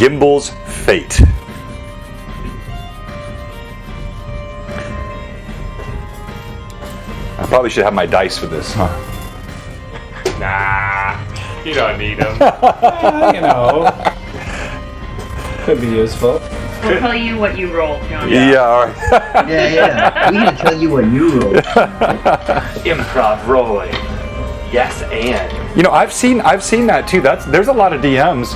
Gimble's fate. I probably should have my dice for this, huh? Nah, you don't need them. You know, could be useful. We'll tell you what you rolled, John. Yeah, all right. Yeah. We're gonna tell you what you rolled. Improv rolling. Yes, and. You know, I've seen that too. There's a lot of DMs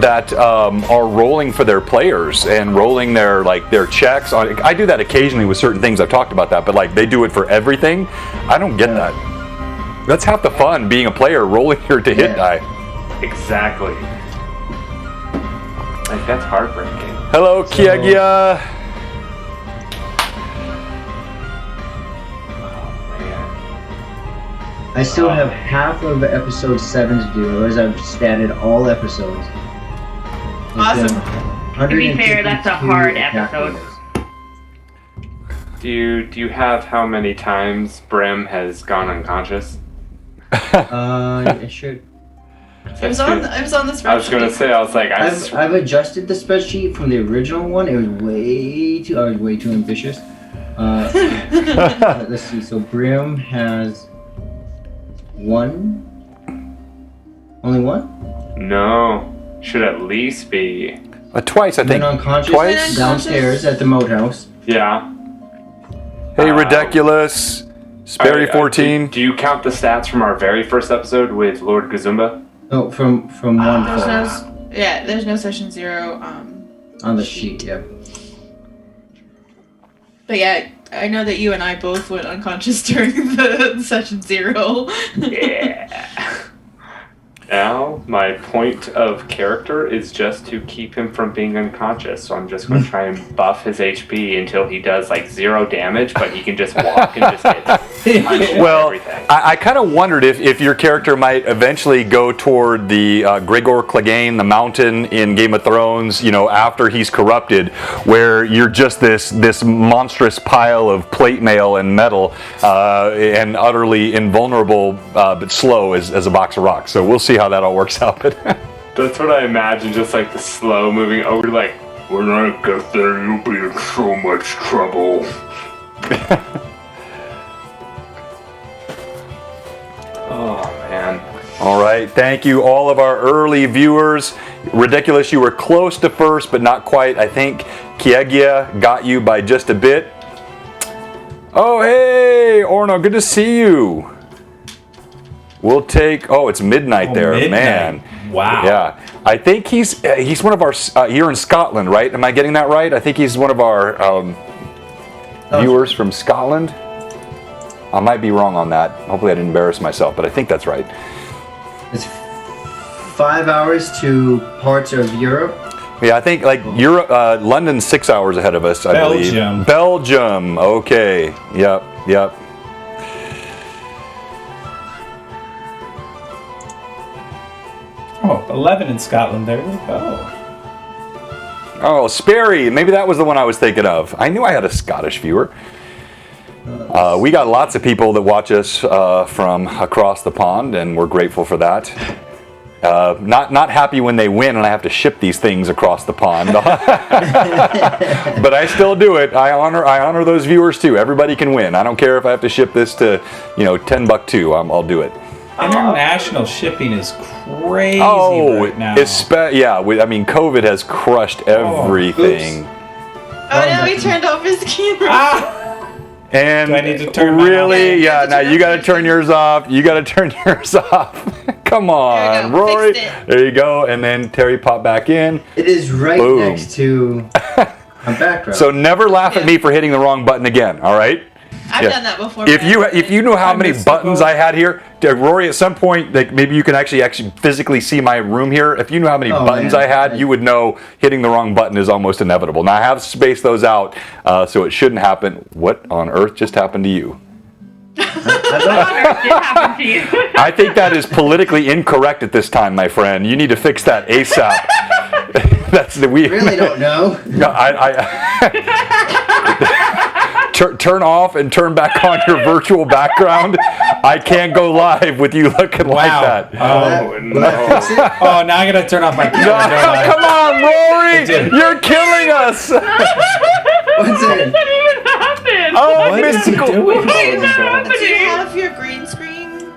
that are rolling for their players and rolling their checks. I do that occasionally with certain things. I've talked about that, but like they do it for everything. I don't get that. That's half the fun, being a player, rolling your to hit die. Exactly. Like, that's heartbreaking. Hello, Kiegia. I still have half of episode 7 to do. Otherwise, I've statted all episodes. Awesome. To be fair, that's a hard episode. Do you have how many times Brim has gone unconscious? I should. It was on the spreadsheet. I was gonna say, I've adjusted the spreadsheet from the original one. It was I was way too ambitious. Let's see. So Brim has one. Only one? No. Should at least be. Twice, I think. Been unconscious Twice. downstairs at the moat house. Yeah. Hey, Ridiculous. Sperry 14. Do you count the stats from our very first episode with Lord Gazumba? No, from one There's no session 0 on the sheet. Yeah. But yeah, I know that you and I both went unconscious during the session 0. Yeah. Now, my point of character is just to keep him from being unconscious. So I'm just going to try and buff his HP until he does like 0 damage, but he can just walk and just get punched Well, everything. I kind of wondered if your character might eventually go toward the Gregor Clegane, the mountain in Game of Thrones, you know, after he's corrupted, where you're just this monstrous pile of plate mail and metal and utterly invulnerable but slow as a box of rocks. So we'll see how that all works out. But That's what I imagine, just like the slow moving over, like, when I get there, you'll be in so much trouble. Oh, man. all right, thank you all of our early viewers. Ridiculous, you were close to first, but not quite. I think Kiegia got you by just a bit. Oh, hey, Orno, good to see you. We'll take. Oh, it's midnight there, midnight. man. Wow. Yeah, I think he's one of our here in Scotland, right? Am I getting that right? I think he's one of our viewers from Scotland. I might be wrong on that. Hopefully, I didn't embarrass myself, but I think that's right. It's 5 hours to parts of Europe. Yeah, I think like Europe, London's 6 hours ahead of us. I believe. Belgium. Okay. Yep. Oh, 11 in Scotland. There we go. Oh, Sperry. Maybe that was the one I was thinking of. I knew I had a Scottish viewer. We got lots of people that watch us from across the pond, and we're grateful for that. Not happy when they win and I have to ship these things across the pond. But I still do it. I honor those viewers too. Everybody can win. I don't care if I have to ship this to, $10 I'll do it. International shipping is crazy right now. COVID has crushed everything. No, he turned off his camera. And do I need to turn really, now you got to turn yours off. You got to turn yours off. Come on, Rory. There you go. And then Terry popped back in. It is right next to my background. So never laugh at me for hitting the wrong button again. All right. I've done that before. If you know how many buttons I had here, Rory, at some point, like maybe you can actually physically see my room here. If you know how many buttons I had, you would know hitting the wrong button is almost inevitable. Now I have spaced those out, so it shouldn't happen. What on earth just happened to you? I think that is politically incorrect at this time, my friend. You need to fix that ASAP. We really don't know. turn off and turn back on your virtual background. I can't go live with you looking like that. Oh, no. Oh, now I gotta turn off my camera. No, don't I? come on, Rory! You're killing us! What's it? What even happened? Oh, What is he mystical. doing? Do you have your green screen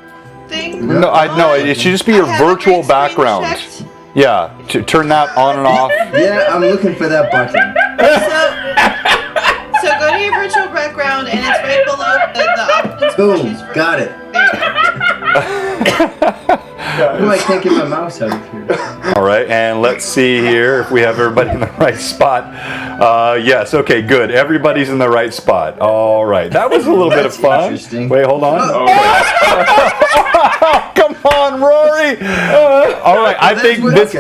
thing? No, it should just be your I have a virtual green screen background. checked. Yeah, turn that on and off. Yeah, I'm looking for that button. So go to your virtual background, and it's right below the options. for Boom, choose from. got it. Oh, I can't get my mouse out of here. All right, and let's see here if we have everybody in the right spot. Yes, okay, good. Everybody's in the right spot. All right, that was a little bit of That's fun. interesting. Wait, hold on. Oh. Come on, Rory. All right, I think this.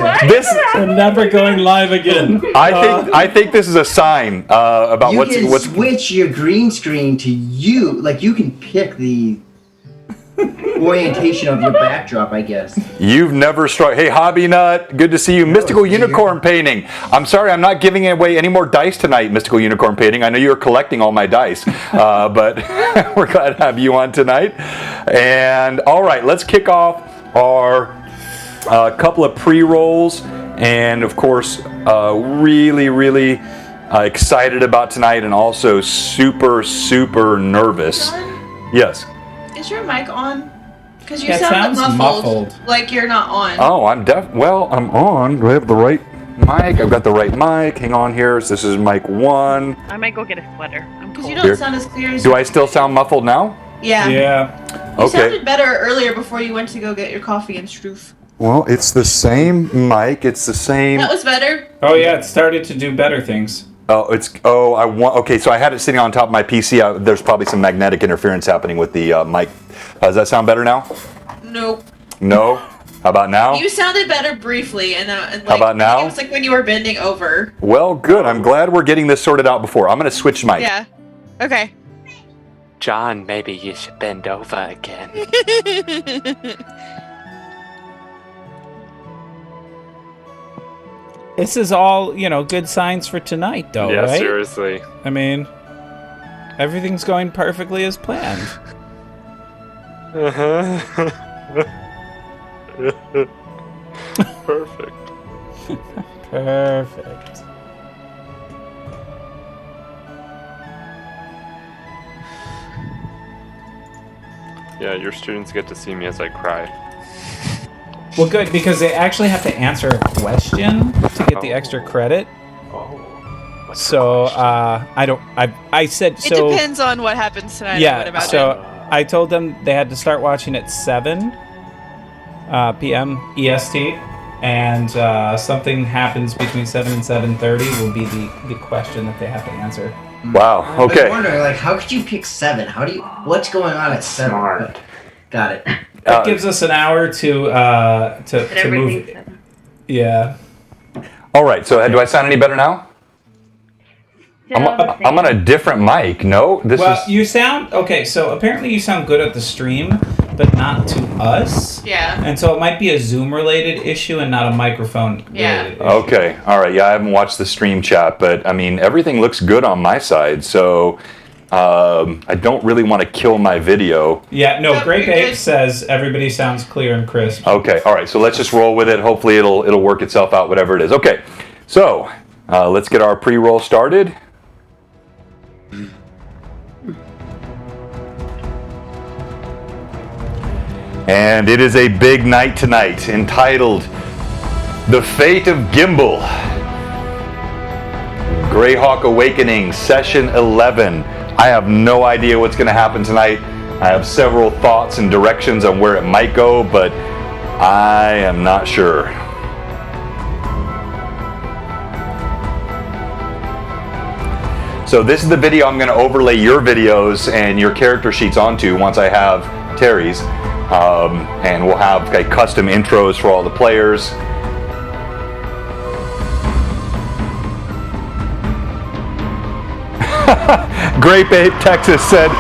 We're never going live again. I think this is a sign about You what's can switch your green screen to you. Like, you can pick the orientation of your backdrop, I guess. You've never struck. Hey, Hobby Nut, good to see you. Mystical Unicorn Painting. I'm sorry, I'm not giving away any more dice tonight, Mystical Unicorn Painting. I know you're collecting all my dice, but we're glad to have you on tonight. And all right, let's kick off our couple of pre-rolls. And of course, really excited about tonight, and also super nervous. John, Yes. is your mic on? Because you Yeah, it sound sounds muffled, muffled. like you're not on. Oh, I'm on. Do I have the right mic? I've got the right mic. Hang on here. So this is mic 1. I might go get a sweater. I'm Because cold. you don't Here. sound as clear as Do I still sound muffled now? Yeah. Yeah. You Okay. sounded better earlier before you went to go get your coffee and Stroof. Well, it's the same mic. It's the same. That was better. Oh yeah, it started to do better things. Okay, so I had it sitting on top of my PC. There's probably some magnetic interference happening with the mic. Does that sound better now? Nope. No? How about now? You sounded better briefly, and How about now? It was like when you were bending over. Well, good. I'm glad we're getting this sorted out before. I'm going to switch mic. Yeah. Okay. John, maybe you should bend over again. This is all, good signs for tonight, though, Yeah, right? seriously. I mean, everything's going perfectly as planned. Perfect. Perfect. Yeah, your students get to see me as I cry. Well, good, because they actually have to answer a question to get the extra credit. Oh. What's the So, question? I said, It so... depends on what happens tonight. I would Yeah, imagine. so I told them they had to start watching at 7 p.m. EST, and something happens between 7 and 7:30 will be the question that they have to answer. Wow. I was Okay. wondering, like, how could you pick 7? What's going on at 7? Smart. Got it. That gives us an hour to But move. everything's seven. Yeah. All right. So do I sound any better now? I'm on a different mic. No? Well, you sound okay. So apparently you sound good at the stream, but not to us. Yeah. And so it might be a Zoom related issue and not a microphone related issue. Okay. All right. Yeah, I haven't watched the stream chat, but I mean, everything looks good on my side. So I don't really want to kill my video. Yeah. No. No, Grape you're Ape good. says everybody sounds clear and crisp. Okay. All right. So let's just roll with it. Hopefully it'll work itself out, whatever it is. Okay. So let's get our pre-roll started. And it is a big night tonight, entitled The Fate of Gimble. Greyhawk Awakening, Session 11. I have no idea what's going to happen tonight. I have several thoughts and directions on where it might go, but I am not sure. So this is the video I'm going to overlay your videos and your character sheets onto once I have Terry's. And we'll have custom intros for all the players. Grape Ape Texas said,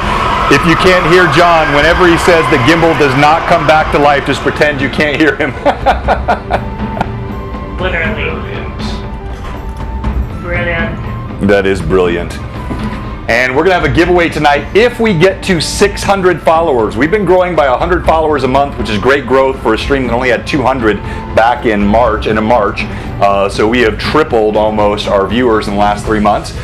if you can't hear John, whenever he says the gimbal does not come back to life, just pretend you can't hear him. Literally. Brilliant. That is brilliant. And we're going to have a giveaway tonight if we get to 600 followers. We've been growing by 100 followers a month, which is great growth for a stream that only had 200 back in March. So we have tripled almost our viewers in the last 3 months.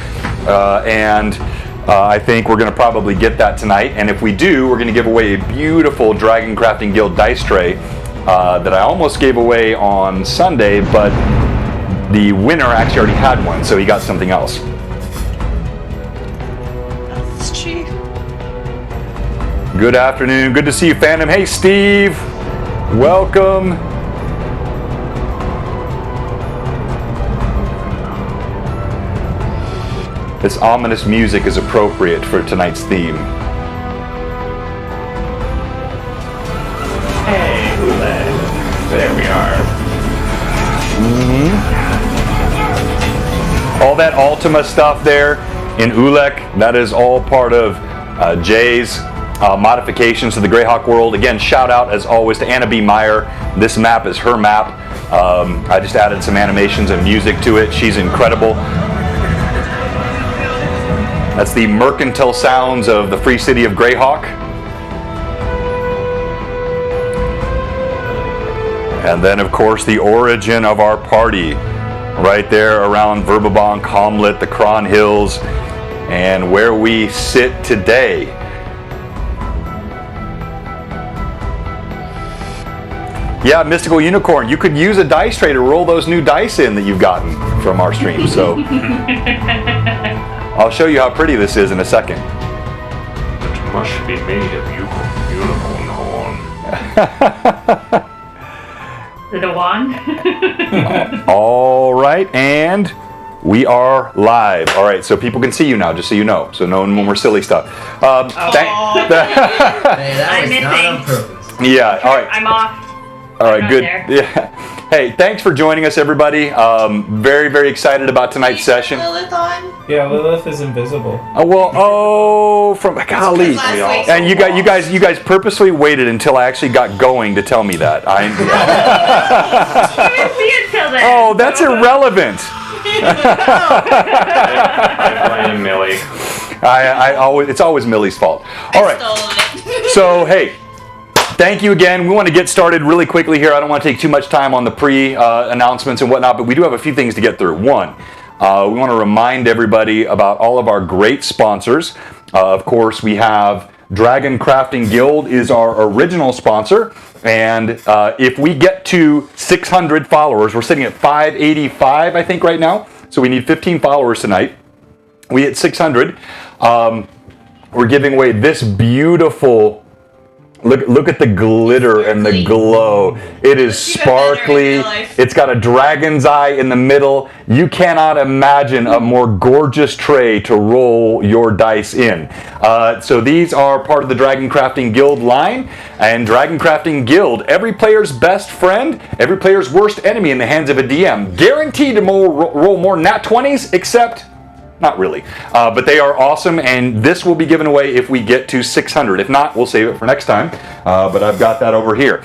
I think we're going to probably get that tonight. And if we do, we're going to give away a beautiful Dragon Crafting Guild dice tray that I almost gave away on Sunday, but the winner actually already had one, so he got something else. Good afternoon. Good to see you, fandom. Hey, Steve. Welcome. This ominous music is appropriate for tonight's theme. Hey, there we are. All that Ultima stuff there in Ulek, that is all part of Jay's modifications to the Greyhawk world. Again, shout out as always to Anna B. Meyer. This map is her map. I just added some animations and music to it. She's incredible. That's the mercantile sounds of the free city of Greyhawk. And then, of course, the origin of our party. Right there around Verbabonk, Hamlet, the Kron Hills, and where we sit today. Yeah, Mystical Unicorn, you could use a dice tray to roll those new dice in that you've gotten from our stream. So I'll show you how pretty this is in a second. It must be made of unicorn horn. The wand. All right, and we are live. All right, so people can see you now, just so you know. So no more silly stuff. Hey, that was not on purpose. Yeah, all right. I'm off. All right, I'm good. there. Yeah. Hey, thanks for joining us, everybody. Very, very excited about tonight's session. Lilith on? Yeah, Lilith is invisible. From golly, Last week. and you guys purposely waited until I actually got going to tell me that. I didn't see it till then. Oh, that's irrelevant. I blame Millie. It's always Millie's fault. All right. Stole it. So hey. Thank you again. We want to get started really quickly here. I don't want to take too much time on the pre-announcements and whatnot, but we do have a few things to get through. One, we want to remind everybody about all of our great sponsors. Of course, we have Dragon Crafting Guild is our original sponsor, and if we get to 600 followers, we're sitting at 585, I think, right now. So we need 15 followers tonight. We hit 600. We're giving away this beautiful. Look at the glitter and the glow. It is sparkly. It's got a dragon's eye in the middle. You cannot imagine a more gorgeous tray to roll your dice in. So these are part of the Dragon Crafting Guild line. And Dragon Crafting Guild, every player's best friend, every player's worst enemy in the hands of a DM. Guaranteed to roll more nat 20s, except... not really, but they are awesome, and this will be given away if we get to 600. If not, we'll save it for next time, but I've got that over here.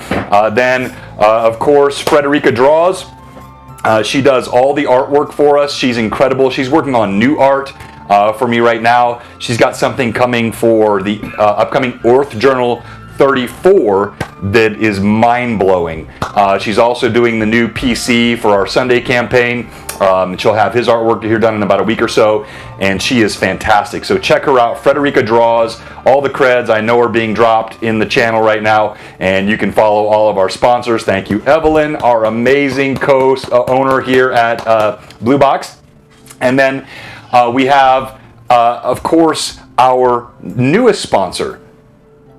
Then, of course, Frederica Draws. She does all the artwork for us. She's incredible. She's working on new art for me right now. She's got something coming for the upcoming Orth Journal 34 that is mind-blowing. She's also doing the new PC for our Sunday campaign. She'll have his artwork here done in about a week or so, and she is fantastic. So check her out. Frederica Draws. All the creds I know are being dropped in the channel right now, and you can follow all of our sponsors. Thank you, Evelyn, our amazing co-owner here at Blue Box. And then we have, of course, our newest sponsor,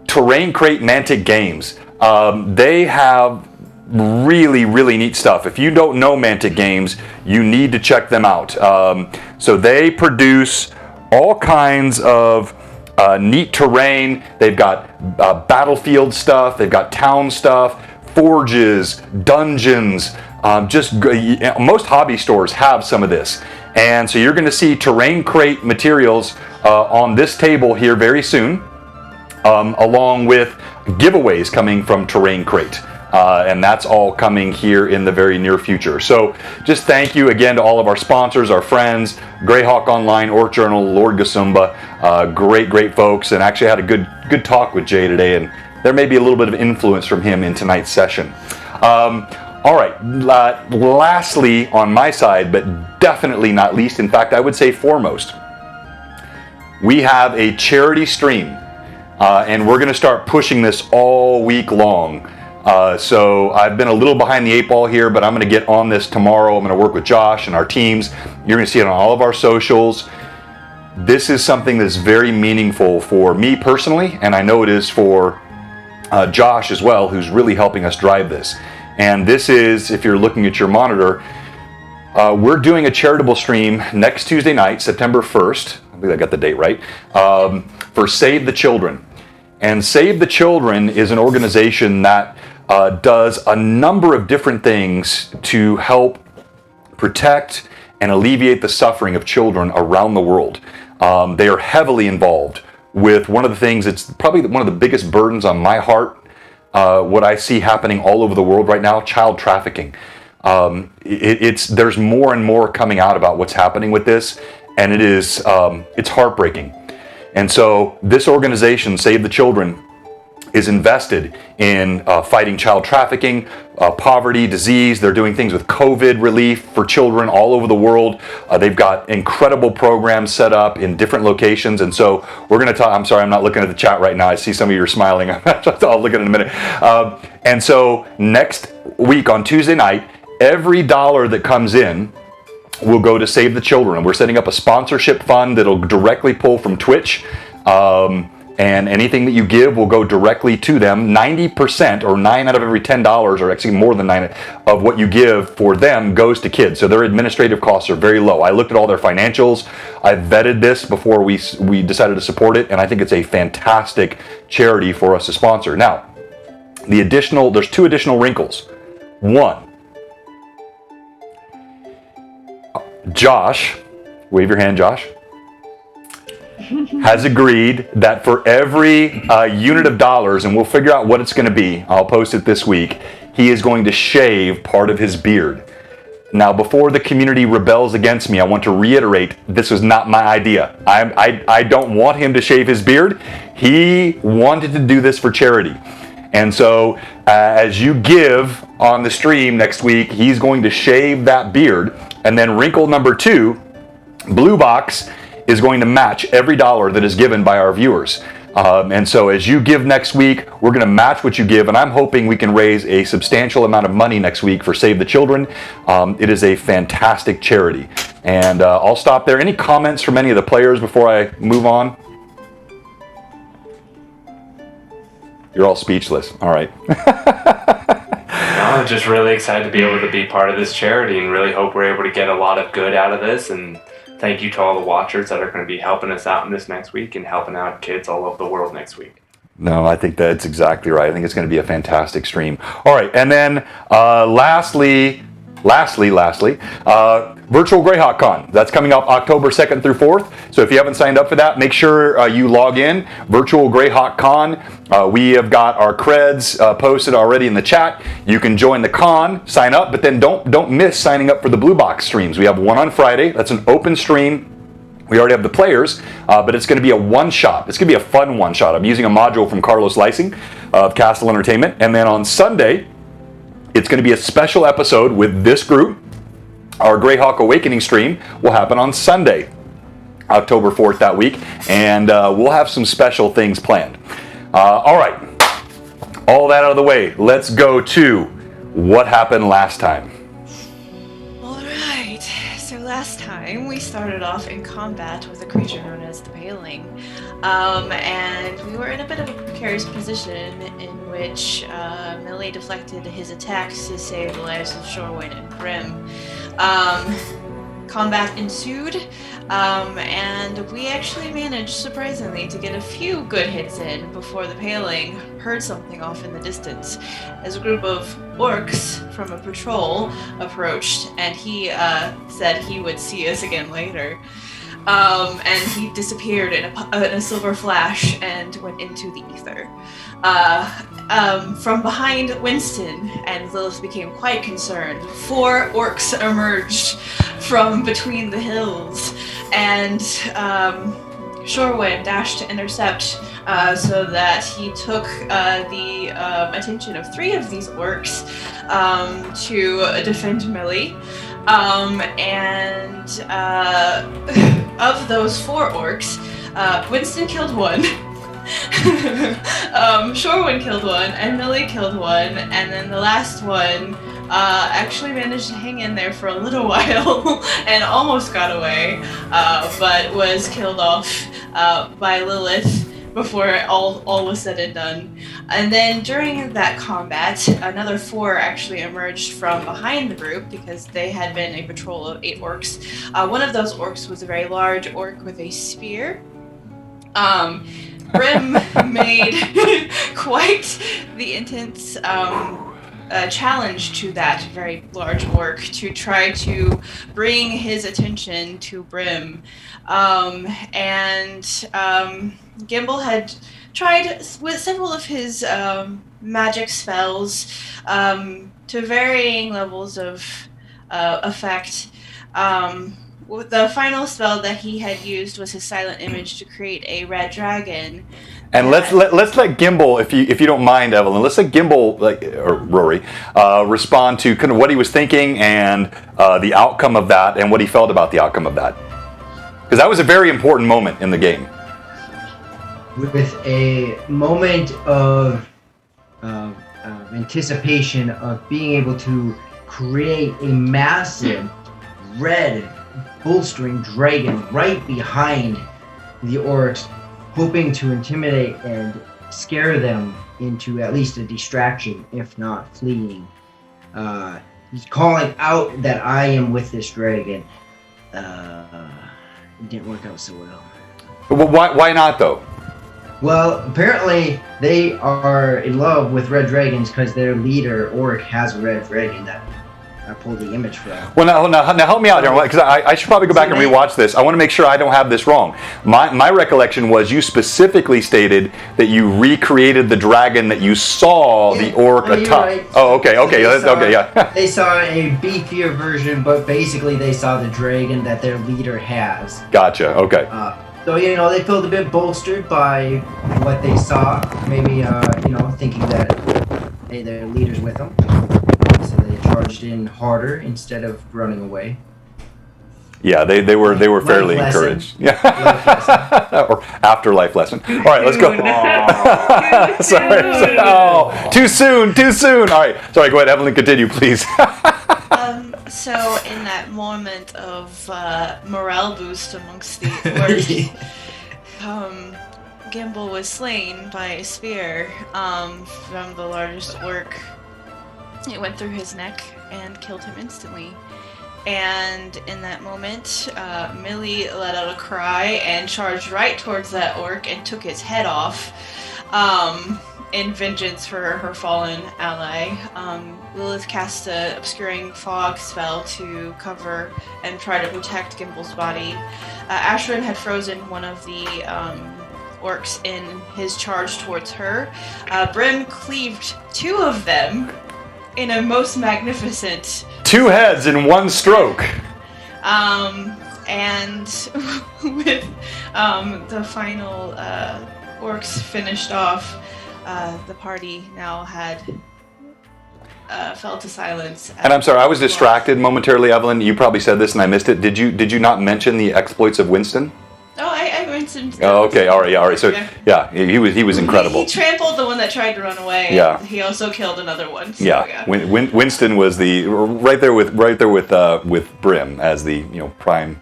Terrain Crate Mantic Games. They have really, really neat stuff. If you don't know Mantic Games, you need to check them out. So they produce all kinds of neat terrain. They've got battlefield stuff. They've got town stuff, forges, dungeons. Most hobby stores have some of this. And so you're going to see Terrain Crate materials on this table here very soon. Along with giveaways coming from Terrain Crate. and that's all coming here in the very near future. So just thank you again to all of our sponsors, our friends, Greyhawk Online, Orc Journal, Lord Gasumba, great folks, and actually had a good talk with Jay today, and there may be a little bit of influence from him in tonight's session. All right, lastly on my side, but definitely not least, in fact, I would say foremost, we have a charity stream, and we're going to start pushing this all week long. So I've been a little behind the 8 ball here, but I'm going to get on this tomorrow. I'm going to work with Josh and our teams. You're going to see it on all of our socials. This is something that's very meaningful for me personally, and I know it is for Josh as well, who's really helping us drive this. And this is, if you're looking at your monitor, we're doing a charitable stream next Tuesday night, September 1st. I believe I got the date right, for Save the Children. And Save the Children is an organization that does a number of different things to help protect and alleviate the suffering of children around the world. They are heavily involved with one of the things, it's probably one of the biggest burdens on my heart, what I see happening all over the world right now, child trafficking. There's more and more coming out about what's happening with this, and it's heartbreaking. And so this organization, Save the Children, is invested in fighting child trafficking, poverty, disease. They're doing things with COVID relief for children all over the world. They've got incredible programs set up in different locations. And so we're going to talk. I'm sorry, I'm not looking at the chat right now. I see some of you are smiling. I'll look at it in a minute. And so next week on Tuesday night, every dollar that comes in will go to Save the Children. And we're setting up a sponsorship fund that'll directly pull from Twitch. And anything that you give will go directly to them. 90%, or 9 out of every $10, or actually more than 9 of what you give for them goes to kids. So their administrative costs are very low. I looked at all their financials. I vetted this before we decided to support it, and I think it's a fantastic charity for us to sponsor. Now, there's 2 additional wrinkles. One, Josh, wave your hand, Josh, has agreed that for every unit of dollars, and we'll figure out what it's going to be, I'll post it this week, he is going to shave part of his beard. Now, before the community rebels against me, I want to reiterate, this was not my idea. I don't want him to shave his beard. He wanted to do this for charity. And so, as you give on the stream next week, he's going to shave that beard. And then wrinkle number 2, Blue Box is going to match every dollar that is given by our viewers. And so as you give next week, we're going to match what you give, and I'm hoping we can raise a substantial amount of money next week for Save the Children. It is a fantastic charity. And I'll stop there. Any comments from any of the players before I move on? You're all speechless. All right. I'm just really excited to be able to be part of this charity and really hope we're able to get a lot of good out of this. And thank you to all the watchers that are going to be helping us out in this next week and helping out kids all over the world next week. No, I think that's exactly right. I think it's going to be a fantastic stream. All right, and then lastly, Virtual Greyhawk Con. That's coming up October 2nd through 4th. So if you haven't signed up for that, make sure you log in. Virtual Greyhawk Con. We have got our creds posted already in the chat. You can join the con, sign up, but then don't miss signing up for the Blue Box streams. We have one on Friday. That's an open stream. We already have the players, but it's going to be a one-shot. It's going to be a fun one-shot. I'm using a module from Carlos Lysing of Castle Entertainment. And then on Sunday, it's going to be a special episode with this group. Our Greyhawk Awakening stream will happen on Sunday, October 4th that week, and we'll have some special things planned. All right, all that out of the way, let's go to what happened last time. Alright, so last time we started off in combat with a creature known as the Paling. And we were in a bit of a precarious position in which Melee deflected his attacks to save the lives of Shorewind and Grim. Combat ensued, and we actually managed, surprisingly, to get a few good hits in before the Paling heard something off in the distance as a group of orcs from a patrol approached, and he said he would see us again later. And he disappeared in a silver flash and went into the ether. from behind Winston, and Lilith became quite concerned. 4 orcs emerged from between the hills, and Shorewind dashed to intercept so that he took the attention of 3 of these orcs to defend Millie. And of those 4 orcs, Winston killed 1. Shorewind killed 1, and Millie killed 1, and then the last one actually managed to hang in there for a little while and almost got away, but was killed off by Lilith before all was said and done. And then during that combat, another 4 actually emerged from behind the group because they had been a patrol of 8 orcs. One of those orcs was a very large orc with a spear. Brim made quite the intense challenge to that very large orc to try to bring his attention to Brim. Gimble had tried with several of his magic spells to varying levels of effect. The final spell that he had used was his silent image to create a red dragon. And let's let Gimble, if you don't mind, Evelyn, let's let Gimble, or Rory, respond to kind of what he was thinking and the outcome of that and what he felt about the outcome of that. Because that was a very important moment in the game. With a moment of anticipation of being able to create a massive red bolstering dragon right behind the orcs, hoping to intimidate and scare them into at least a distraction, if not fleeing. He's calling out that I am with this dragon. It didn't work out so well. Well, why not, though? Well, apparently they are in love with red dragons because their leader, Orc, has a red dragon that I pulled the image from. Well, now help me out here, because I should probably go back and rewatch this. I want to make sure I don't have this wrong. My recollection was you specifically stated that you recreated the dragon that you saw the orc atop. Right. Oh, okay, yeah. They saw a beefier version, but basically they saw the dragon that their leader has. Gotcha, okay. So, they felt a bit bolstered by what they saw. Maybe, thinking that, hey, their leader's with them. So they charged in harder instead of running away. Yeah, they were fairly encouraged. Yeah. Or afterlife lesson. All right, let's go. Sorry. Oh, too soon. All right. Sorry, go ahead, Evelyn, continue, please. So in that moment of morale boost amongst the orcs, Gimble was slain by a spear from the largest orc. It went through his neck and killed him instantly. And in that moment, Millie let out a cry and charged right towards that orc and took his head off in vengeance for her fallen ally. Lilith cast an obscuring fog spell to cover and try to protect Gimble's body. Ashwin had frozen one of the orcs in his charge towards her. Brim cleaved 2 of them in a most magnificent 2 heads in one stroke. And with the final orcs finished off, the party now had fell to silence. And I'm sorry, I was distracted momentarily, Evelyn. You probably said this and I missed it. Did you not mention the exploits of Winston? Oh, I mentioned. Oh, okay, all right. So yeah, he was incredible. He trampled the one that tried to run away. Yeah. And he also killed another one. So, yeah. Winston was the right there with Brim as the prime.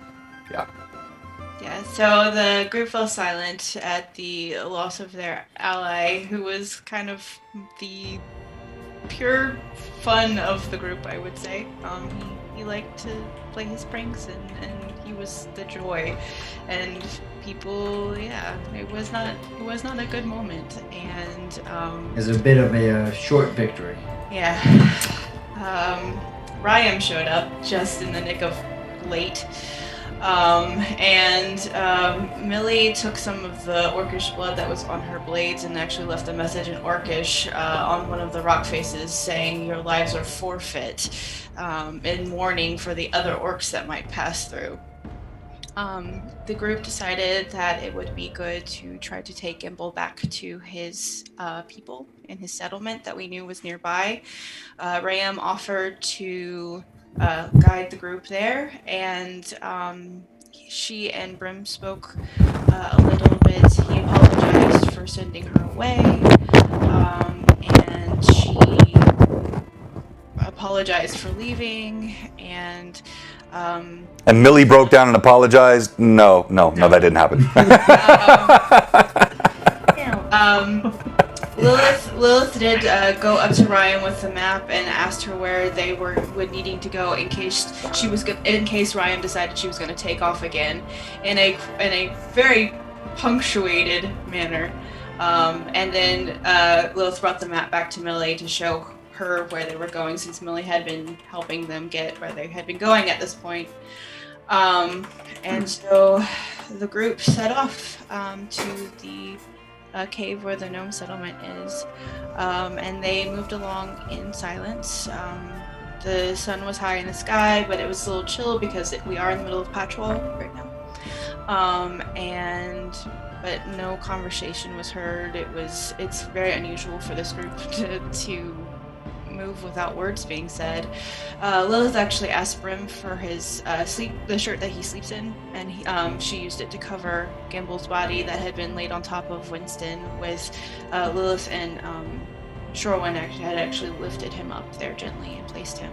Yeah. Yeah. So the group fell silent at the loss of their ally, who was kind of the pure fun of the group, I would say. He liked to play his pranks and he was the joy, and people, it was not a good moment, and As a bit of a short victory. Yeah. Ryam showed up just in the nick of late. Millie took some of the orcish blood that was on her blades and actually left a message in orcish on one of the rock faces saying your lives are forfeit, in mourning for the other orcs that might pass through. The group decided that it would be good to try to take Gimble back to his people in his settlement that we knew was nearby. Rayam offered to guide the group there, and she and Brim spoke a little bit. He apologized for sending her away, and she apologized for leaving, and Millie broke down and apologized. No, that didn't happen. Lilith did go up to Ryan with the map and asked her where they would needing to go in case Ryan decided she was going to take off again, in a very punctuated manner. And then Lilith brought the map back to Millie to show her where they were going, since Millie had been helping them get where they had been going at this point. And so the group set off to the cave where the gnome settlement is, and they moved along in silence. The sun was high in the sky, but it was a little chill because we are in the middle of Patchwall right now. But no conversation was heard. It's very unusual for this group to move without words being said. Lilith actually asked Brim for his the shirt that he sleeps in, and she used it to cover Gimble's body that had been laid on top of Winston, with Lilith and Shorewin had actually lifted him up there gently and placed him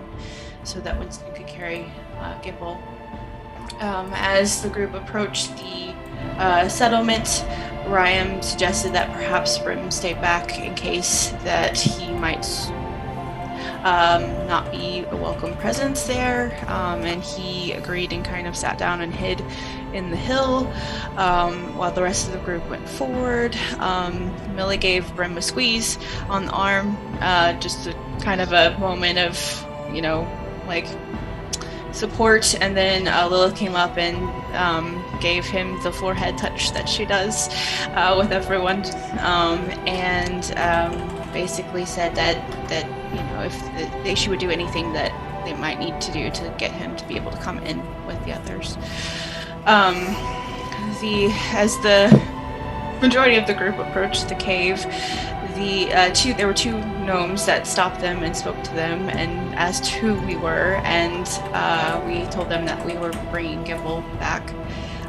so that Winston could carry Gimble. As the group approached the settlement, Ryan suggested that perhaps Brim stay back in case that he might not be a welcome presence there, and he agreed and kind of sat down and hid in the hill while the rest of the group went forward. Millie gave Brim a squeeze on the arm, just a kind of a moment of, support, and then Lilith came up and gave him the forehead touch that she does with everyone, and basically said that if she would do anything that they might need to do to get him to be able to come in with the others. As the majority of the group approached the cave, there were two gnomes that stopped them and spoke to them and asked who we were, and we told them that we were bringing Gimble back.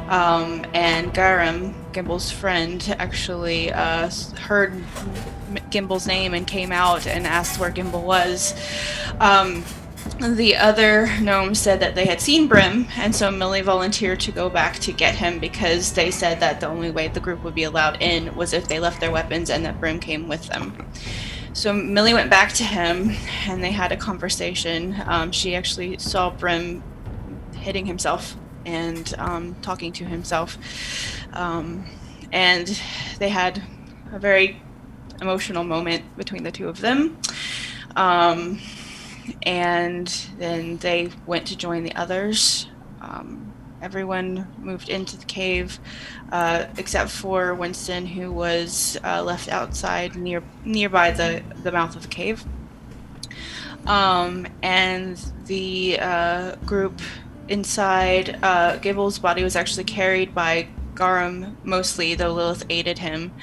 And Garam, Gimble's friend, actually heard Gimble's name and came out and asked where Gimble was. The other gnomes said that they had seen Brim, and so Millie volunteered to go back to get him because they said that the only way the group would be allowed in was if they left their weapons and that Brim came with them. So Millie went back to him and they had a conversation. She actually saw Brim hitting himself and talking to himself. And they had a very emotional moment between the two of them. And then they went to join the others. Everyone moved into the cave, except for Winston, who was left outside nearby the mouth of the cave. And the group inside, Gimble's body was actually carried by Garam mostly, though Lilith aided him.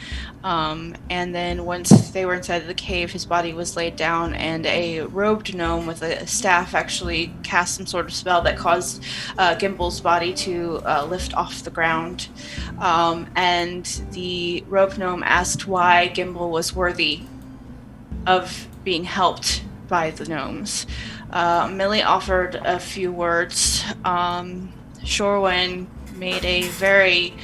And then once they were inside the cave, his body was laid down, and a robed gnome with a staff actually cast some sort of spell that caused Gimble's body to lift off the ground. And the robed gnome asked why Gimble was worthy of being helped by the gnomes. Millie offered a few words. Shorewin made a very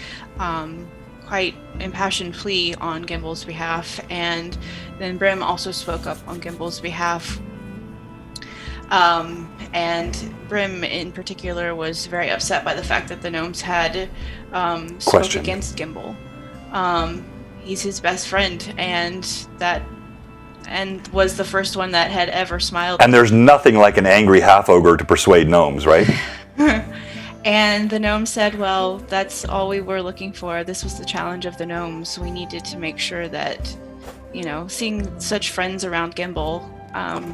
quite impassioned plea on Gimble's behalf, and then Brim also spoke up on Gimble's behalf. And Brim in particular was very upset by the fact that the gnomes had spoke against Gimble. He's his best friend, and was the first one that had ever smiled. And there's nothing like an angry half ogre to persuade gnomes, right? And the gnome said, well, that's all we were looking for. This was the challenge of the gnomes. We needed to make sure that, seeing such friends around Gimble,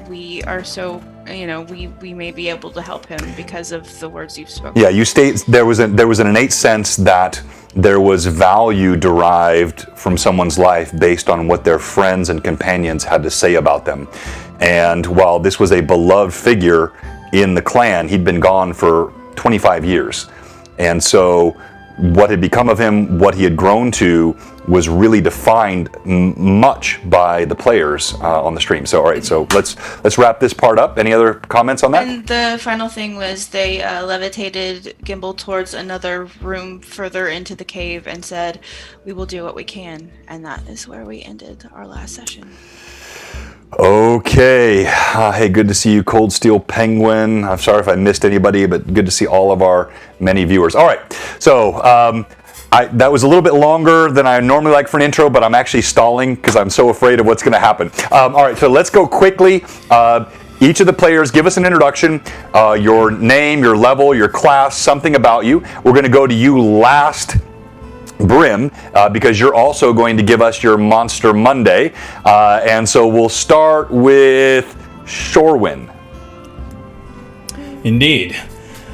we are so, we may be able to help him because of the words you've spoken. Yeah, you state there was an innate sense that there was value derived from someone's life based on what their friends and companions had to say about them. And while this was a beloved figure in the clan, he'd been gone for 25 years. And so what had become of him, what he had grown to, was really defined much by the players on the stream. So, all right, so let's wrap this part up. Any other comments on that? And the final thing was they levitated Gimble towards another room further into the cave and said, we will do what we can. And that is where we ended our last session. Okay. Hey, good to see you, Cold Steel Penguin. I'm sorry if I missed anybody, but good to see all of our many viewers. All right. So that was a little bit longer than I normally like for an intro, but I'm actually stalling because I'm so afraid of what's going to happen. All right. So let's go quickly. Each of the players, give us an introduction, your name, your level, your class, something about you. We're going to go to you last, Brim, because you're also going to give us your Monster Monday. And so we'll start with Shorewin. Indeed.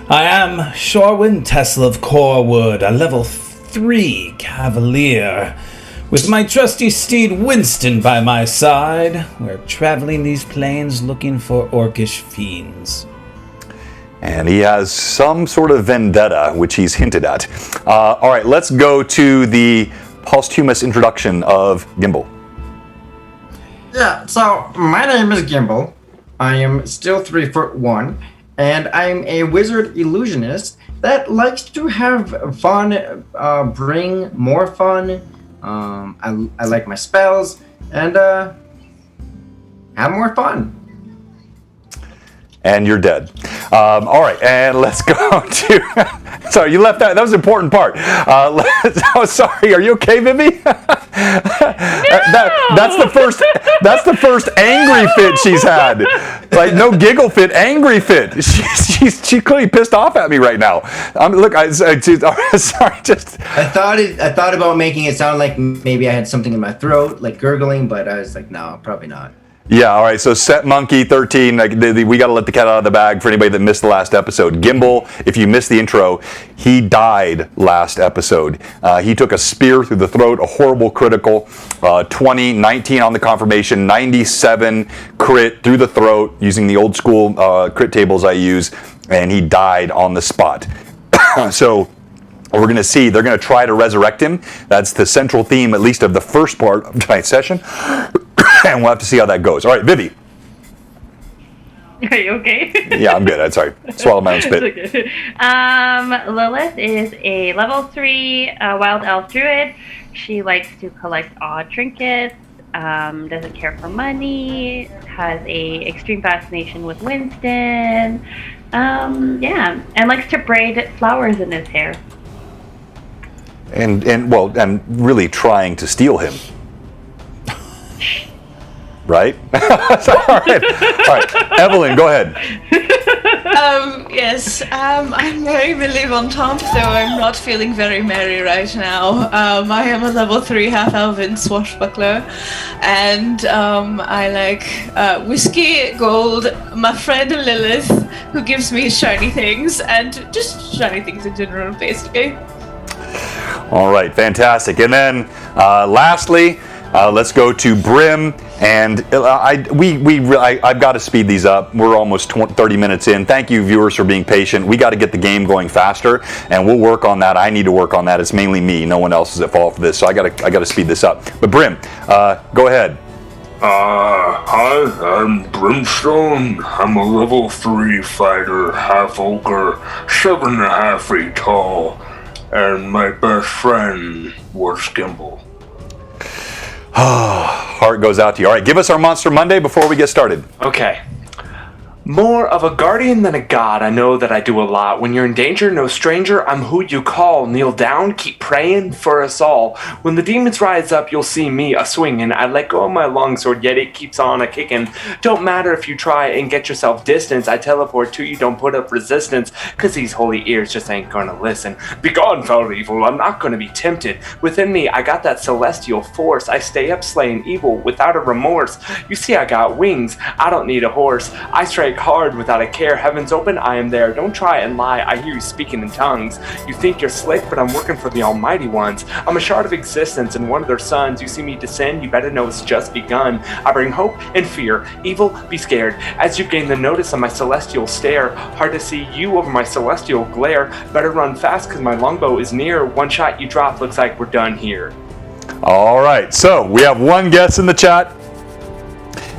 I am Shorewin Tesla of Corewood, a level 3 Cavalier. With my trusty steed Winston by my side, we're traveling these plains looking for orcish fiends. And he has some sort of vendetta, which he's hinted at. All right, let's go to the posthumous introduction of Gimble. Yeah, so my name is Gimble. I am still 3'1", and I'm a wizard illusionist that likes to have fun, bring more fun. I like my spells, and have more fun. And you're dead. All right, and let's go to... Sorry, you left that. That was an important part. Oh, sorry. Are you okay, Vivi? That's the first angry fit she's had. Like, no giggle fit, angry fit. She's clearly pissed off at me right now. Look, sorry, just... I thought about making it sound like maybe I had something in my throat, like gurgling, but I was like, no, probably not. Yeah, all right, so Set Monkey 13, we got to let the cat out of the bag for anybody that missed the last episode. Gimble, if you missed the intro, he died last episode. He took a spear through the throat, a horrible critical, 20, 19 on the confirmation, 97 crit through the throat using the old school crit tables I use, and he died on the spot. So we're going to see, they're going to try to resurrect him. That's the central theme, at least of the first part of tonight's session. And we'll have to see how that goes. All right, Vivi. Are you okay? Yeah, I'm good. I'm sorry. Swallowed my own spit. Okay. Lilith is a level 3 wild elf druid. She likes to collect odd trinkets, doesn't care for money, has a extreme fascination with Winston, and likes to braid flowers in his hair. And really trying to steal him. Right? All right. Evelyn, go ahead. Yes, I'm very Millie Von Tomp, though I'm not feeling very merry right now. I am a level 3 half-elven swashbuckler, and I like whiskey, gold, my friend Lilith, who gives me shiny things, and just shiny things in general, basically. All right, fantastic. And then lastly, let's go to Brim. And I've got to speed these up. We're almost 30 minutes in. Thank you, viewers, for being patient. We got to get the game going faster, and we'll work on that. I need to work on that. It's mainly me. No one else is at fault for this, so I got to speed this up. But Brim, go ahead. Hi, I'm Brimstone. I'm a level 3 fighter, half ogre, 7.5 feet tall, and my best friend was Gimble. Heart goes out to you. All right, give us our Monster Monday before we get started. Okay. More of a guardian than a god, I know that I do a lot. When you're in danger, no stranger, I'm who you call. Kneel down, keep praying for us all. When the demons rise up, you'll see me a-swinging. I let go of my longsword, yet it keeps on a-kicking. Don't matter if you try and get yourself distance. I teleport to you, don't put up resistance, cause these holy ears just ain't gonna listen. Begone, foul evil, I'm not gonna be tempted. Within me, I got that celestial force. I stay up slaying evil without a remorse. You see, I got wings, I don't need a horse. I strike hard without a care. Heaven's open, I am there. Don't try and lie, I hear you speaking in tongues. You think you're slick, but I'm working for the almighty ones. I'm a shard of existence and one of their sons. You see me descend, you better know it's just begun. I bring hope and fear. Evil, be scared. As you gain the notice of my celestial stare, hard to see you over my celestial glare. Better run fast, cause my longbow is near. One shot you drop, looks like we're done here. All right, so we have one guess in the chat.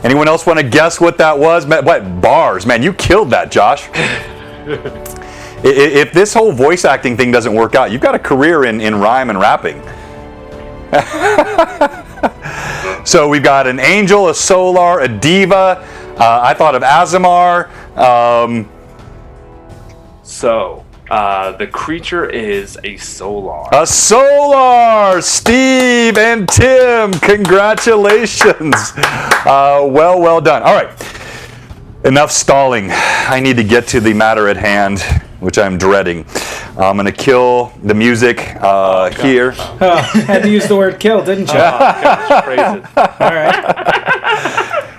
Anyone else want to guess what that was? What bars? Man, you killed that, Josh. If this whole voice acting thing doesn't work out, you've got a career in rhyme and rapping. So we've got an angel, a solar, a diva. I thought of Azamar. The creature is a solar. A solar! Steve and Tim, congratulations. Well done. All right, enough stalling. I need to get to the matter at hand, which I'm dreading. I'm going to kill the music here. Oh, had to use the word kill, didn't you? Gosh, praise it. All right.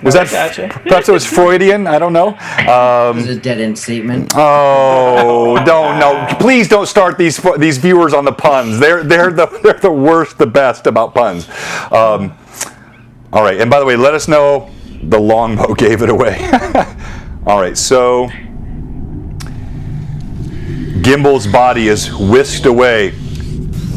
Was that gotcha. Perhaps it was Freudian? I don't know. It was a dead-end statement. Oh, no! Please don't start these viewers on the puns. They're the worst, the best about puns. All right, and by the way, let us know the longbow gave it away. All right, so Gimble's body is whisked away.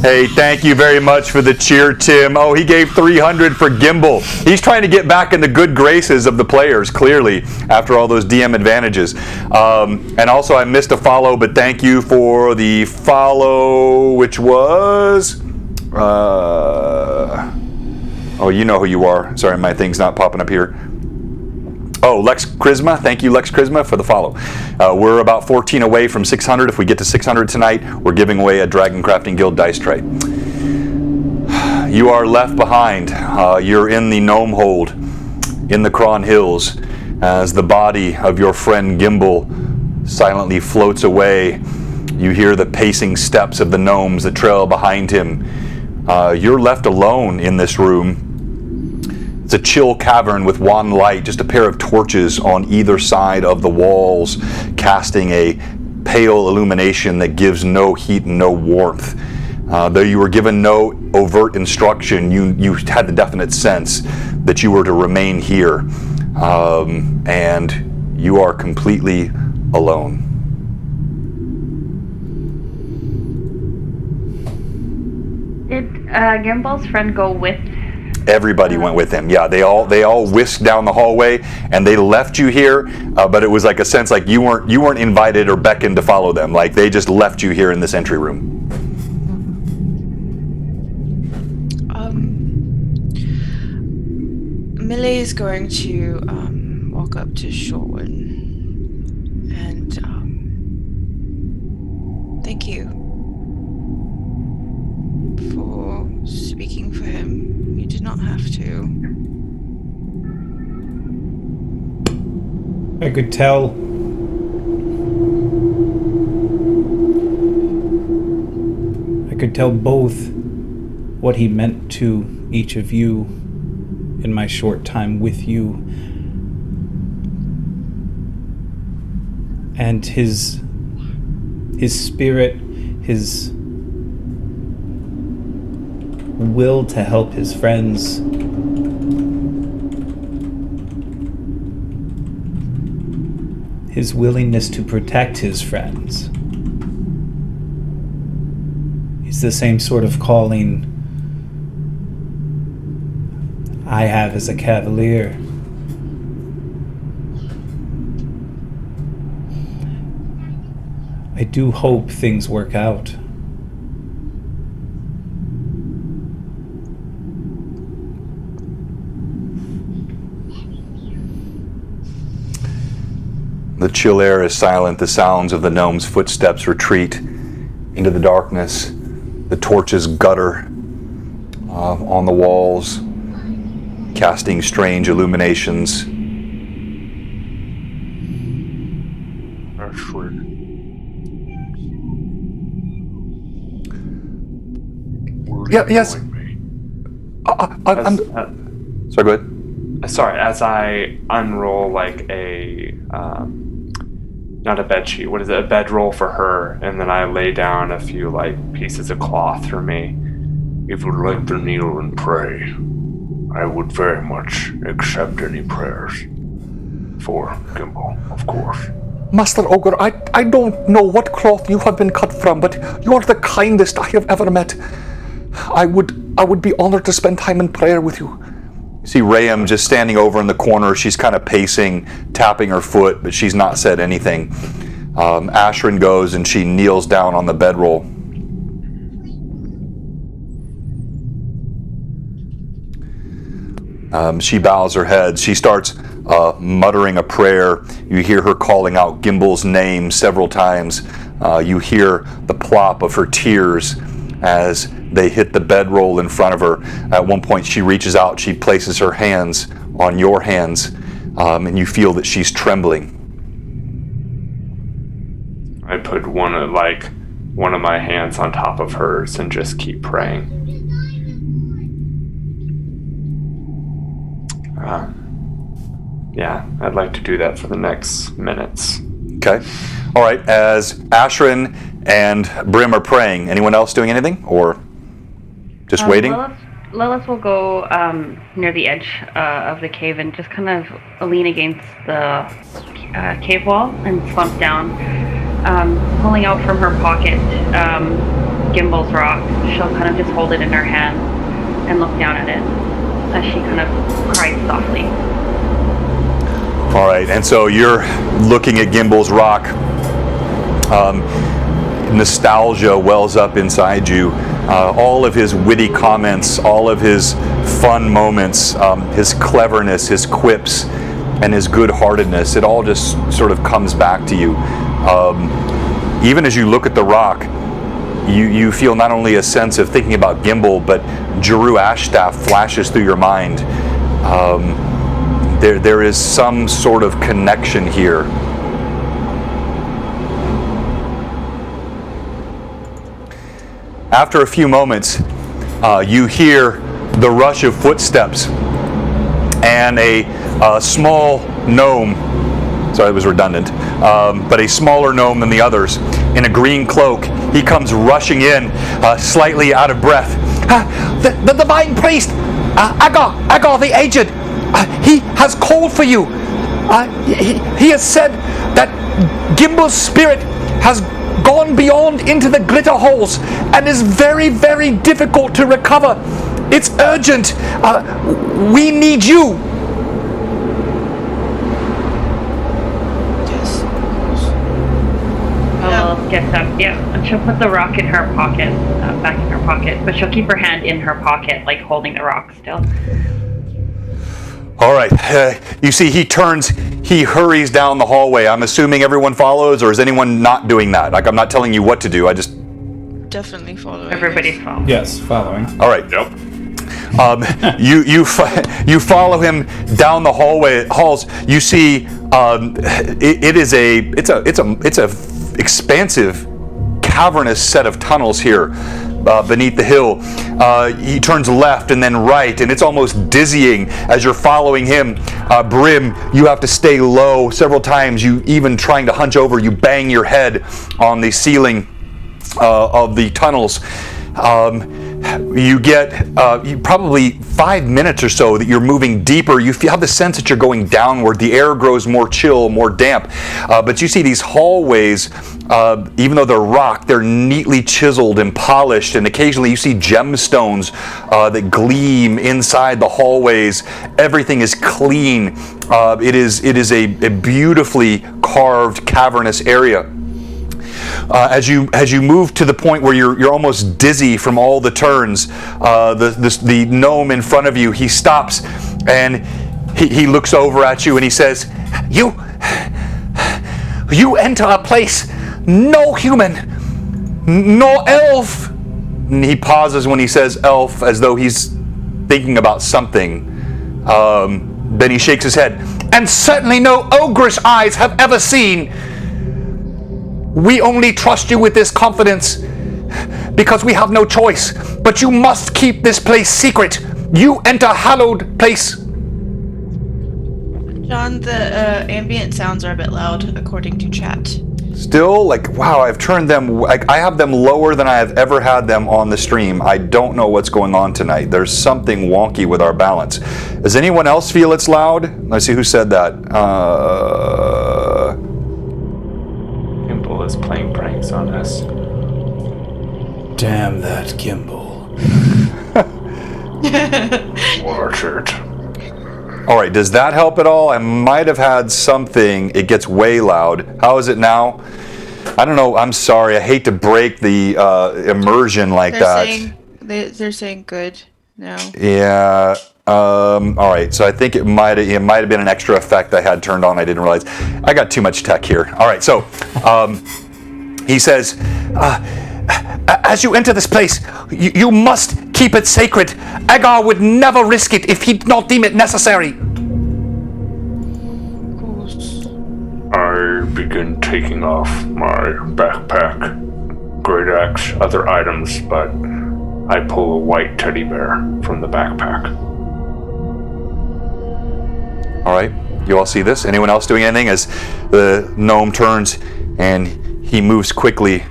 Hey, thank you very much for the cheer, Tim. Oh, he gave 300 for Gimble. He's trying to get back in the good graces of the players, clearly, after all those DM advantages. And also, I missed a follow, but thank you for the follow, which was... oh, you know who you are. Sorry, my thing's not popping up here. Oh, Lex Charisma. Thank you, Lex Charisma, for the follow. We're about 14 away from 600. If we get to 600 tonight, we're giving away a Dragon Crafting Guild dice tray. You are left behind. You're in the Gnome Hold in the Cron Hills as the body of your friend Gimble silently floats away. You hear the pacing steps of the gnomes that trail behind him. You're left alone in this room. It's a chill cavern with one light, just a pair of torches on either side of the walls, casting a pale illumination that gives no heat and no warmth. Though you were given no overt instruction, you had the definite sense that you were to remain here, and you are completely alone. Did Gimble's friend go with? Everybody went with him. Yeah, they all whisked down the hallway, and they left you here. But it was like a sense like you weren't invited or beckoned to follow them. Like they just left you here in this entry room. Millie is going to walk up to Shorewin and thank you for speaking for him. You did not have to. I could tell. I could tell both what he meant to each of you in my short time with you. And his spirit, his will to help his friends, his willingness to protect his friends. It's the same sort of calling I have as a cavalier. I do hope things work out. The chill air is silent. The sounds of the gnome's footsteps retreat into the darkness. The torches gutter on the walls, casting strange illuminations. Ashford. Yes. I'm sorry, go ahead. Sorry, as I unroll like a, not a bed sheet, what is it, a bedroll for her, and then I lay down a few like pieces of cloth for me. If you'd like to kneel and pray, I would very much accept any prayers. For Gimble, of course. Master Ogre, I don't know what cloth you have been cut from, but you are the kindest I have ever met. I would be honored to spend time in prayer with you. You see Rayam just standing over in the corner. She's kind of pacing, tapping her foot, but she's not said anything. Ashrin goes and she kneels down on the bedroll. She bows her head. She starts muttering a prayer. You hear her calling out Gimble's name several times. You hear the plop of her tears as they hit the bedroll in front of her. At one point she reaches out, she places her hands on your hands, and you feel that she's trembling. I put one of my hands on top of hers and just keep praying. Yeah, I'd like to do that for the next minutes. Okay. All right. As Ashrin and Brim are praying, anyone else doing anything, or just waiting? Lilith will go near the edge of the cave and just kind of lean against the cave wall and slump down, pulling out from her pocket Gimble's rock. She'll kind of just hold it in her hand and look down at it as she kind of cries softly. All right, and so you're looking at Gimble's rock. Nostalgia wells up inside you. All of his witty comments, all of his fun moments, his cleverness, his quips, and his good-heartedness, it all just sort of comes back to you. Even as you look at the rock, you feel not only a sense of thinking about Gimble, but Jeru Ashstaff flashes through your mind. There is some sort of connection here. After a few moments, you hear the rush of footsteps, and a small gnome, sorry, it was redundant, but a smaller gnome than the others, in a green cloak. He comes rushing in, slightly out of breath. The divine priest, Agar the aged, he has called for you. He has said that Gimble's spirit has gone beyond into the glitter holes and is very, very difficult to recover. It's urgent. We need you. Yes. Lilith gets up, and she'll put the rock in her pocket, back in her pocket, but she'll keep her hand in her pocket, like holding the rock still. All right, you see he hurries down the hallway. I'm assuming everyone follows, or is anyone not doing that? Like, I'm not telling you what to do, I just... Definitely following. Everybody's following. Yes, following. All right. Yep. You follow him down the halls. You see, it's a expansive, cavernous set of tunnels here beneath the hill. He turns left and then right, and it's almost dizzying as you're following him. Brim, you have to stay low several times. You even trying to hunch over, you bang your head on the ceiling of the tunnels. You get probably 5 minutes or so that you're moving deeper. You have the sense that you're going downward. The air grows more chill, more damp. But you see these hallways, even though they're rock, they're neatly chiseled and polished. And occasionally you see gemstones that gleam inside the hallways. Everything is clean. It is a beautifully carved, cavernous area. As you move to the point where you're almost dizzy from all the turns, the gnome in front of you, he stops and he looks over at you and he says, you enter a place no human, nor elf. And he pauses when he says elf, as though he's thinking about something. Then he shakes his head. And certainly no ogreish eyes have ever seen. We only trust you with this confidence because we have no choice. But you must keep this place secret. You enter hallowed place. John, the ambient sounds are a bit loud, according to chat. Still, like, wow, I've turned them, like, I have them lower than I have ever had them on the stream. I don't know what's going on tonight. There's something wonky with our balance. Does anyone else feel it's loud? Let's see who said that. Gimble is playing pranks on us. Damn that Gimble. Watch it. All right, does that help at all? I might have had something. It gets way loud. How is it now? I don't know. I'm sorry. I hate to break the immersion like that. They're saying good now. Yeah. All right. So I think it might have been an extra effect I had turned on. I didn't realize. I got too much tech here. All right. So he says, as you enter this place, you must keep it sacred. Agar would never risk it if he did not deem it necessary. I begin taking off my backpack, great axe, other items, but I pull a white teddy bear from the backpack. All right. You all see this? Anyone else doing anything? As the gnome turns and he moves quickly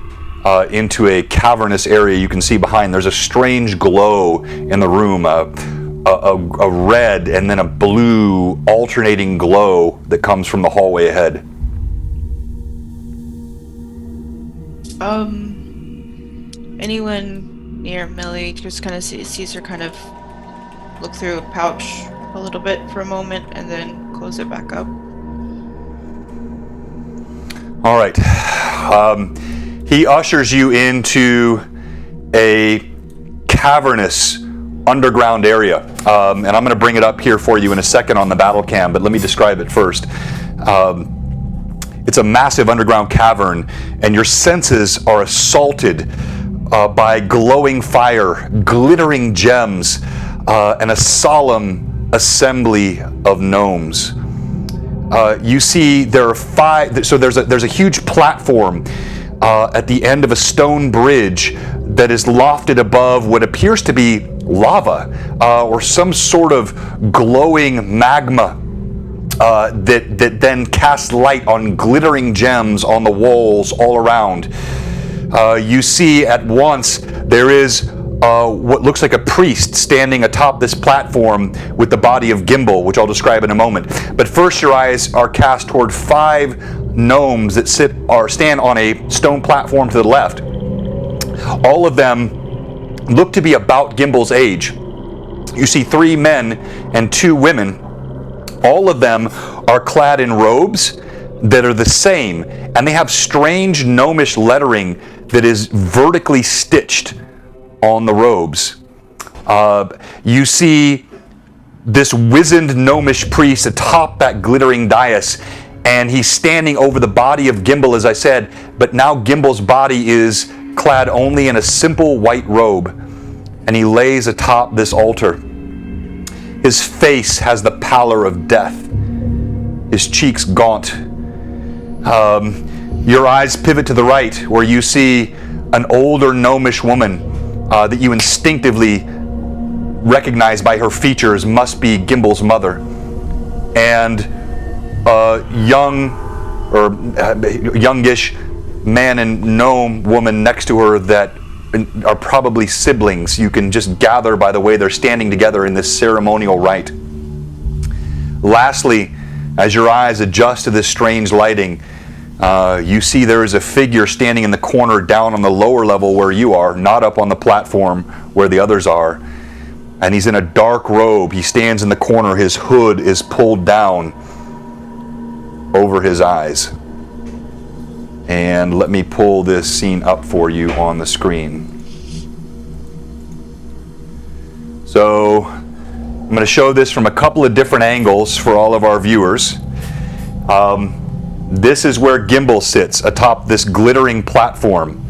into a cavernous area you can see behind. There's a strange glow in the room, a red and then a blue alternating glow that comes from the hallway ahead. Anyone near Millie just kind of sees her kind of look through a pouch a little bit for a moment and then close it back up. All right. He ushers you into a cavernous underground area. And I'm going to bring it up here for you in a second on the battle cam, but let me describe it first. It's a massive underground cavern, and your senses are assaulted by glowing fire, glittering gems, and a solemn assembly of gnomes. You see there are five, so there's a huge platform at the end of a stone bridge that is lofted above what appears to be lava or some sort of glowing magma that then casts light on glittering gems on the walls all around. You see at once there is what looks like a priest standing atop this platform with the body of Gimble, which I'll describe in a moment. But first your eyes are cast toward 5 gnomes that stand on a stone platform to the left. All of them look to be about Gimble's age. You see 3 men and 2 women. All of them are clad in robes that are the same, and they have strange gnomish lettering that is vertically stitched on the robes. You see this wizened gnomish priest atop that glittering dais, and he's standing over the body of Gimble, as I said, but now Gimble's body is clad only in a simple white robe, and he lays atop this altar. His face has the pallor of death, his cheeks gaunt. Your eyes pivot to the right, where you see an older gnomish woman that you instinctively recognize by her features must be Gimble's mother, and a youngish man and gnome woman next to her that are probably siblings. You can just gather by the way they're standing together in this ceremonial rite. Lastly, as your eyes adjust to this strange lighting, you see there is a figure standing in the corner down on the lower level where you are, not up on the platform where the others are. And he's in a dark robe. He stands in the corner. His hood is pulled down over his eyes. And let me pull this scene up for you on the screen. So I'm going to show this from a couple of different angles for all of our viewers. This is where Gimble sits, atop this glittering platform.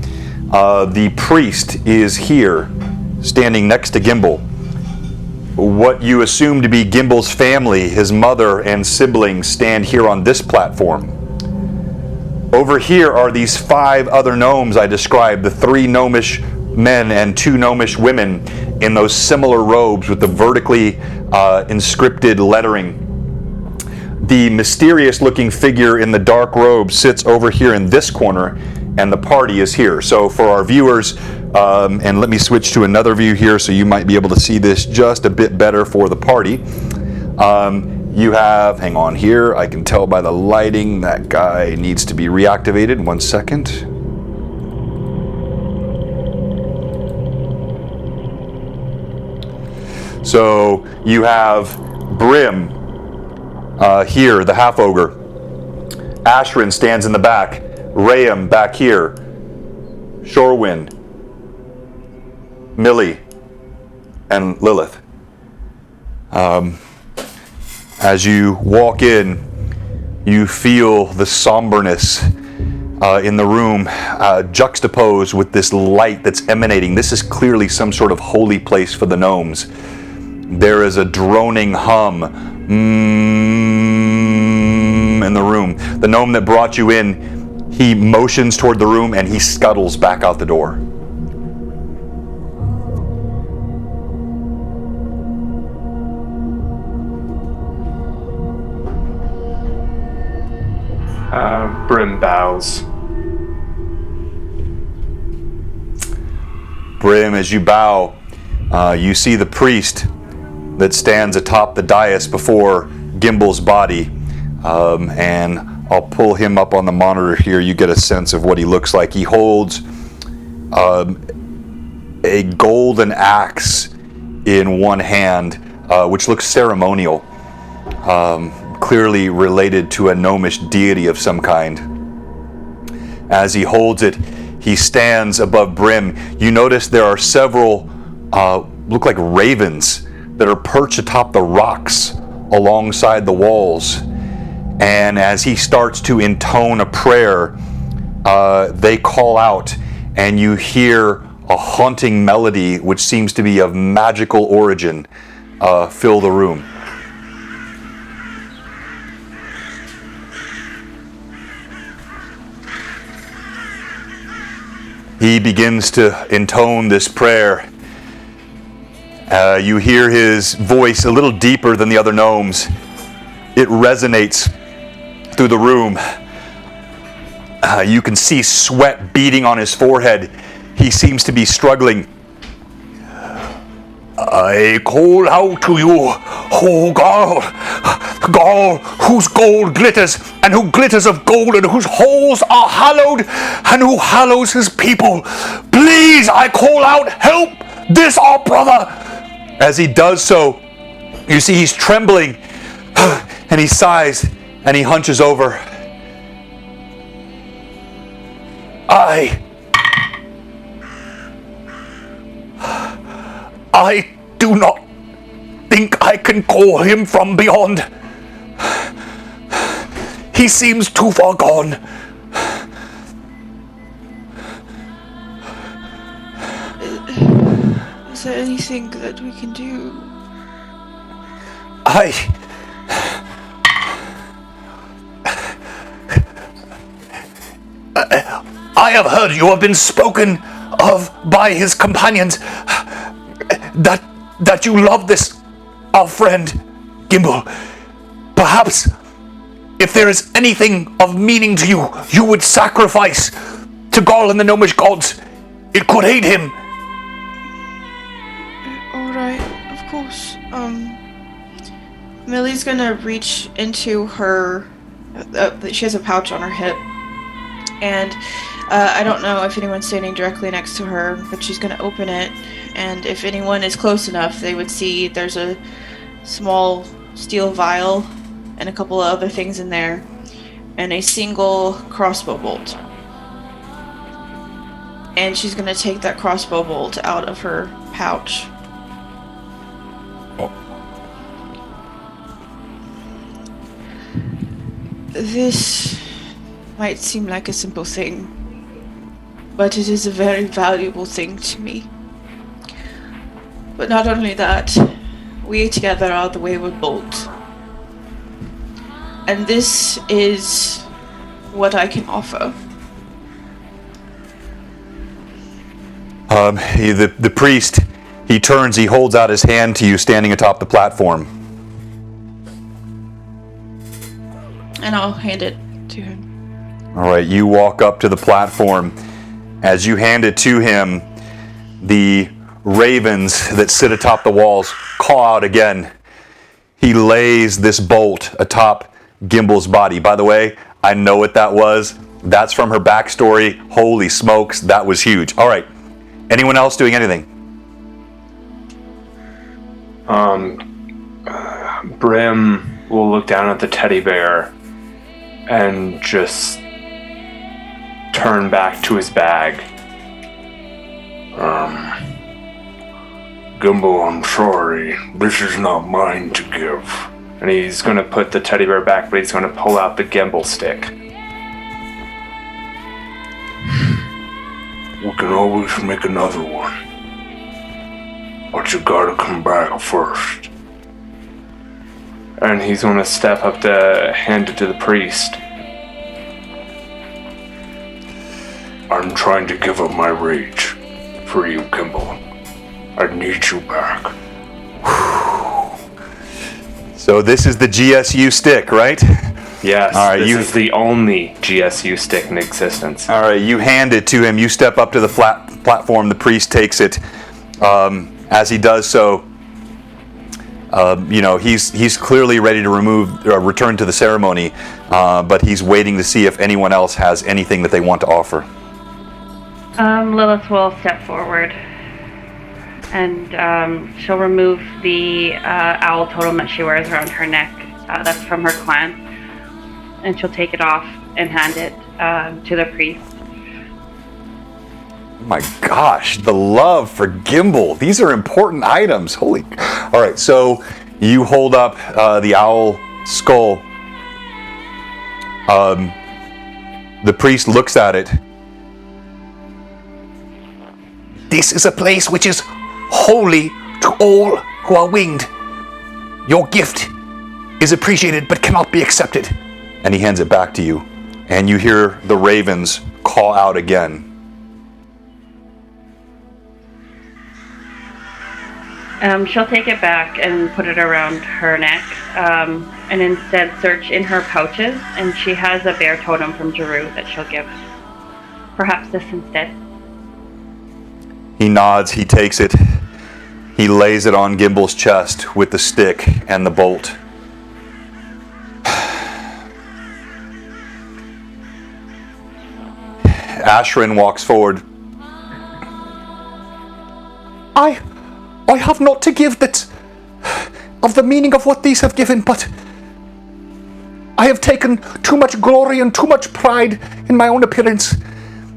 The priest is here, standing next to Gimble. What you assume to be Gimble's family, his mother and siblings, stand here on this platform. Over here are these 5 other gnomes I described, the 3 gnomish men and 2 gnomish women in those similar robes with the vertically inscripted lettering. The mysterious looking figure in the dark robe sits over here in this corner, and the party is here. So for our viewers, and let me switch to another view here so you might be able to see this just a bit better for the party. You have, hang on here, I can tell by the lighting that guy needs to be reactivated. 1 second. So you have Brim here, the half-ogre. Ashrin stands in the back. Rayam back here. Shorewin, Millie, and Lilith. As you walk in, you feel the somberness in the room juxtaposed with this light that's emanating. This is clearly some sort of holy place for the gnomes. There is a droning hum in the room. The gnome that brought you in, he motions toward the room and he scuttles back out the door. Brim bows. Brim, as you bow, you see the priest that stands atop the dais before Gimble's body. And I'll pull him up on the monitor here. You get a sense of what he looks like. He holds a golden axe in one hand, which looks ceremonial. Clearly related to a gnomish deity of some kind. As he holds it, he stands above Brim. You notice there are several, look like ravens, that are perched atop the rocks alongside the walls. And as he starts to intone a prayer, they call out, and you hear a haunting melody, which seems to be of magical origin, fill the room. He begins to intone this prayer. You hear his voice a little deeper than the other gnomes. It resonates through the room. You can see sweat beading on his forehead. He seems to be struggling. I call out to you, O Gaul, whose gold glitters, and who glitters of gold, and whose halls are hallowed, and who hallows his people. Please, I call out, help this our brother. As he does so, you see he's trembling, and he sighs, and he hunches over. I do not think I can call him from beyond. He seems too far gone. Is there anything that we can do? I have heard you have been spoken of by his companions, that you love this, our friend, Gimble. Perhaps, if there is anything of meaning to you, you would sacrifice to Garl and the gnomish gods. It could aid him. Alright, of course. Millie's gonna reach into her... she has a pouch on her hip. And I don't know if anyone's standing directly next to her, but she's gonna open it. And if anyone is close enough, they would see there's a small steel vial and a couple of other things in there. And a single crossbow bolt. And she's gonna take that crossbow bolt out of her pouch. might seem like a simple thing, but it is a very valuable thing to me. But not only that, we together are the Wayward Bolt. And this is what I can offer. The priest, he turns, he holds out his hand to you standing atop the platform. And I'll hand it to him. All right, you walk up to the platform. As you hand it to him, the ravens that sit atop the walls call out again. He lays this bolt atop Gimble's body. By the way, I know what that was. That's from her backstory. Holy smokes, that was huge. All right, anyone else doing anything? Brim will look down at the teddy bear and just turn back to his bag. Gimble, I'm sorry. This is not mine to give. And he's going to put the teddy bear back, but he's going to pull out the Gimble stick. We can always make another one. But you gotta come back first. And he's going to step up to hand it to the priest. I'm trying to give up my rage for you, Gimble. I need you back. So this is the GSU stick, right? Yes, all right, this is the only GSU stick in existence. All right, you hand it to him. You step up to the platform. The priest takes it. As he does so, he's clearly ready to return to the ceremony, but he's waiting to see if anyone else has anything that they want to offer. Lilith will step forward, and she'll remove the owl totem that she wears around her neck. That's from her clan, and she'll take it off and hand it to the priest. Oh my gosh, the love for Gimble. These are important items. Holy. All right, so you hold up the owl skull. The priest looks at it. This is a place which is holy to all who are winged. Your gift is appreciated but cannot be accepted. And he hands it back to you. And you hear the ravens call out again. She'll take it back and put it around her neck, and instead search in her pouches, and she has a bear totem from Jeru that she'll give. Perhaps this instead. He nods, he takes it. He lays it on Gimble's chest with the stick and the bolt. Ashrin walks forward. I have not to give that of the meaning of what these have given, but I have taken too much glory and too much pride in my own appearance.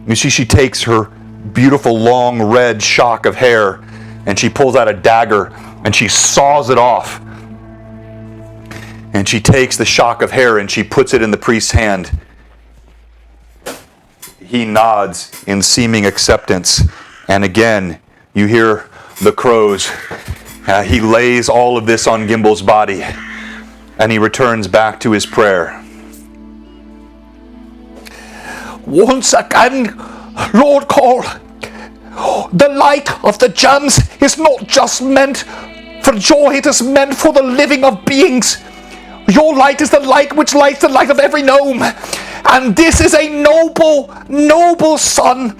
You see, she takes her beautiful long red shock of hair and she pulls out a dagger and she saws it off. And she takes the shock of hair and she puts it in the priest's hand. He nods in seeming acceptance. And again, you hear the crows. He lays all of this on Gimble's body. And he returns back to his prayer. Once again, Lord Call, the light of the gems is not just meant for joy, it is meant for the living of beings. Your light is the light which lights the light of every gnome. And this is a noble, noble son,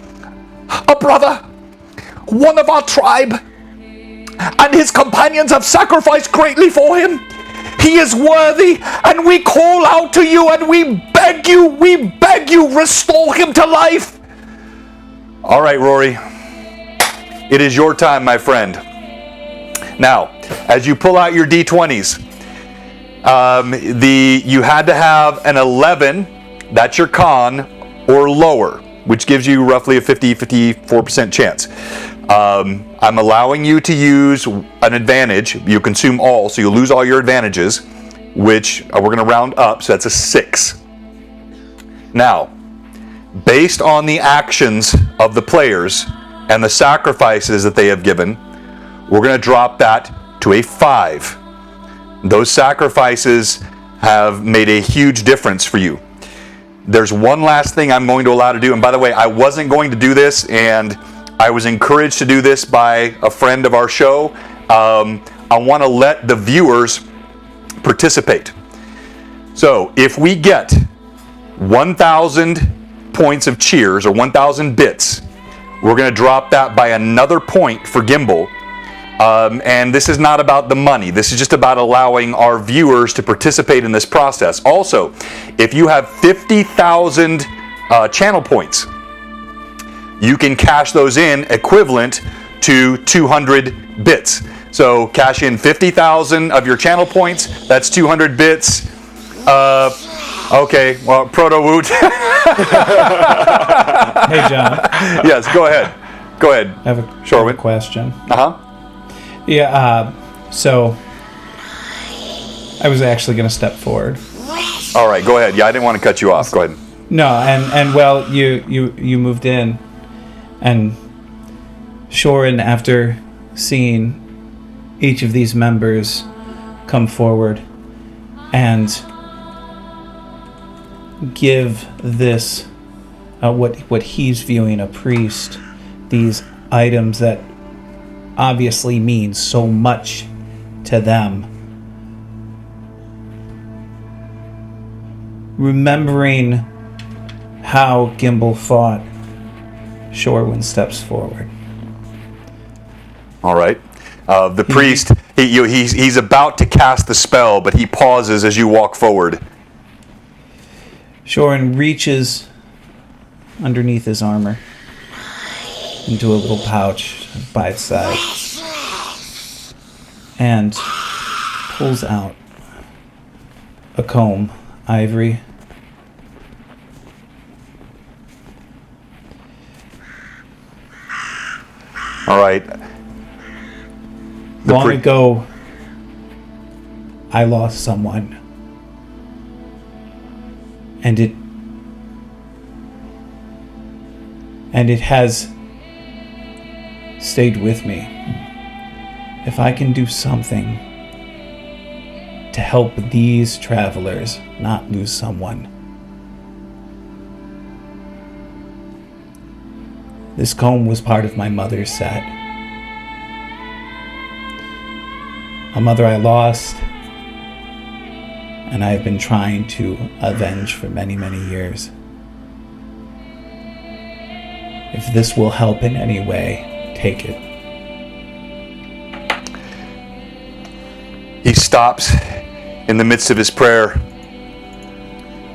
a brother, one of our tribe. And his companions have sacrificed greatly for him. He is worthy, and we call out to you, and we beg you, restore him to life. All right, Rory. It is your time, my friend. Now, as you pull out your D20s, you had to have an 11, that's your con, or lower, which gives you roughly a 54% chance. I'm allowing you to use an advantage. You consume all, so you'll lose all your advantages, which we're going to round up, so that's a 6. Now, based on the actions of the players and the sacrifices that they have given, we're going to drop that to a 5. Those sacrifices have made a huge difference for you. There's one last thing I'm going to allow to do, and by the way, I wasn't going to do this, and I was encouraged to do this by a friend of our show. I want to let the viewers participate. So if we get 1,000 points of cheers, or 1,000 bits, we're going to drop that by another point for Gimble. And this is not about the money. This is just about allowing our viewers to participate in this process. Also, if you have 50,000 channel points, you can cash those in equivalent to 200 bits. So cash in 50,000 of your channel points. That's 200 bits. Okay, well, Proto-Woot. Hey, John. Yes, go ahead. Go ahead. I have a question. Uh-huh. Yeah, so I was actually going to step forward. All right, go ahead. Yeah, I didn't want to cut you off. Go ahead. No, and well, you moved in, and Shorin, after seeing each of these members come forward and give this what he's viewing a priest, these items that obviously mean so much to them, remembering how Gimble fought, Shorwin steps forward. All right. The priest, he's about to cast the spell, but he pauses as you walk forward. Shorwin reaches underneath his armor into a little pouch by its side and pulls out a comb, ivory. All right. Long ago, I lost someone, and it has stayed with me. If I can do something to help these travelers not lose someone, this comb was part of my mother's set. A mother I lost, and I have been trying to avenge for many, many years. If this will help in any way, take it. He stops in the midst of his prayer.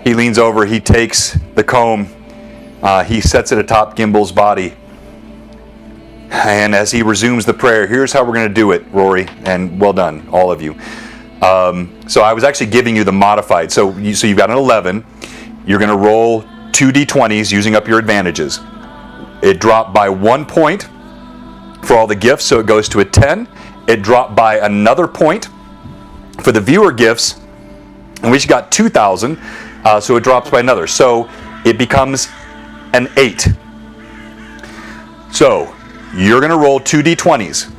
He leans over, he takes the comb, he sets it atop Gimble's body. And as he resumes the prayer, here's how we're going to do it, Rory, and well done, all of you. So I was actually giving you the modified. So you've got an 11. You're going to roll 2 d20s using up your advantages. It dropped by 1 point for all the gifts, so it goes to a 10. It dropped by another point for the viewer gifts, and we just got 2,000, so it drops by another. So it becomes an 8. So you're going to roll 2 d20s.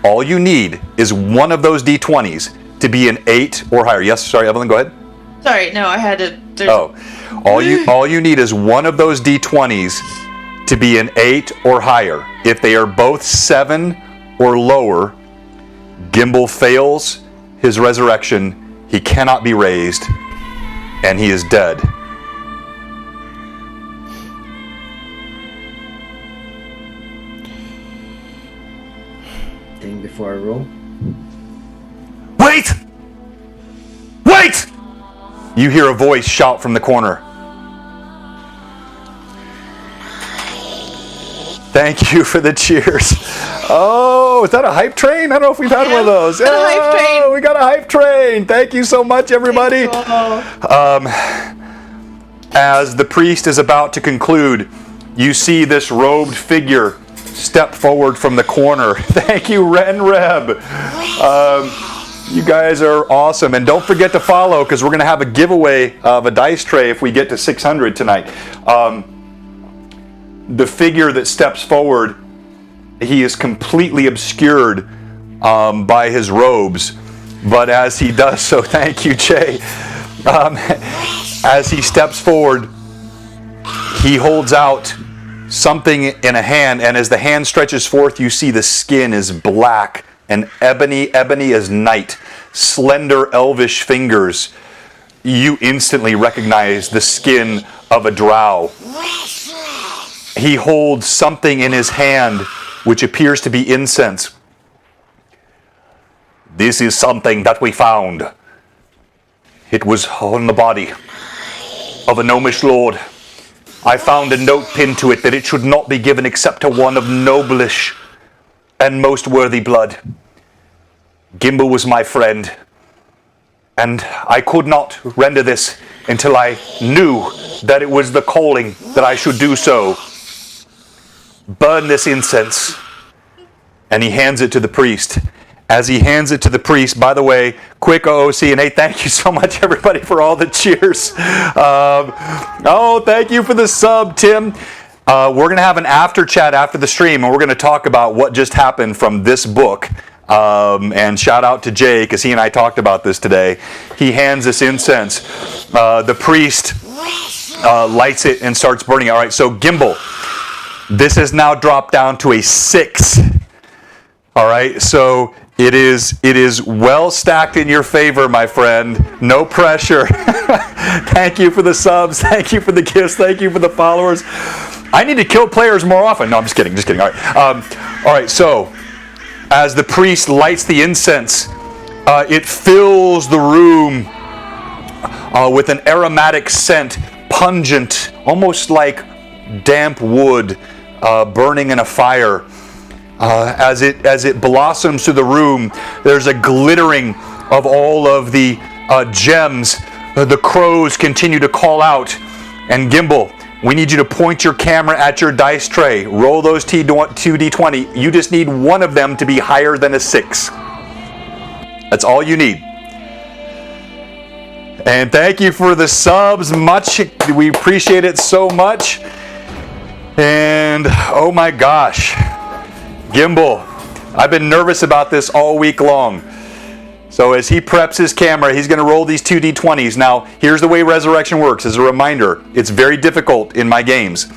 All you need is one of those d20s to be an 8 or higher. Yes, sorry, Evelyn, go ahead. Sorry, no, I had to. All you need is one of those d20s to be an 8 or higher. If they are both 7 or lower, Gimble fails his resurrection. He cannot be raised, and he is dead. Thing before I roll. Wait! Wait! You hear a voice shout from the corner. Thank you for the cheers. Oh, is that a hype train? I don't know if we've had one of those. A hype train. We got a hype train. Thank you so much, everybody. As the priest is about to conclude, you see this robed figure step forward from the corner. Thank you, Ren Reb. You guys are awesome. And don't forget to follow, because we're going to have a giveaway of a dice tray if we get to 600 tonight. The figure that steps forward, he is completely obscured by his robes. But as he does so, thank you, Jay. As he steps forward, he holds out something in a hand, and as the hand stretches forth, you see the skin is black and ebony as night. Slender, elvish fingers. You instantly recognize the skin of a drow. He holds something in his hand which appears to be incense. This is something that we found. It was on the body of a gnomish lord. I found a note pinned to it that it should not be given except to one of noblish and most worthy blood. Gimble was my friend, and I could not render this until I knew that it was the calling that I should do so. Burn this incense. And he hands it to the priest. As he hands it to the priest, by the way, quick OOC, and hey, thank you so much, everybody, for all the cheers. Thank you for the sub, Tim. We're going to have an after chat after the stream, and we're going to talk about what just happened from this book. And shout out to Jay, because he and I talked about this today. He hands this incense. The priest lights it and starts burning it. All right, so Gimble, this has now dropped down to a 6. All right, so it is well stacked in your favor, my friend. No pressure. Thank you for the subs. Thank you for the gifts. Thank you for the followers. I need to kill players more often. No, I'm just kidding. All right, so as the priest lights the incense, it fills the room with an aromatic scent, pungent, almost like damp wood burning in a fire. As it blossoms through the room, there's a glittering of all of the gems. The crows continue to call out. And Gimble, we need you to point your camera at your dice tray. Roll those 2d20. You just need one of them to be higher than a 6. That's all you need. And thank you for the subs. We appreciate it so much. And oh my gosh. Gimble, I've been nervous about this all week long. So as he preps his camera, he's going to roll these 2d20s. Now, here's the way Resurrection works. As a reminder, it's very difficult in my games.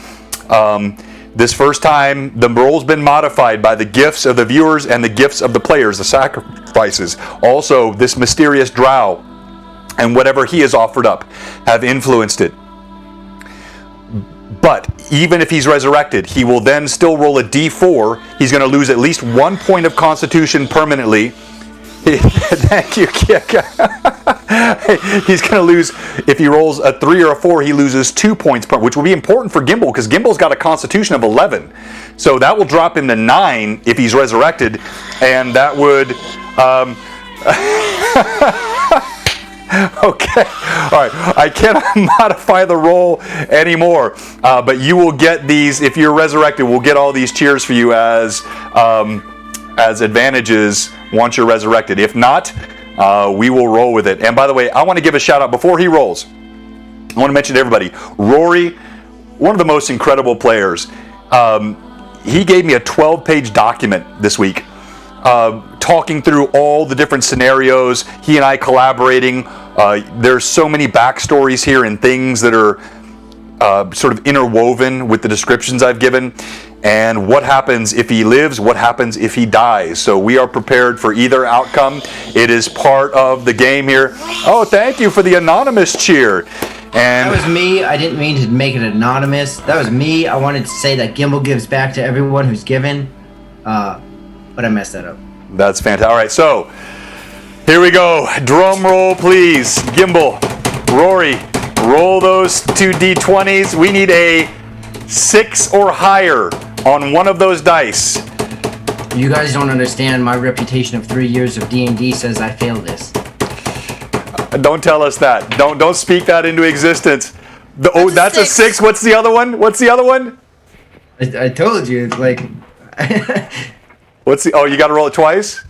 This first time, the roll's been modified by the gifts of the viewers and the gifts of the players, the sacrifices. Also, this mysterious drow and whatever he has offered up have influenced it. But even if he's resurrected, he will then still roll a d4. He's going to lose at least 1 point of constitution permanently. Thank you, Kika. He's going to lose, if he rolls a 3 or a 4, he loses 2 points, which will be important for Gimble, because Gimble's got a constitution of 11. So that will drop him to 9 if he's resurrected, and that would... Okay, all right. I cannot modify the roll anymore, but you will get these if you're resurrected. We'll get all these cheers for you as advantages once you're resurrected. If not, we will roll with it. And by the way, I want to give a shout out before he rolls. I want to mention to everybody, Rory, one of the most incredible players. He gave me a 12-page document this week. Talking through all the different scenarios, he and I collaborating. There's so many backstories here and things that are sort of interwoven with the descriptions I've given. And what happens if he lives, what happens if he dies. So we are prepared for either outcome. It is part of the game here. Oh, thank you for the anonymous cheer. And that was me. I didn't mean to make it anonymous. That was me. I wanted to say that Gimble gives back to everyone who's given. But I messed that up. That's fantastic. All right, so here we go. Drum roll, please. Gimble, Rory, roll those 2d20s. We need a 6 or higher on one of those dice. You guys don't understand. My reputation of 3 years of D&D says I failed this. Don't tell us that. Don't speak that into existence. That's a 6. What's the other one? I told you. It's like... You got to roll it twice?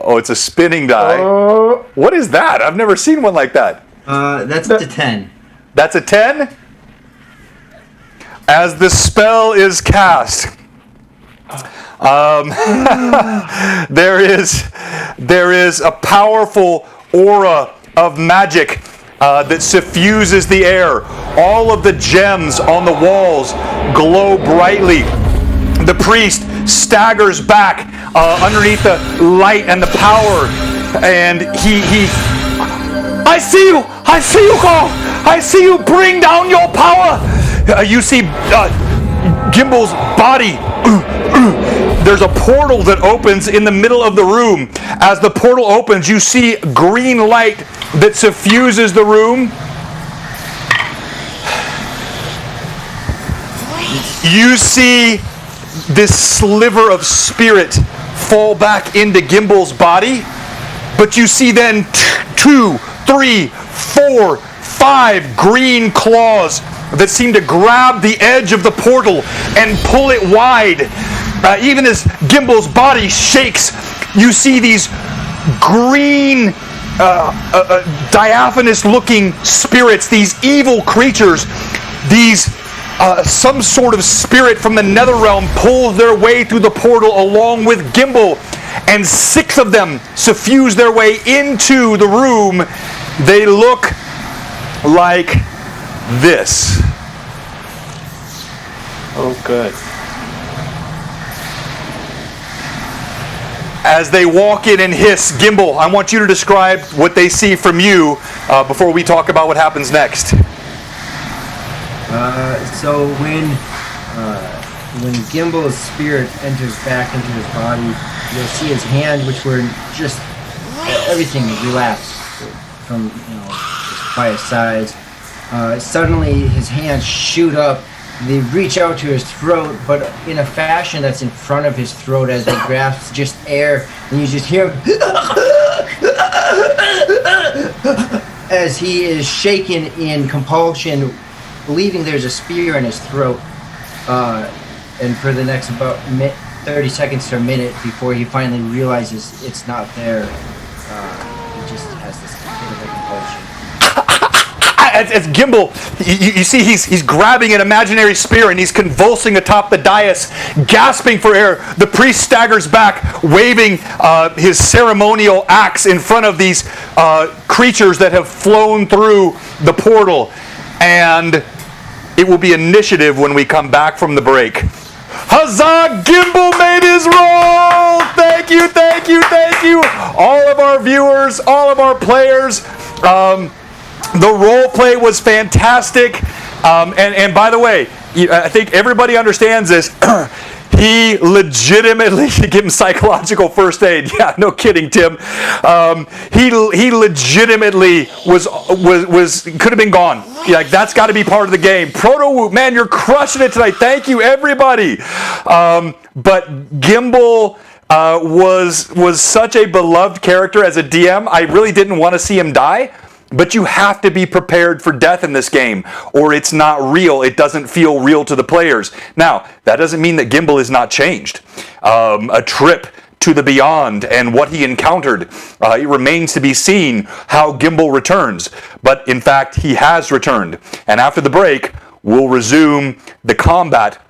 Oh, it's a spinning die. Oh. What is that? I've never seen one like that. That's a 10. That's a 10? As the spell is cast, there is a powerful aura of magic that suffuses the air. All of the gems on the walls glow brightly. The priest staggers back underneath the light and the power, and he I see you, Carl. I see you. Bring down your power. You see Gimble's body. There's a portal that opens in the middle of the room. As the portal opens, you see green light that suffuses the room. You see this sliver of spirit fall back into Gimble's body, but you see then 2, 3, 4, 5 green claws that seem to grab the edge of the portal and pull it wide. Even as Gimble's body shakes, you see these green, diaphanous-looking spirits, these evil creatures, these some sort of spirit from the nether realm pulls their way through the portal along with Gimble, and 6 of them suffuse their way into the room. They look like this. Oh, good. As they walk in and hiss, Gimble, I want you to describe what they see from you before we talk about what happens next. So when Gimble's spirit enters back into his body, you'll see his hand, which were just everything relaxed from just by his sides. Suddenly, his hands shoot up. They reach out to his throat, but in a fashion that's in front of his throat as they grasp just air, and you just hear him as he is shaken in compulsion, believing there's a spear in his throat, and for the next about 30 seconds to a minute before he finally realizes it's not there, he just has this bit of a compulsion. As Gimble, you see he's grabbing an imaginary spear and he's convulsing atop the dais, gasping for air. The priest staggers back, waving his ceremonial axe in front of these creatures that have flown through the portal. And it will be initiative when we come back from the break. Huzzah! Gimble made his roll! Thank you, thank you, thank you! All of our viewers, all of our players. The role play was fantastic. And by the way, I think everybody understands this. He legitimately, to give him psychological first aid. Yeah, no kidding, Tim. He legitimately was could have been gone. Yeah, like that's got to be part of the game. Proto Whoop, man, you're crushing it tonight. Thank you, everybody. But Gimble was such a beloved character as a DM. I really didn't want to see him die. But you have to be prepared for death in this game, or it's not real. It doesn't feel real to the players. Now, that doesn't mean that Gimble is not changed. A trip to the beyond and what he encountered. It remains to be seen how Gimble returns. But in fact, he has returned. And after the break, we'll resume the combat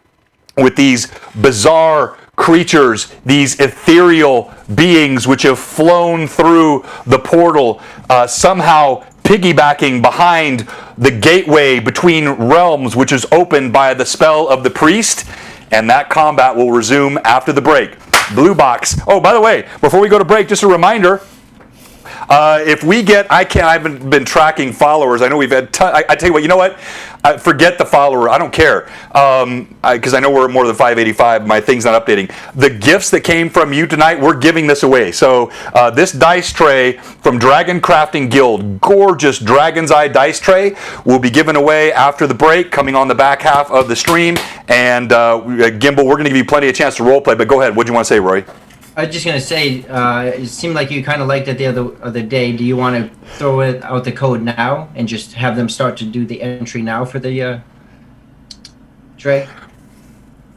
with these bizarre creatures, these ethereal beings which have flown through the portal, somehow piggybacking behind the gateway between realms, which is opened by the spell of the priest. And that combat will resume after the break. Blue Box. Oh, by the way, before we go to break, just a reminder. If we get, I haven't been tracking followers. I know we've had, I tell you what, you know what? Forget the follower. I don't care. Because I know we're more than 585. My thing's not updating. The gifts that came from you tonight, we're giving this away. So this dice tray from Dragon Crafting Guild, gorgeous Dragon's Eye dice tray, will be given away after the break, coming on the back half of the stream. And Gimble, we're going to give you plenty of chance to roleplay. But go ahead. What do you want to say, Roy? I was just going to say, it seemed like you kind of liked it the other day. Do you want to throw it out the code now and just have them start to do the entry now for the tray? Or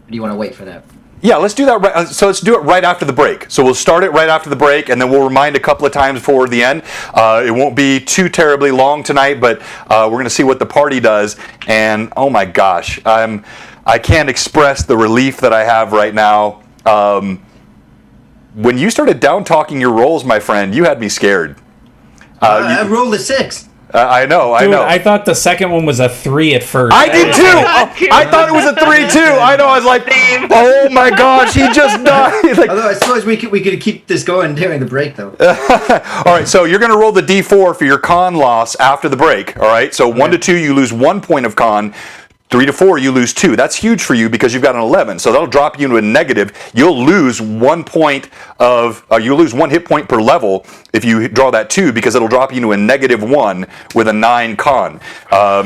do you want to wait for that? Yeah, let's do that. So let's do it right after the break. So we'll start it right after the break, and then we'll remind a couple of times before the end. It won't be too terribly long tonight, but we're going to see what the party does. And oh my gosh, I can't express the relief that I have right now. When you started down talking your rolls, my friend, you had me scared. I rolled a 6. I know. I thought the second one was a 3 at first. I did too. I thought it was a 3 too. I know. I was like, oh my gosh, he just died. Like, Although I suppose we could keep this going during the break, though. all right, so you're going to roll the D4 for your con loss after the break. All right, so 1 to 2, you lose 1 point of con. 3 to 4, you lose 2. That's huge for you because you've got an 11. So that'll drop you into a negative. You'll lose 1 point of, you'll lose 1 hit point per level if you draw that 2 because it'll drop you into a -1 with a 9 con.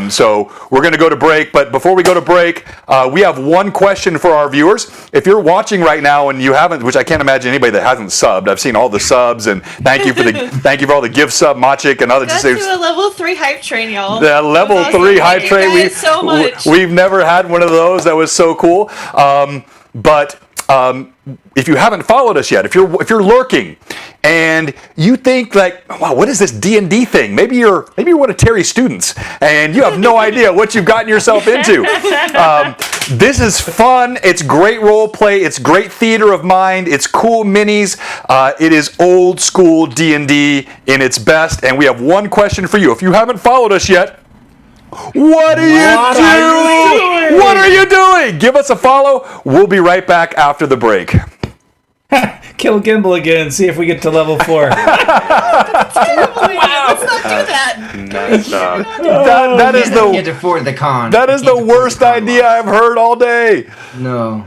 So we're going to go to break. But before we go to break, we have one question for our viewers. If you're watching right now and you haven't, which I can't imagine anybody that hasn't subbed. I've seen all the subs and thank you for all the gift sub, Machik, and other. Got to a level 3 hype train, y'all. The level 3 hype train. Thank you guys so much. We've never had one of those. That was so cool. But if you haven't followed us yet, if you're lurking and you think like, wow, what is this D&D thing? Maybe you're one of Terry's students and you have no idea what you've gotten yourself into. This is fun. It's great role play. It's great theater of mind. It's cool minis. It is old school D&D in its best. And we have one question for you. If you haven't followed us yet, what are you doing? What are you doing? Give us a follow. We'll be right back after the break. Kill Gimble again. See if we get to level 4. That's terrible. Wow. Let's not do that. That is the Can't afford the con. that is the worst idea I've heard all day. No.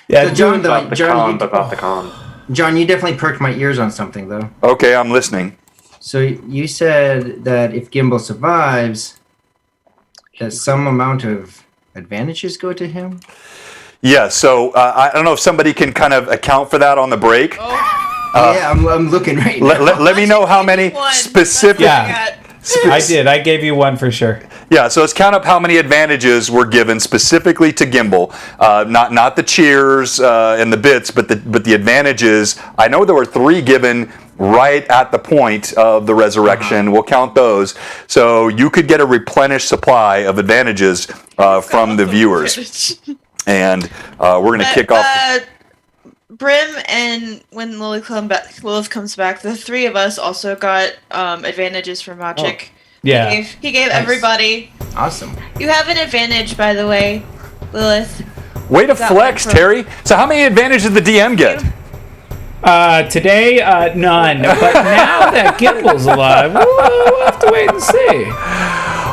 Yeah, So John, About the con. John, you definitely perked my ears on something, though. Okay, I'm listening. So you said that if Gimble survives, that some amount of advantages go to him? Yeah, so I don't know if somebody can kind of account for that on the break. Yeah, I'm looking right now. Let me know how many specific. Yeah. I did. I gave you 1 for sure. Yeah, so let's count up how many advantages were given specifically to Gimble. Not the cheers and the bits, but the advantages. I know there were 3 given right at the point of the resurrection. We'll count those. So you could get a replenished supply of advantages from the viewers. And we're going to kick off. Brim and when Lilith comes back, the 3 of us also got advantages for Magic. Yeah. He gave everybody. Awesome. You have an advantage, by the way, Lilith. Way to flex, Terry. So how many advantages did the DM get? Today, none. But now that Gimble's alive, we'll have to wait and see.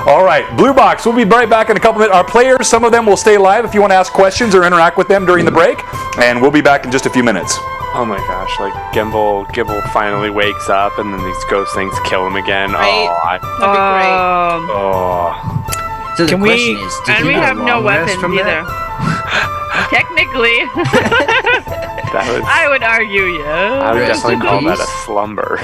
All right, Blue Box, we'll be right back in a couple minutes. Our players, some of them will stay live if you want to ask questions or interact with them during the break, and we'll be back in just a few minutes. Oh my gosh, like Gimble finally wakes up and then these ghost things kill him again. Right. That'd be great. So the Can we- question is, did And he we get a have no long rest weapons from either. that? Technically, That was, I would argue yes. I would Rest definitely in call that a peace. slumber.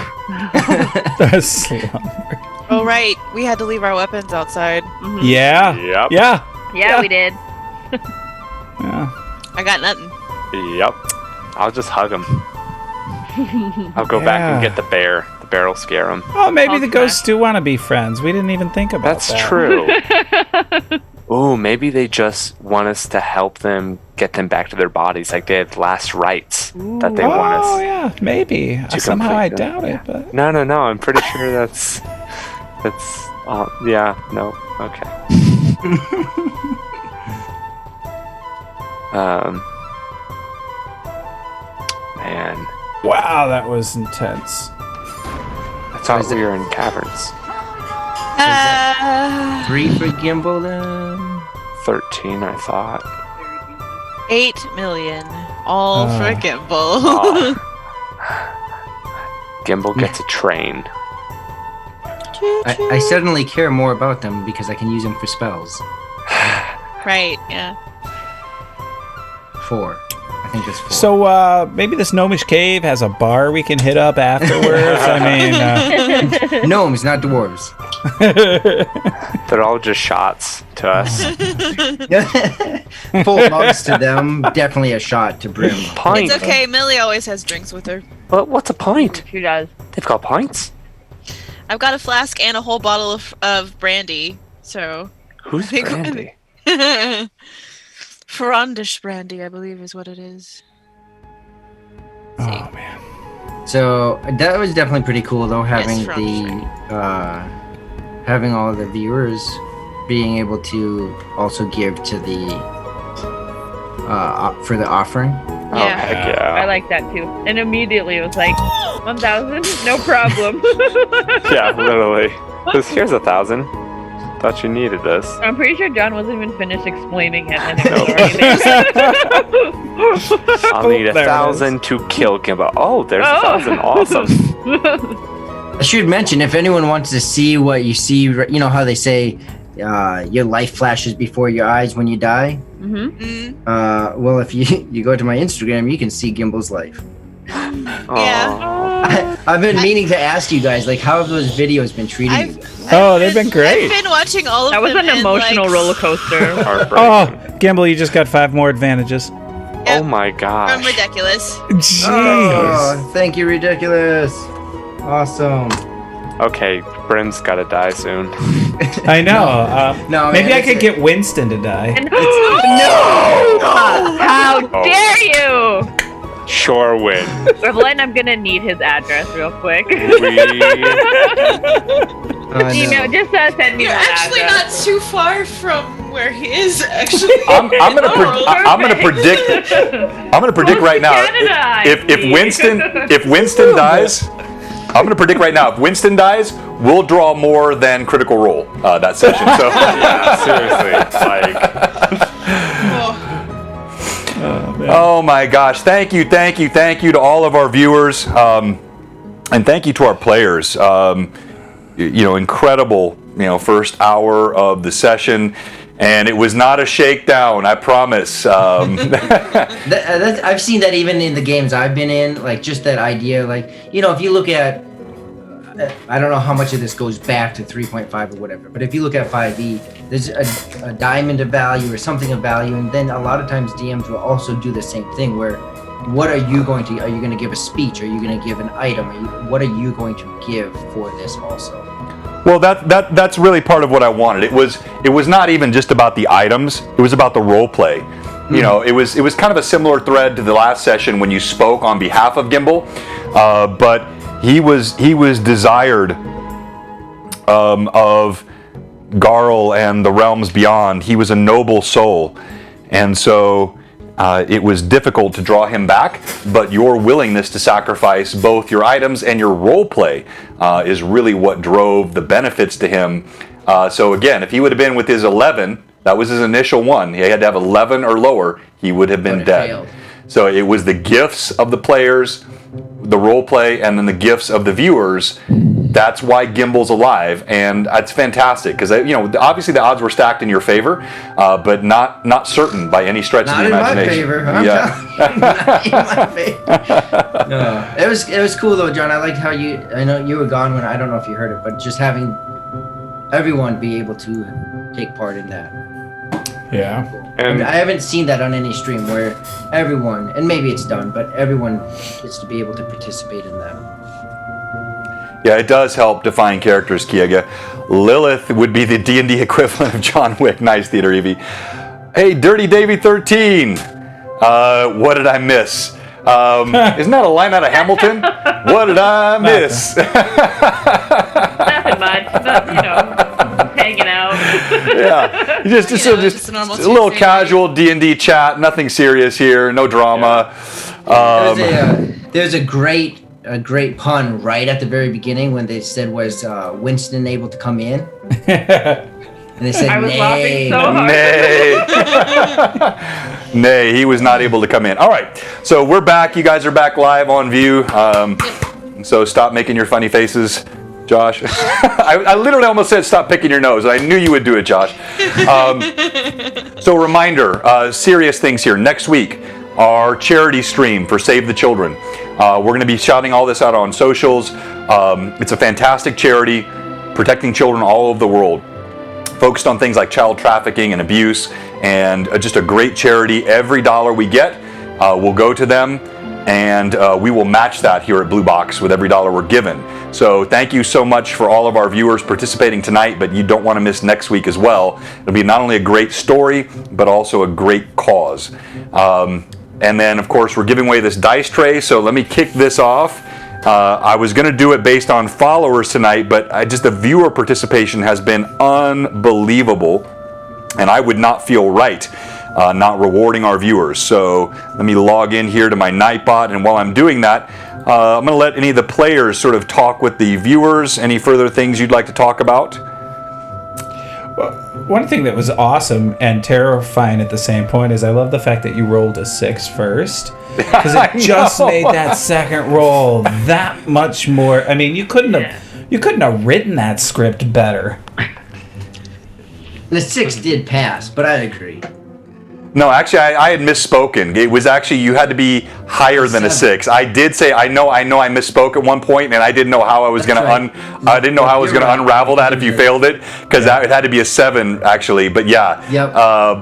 Oh, right. We had to leave our weapons outside. Yeah. Yep. Yeah. Yeah, we did. Yeah. I got nothing. Yep. I'll just hug him. I'll go back and get the bear. The bear will scare him. Oh, maybe the Okay. ghosts do want to be friends. We didn't even think about That's that. true. Ooh, maybe they just want us to help them get them back to their bodies, like they had last rites that they want us. Oh, yeah. Maybe. Somehow I complete them. doubt it, but... No. I'm pretty sure that's. Yeah. No. Okay. Man, Wow, that was intense. I thought we were in caverns. 3 for Gimble then? 13, I thought. 8 million. All for Gimble. Oh. Gimble gets a train. I suddenly care more about them because I can use them for spells. Right, yeah. 4. I think that's 4. So, maybe this gnomish cave has a bar we can hit up afterwards. I mean, Gnomes, not dwarves. They're all just shots to us. Full mugs to them, definitely a shot to brim. Pint. It's okay. Millie always has drinks with her. What's a pint? She does. They've got pints. I've got a flask and a whole bottle of brandy. So Who's Brandy? Frondish brandy, I believe, is what it is. Oh man. So that was definitely pretty cool, though, having Yes, from having all of the viewers being able to also give to the for the offering. Oh, Yeah. heck yeah. I like that too. And immediately it was like 1,000, no problem. Yeah, literally. Here's 1,000. Thought you needed this. I'm pretty sure John wasn't even finished explaining it. And I'll need There it 1,000 to kill Gimble. Oh, there's 1,000. Awesome. I should mention, if anyone wants to see what you see, you know how they say your life flashes before your eyes when you die? Well, if you go to my Instagram, you can see Gimble's life. Yeah. I've been meaning to ask you guys, like, how have those videos been treating you guys? Oh, they've been great. I've been watching all of That was them. an emotional roller coaster. Oh, Gimble, you just got 5 more advantages. Oh my From gosh. Ridiculous. Jeez. Oh, thank you, Ridiculous. Awesome. Okay, Brim's gotta die soon. I know. No, maybe man, I could get Winston to die. How dare you! Sure win. Evelyn, I'm gonna need his address real quick. Email, just send me You're that actually address. not too far from where he is, actually. I'm gonna predict right now. Canada, If Winston dies, I'm gonna predict right now. If Winston dies, we'll draw more than Critical Role that session. So Yeah, seriously. Like, oh my gosh! Thank you to all of our viewers, and thank you to our players. Incredible. First hour of the session. And it was not a shakedown, I promise. I've seen that even in the games I've been in, like just that idea, like, if you look at, I don't know how much of this goes back to 3.5 or whatever, but if you look at 5e, there's a diamond of value or something of value, and then a lot of times DMs will also do the same thing where, are you going to give a speech? Are you going to give an item? What are you going to give for this also? Well, that's really part of what I wanted. It was not even just about the items. It was about the role play. It was kind of a similar thread to the last session when you spoke on behalf of Gimble, but he was desired of Garl and the realms beyond. He was a noble soul, and so it was difficult to draw him back, but your willingness to sacrifice both your items and your role play is really what drove the benefits to him. So again, if he would have been with his 11, that was his initial one, he had to have 11 or lower, he would have been dead. Failed. So it was the gifts of the players, the role play, and then the gifts of the viewers. That's why Gimble's alive, and it's fantastic because obviously the odds were stacked in your favor, but not certain by any stretch of the imagination. Not in my favor. No, it was cool though, John. I liked how I know you were gone when I don't know if you heard it, but just having everyone be able to take part in that. Yeah. and I haven't seen that on any stream where everyone, and maybe it's done, but everyone gets to be able to participate in that. Yeah, it does help define characters, Kiega. Lilith would be the D&D equivalent of John Wick. Nice, Theater Evie. Hey, Dirty Davy 13. What did I miss? Isn't that a line out of Hamilton? What did I miss? Nothing much. Hanging out. Yeah, just just a normal a little Tuesday casual D&D chat. Nothing serious here. No drama. There's a great pun right at the very beginning when they said, was Winston able to come in? And they said, I was nay. laughing so hard. Nay. Nay, he was not able to come in. All right, so we're back. You guys are back live on view. So stop making your funny faces, Josh. I literally almost said stop picking your nose. I knew you would do it, Josh. So reminder, serious things here. Next week, our charity stream for Save the Children. We're going to be shouting all this out on socials. It's a fantastic charity. protecting children all over the world, focused on things like child trafficking and abuse, and just a great charity. Every dollar we get will go to them, and we will match that here at Blue Box with every dollar we're given. So thank you so much for all of our viewers participating tonight, but you don't want to miss next week as well. It'll be not only a great story, but also a great cause. And then, of course, we're giving away this dice tray, so let me kick this off. I was going to do it based on followers tonight, but the viewer participation has been unbelievable, and I would not feel right not rewarding our viewers. So let me log in here to my Nightbot, and while I'm doing that, I'm going to let any of the players sort of talk with the viewers. Any further things you'd like to talk about? Well, one thing that was awesome and terrifying at the same point is I love the fact that you rolled a 6 first. Because it just made that second roll that much more. I mean, you couldn't have written that script better. The 6 did pass, but I agree. No, actually, I had misspoken. It was actually, you had to be higher than a 6. I did say, I know I misspoke at one point, and I didn't know how I was going to unravel that if you failed it, because it had to be a 7 actually. But yeah,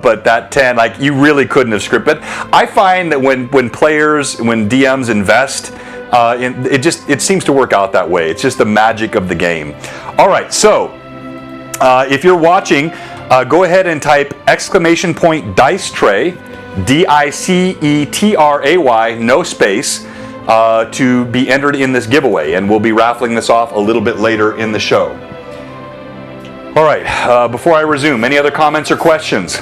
but that 10, like, you really couldn't have scripted. I find that when DMs invest, it seems to work out that way. It's just the magic of the game. All right, so if you're watching, go ahead and type !dice tray, DICETRAY, no space, to be entered in this giveaway, and we'll be raffling this off a little bit later in the show. All right, before I resume, any other comments or questions?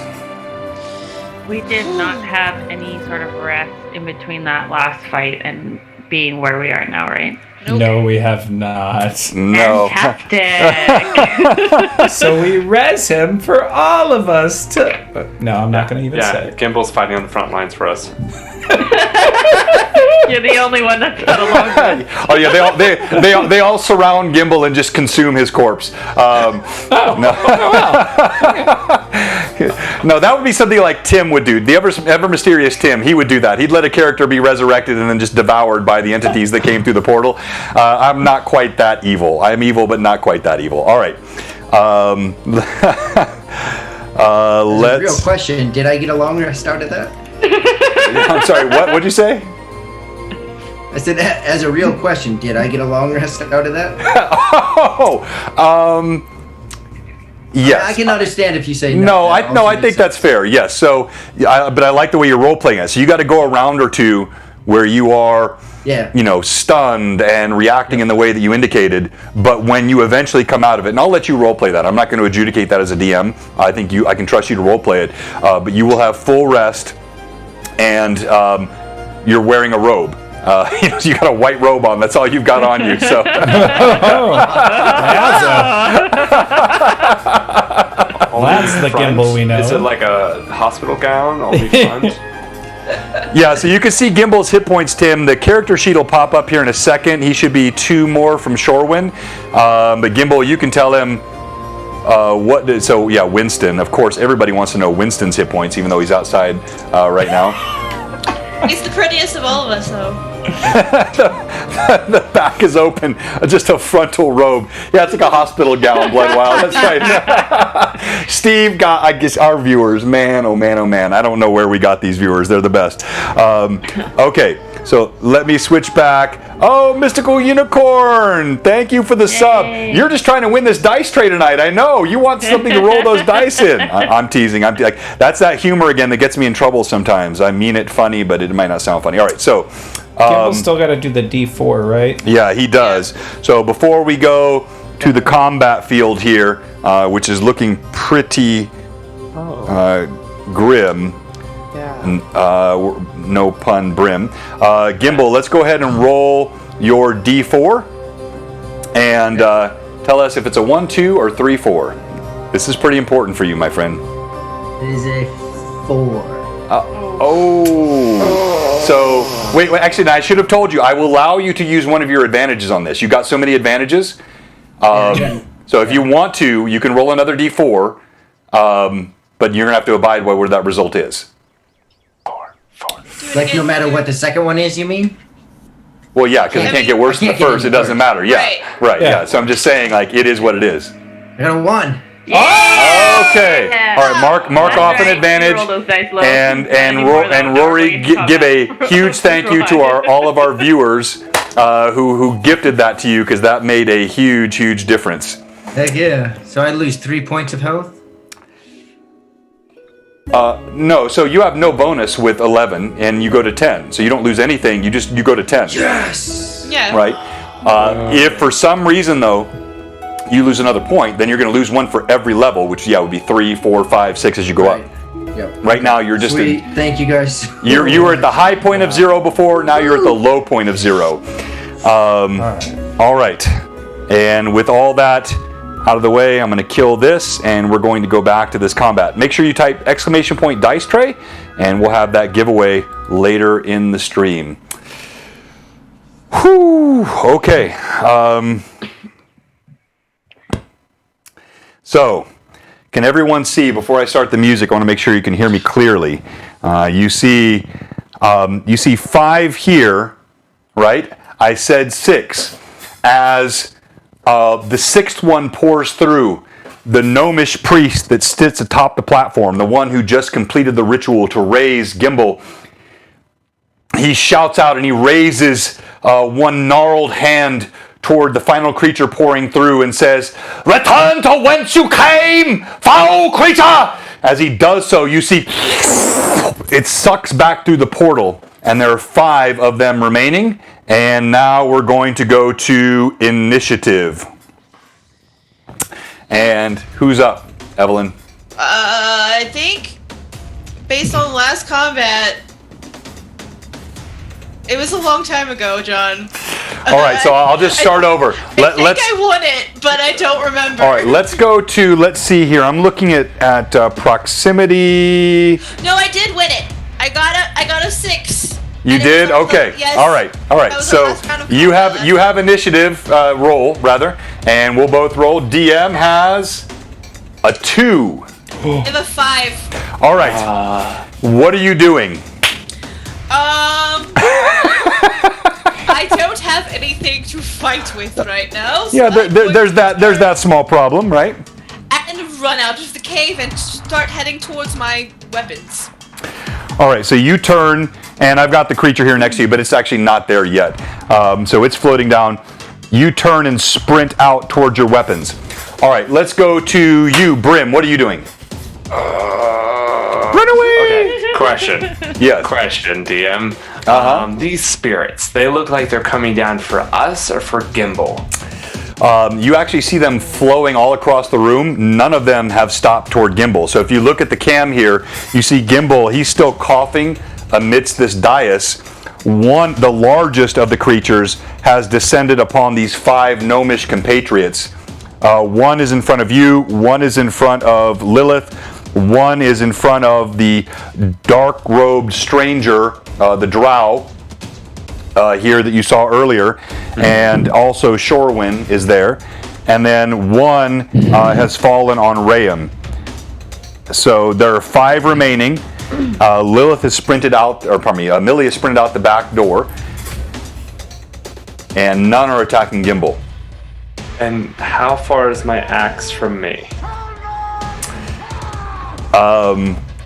We did not have any sort of rest in between that last fight and being where we are now, right? Nope. No, we have not. No. Fantastic. So we res him for all of us to... No, I'm not going to even say it. Gimble's fighting on the front lines for us. You're the only one that's got along with. Oh yeah, they all surround Gimble and just consume his corpse. No, that would be something like Tim would do. The ever mysterious Tim, he would do that. He'd let a character be resurrected and then just devoured by the entities that came through the portal. I'm not quite that evil. I'm evil, but not quite that evil. All right. Let's. Real question: did I get a long rest out of that? I'm sorry. What'd you say? I said, as a real question, did I get a long rest out of that? Yes. I can understand if you say no. I think that's fair. Yes. So, but I like the way you're role playing it. So you got to go a round or two where you are, stunned and reacting in the way that you indicated. But when you eventually come out of it, and I'll let you role play that. I'm not going to adjudicate that as a DM. I think I can trust you to role play it. But you will have full rest, and you're wearing a robe. You got a white robe on. That's all you've got on you. So. That's the Gimble we know. Is it like a hospital gown? All these funds? Yeah, so you can see Gimble's hit points, Tim. The character sheet will pop up here in a second. He should be 2 more from Shorewind. But Gimble, you can tell him Winston. Of course, everybody wants to know Winston's hit points, even though he's outside right now. He's the prettiest of all of us, though. The back is open, just a frontal robe. Yeah, it's like a hospital gown, Bloodwild. That's right. Steve got, I guess, our viewers. Man, oh man, oh man. I don't know where we got these viewers. They're the best. Okay, so let me switch back. Oh, Mystical Unicorn, thank you for the sub. You're just trying to win this dice tray tonight. I know. You want something to roll those dice in. I'm teasing. That's that humor again that gets me in trouble sometimes. I mean it funny, but it might not sound funny. All right, so. Gimble's still got to do the D4, right? Yeah, he does. So before we go to the combat field here, which is looking pretty grim, no pun, brim. Gimble, let's go ahead and roll your D4 and tell us if it's a 1, 2, or 3, 4. This is pretty important for you, my friend. It is a 4. So, wait, actually, I should have told you, I will allow you to use one of your advantages on this. You got so many advantages. So if you want to, you can roll another D4, but you're going to have to abide by where that result is. 4. Like no matter what the second one is, you mean? Well, yeah, because it can't get worse than the can't get first. It any doesn't worse. matter. Yeah. Right. Yeah. So I'm just saying, like, it is what it is. I got a 1. Okay. All right. Mark That's off an right. advantage. You roll those dice low. And Anymore, though, and not Rory, really give a combat. huge thank you to all of our viewers who gifted that to you, because that made a huge difference. Heck yeah. So I lose 3 points of health? No, so you have no bonus with 11, and you go to 10. So you don't lose anything. You go to 10. Yes! Yeah. Right. If for some reason though you lose another point, then you're going to lose one for every level, which would be 3, 4, 5, 6 as you go up. Yep. Right now you're just Sweet. Thank you guys. you were at the high point of 0 before. Now you're at the low point of 0. All right. And with all that out of the way, I'm going to kill this, and we're going to go back to this combat. Make sure you type !, dice tray, and we'll have that giveaway later in the stream. Whew. Okay. So, can everyone see, before I start the music, I want to make sure you can hear me clearly. You see 5 here, right? I said 6. As the 6th one pours through, the gnomish priest that sits atop the platform, the one who just completed the ritual to raise Gimble, he shouts out and he raises one gnarled hand toward the final creature pouring through and says, "Return to whence you came, foul creature!" As he does so, you see it sucks back through the portal, and there are 5 of them remaining. And now we're going to go to initiative. And who's up, Evelyn? I think, based on the last combat, it was a long time ago, John. All right, so I'll just start over. I think I won it, but I don't remember. All right, let's see here. I'm looking at proximity. No, I did win it. I got a 6. You did? Okay. Yes. All right. So you have initiative roll rather, and we'll both roll. DM has a 2. I have a 5. All right. What are you doing? I don't have anything to fight with right now. So Yeah, there's that small problem, right? And run out of the cave and start heading towards my weapons. All right, so you turn, and I've got the creature here next to you, but it's actually not there yet. So it's floating down. You turn and sprint out towards your weapons. All right, let's go to you, Brim. What are you doing? Run away! Okay, question. Yes. Question, DM. These spirits, they look like they're coming down for us or for Gimble? You actually see them flowing all across the room. None of them have stopped toward Gimble. So if you look at the cam here, you see Gimble. He's still coughing amidst this dais. The largest of the creatures has descended upon these 5 gnomish compatriots. One is in front of you. One is in front of Lilith. One is in front of the dark-robed stranger, the drow. Here that you saw earlier, and also Shorewin is there, and then one has fallen on Rayam. So there are 5 remaining. Lilith has sprinted out, Millie has sprinted out the back door, and none are attacking Gimble. And how far is my axe from me?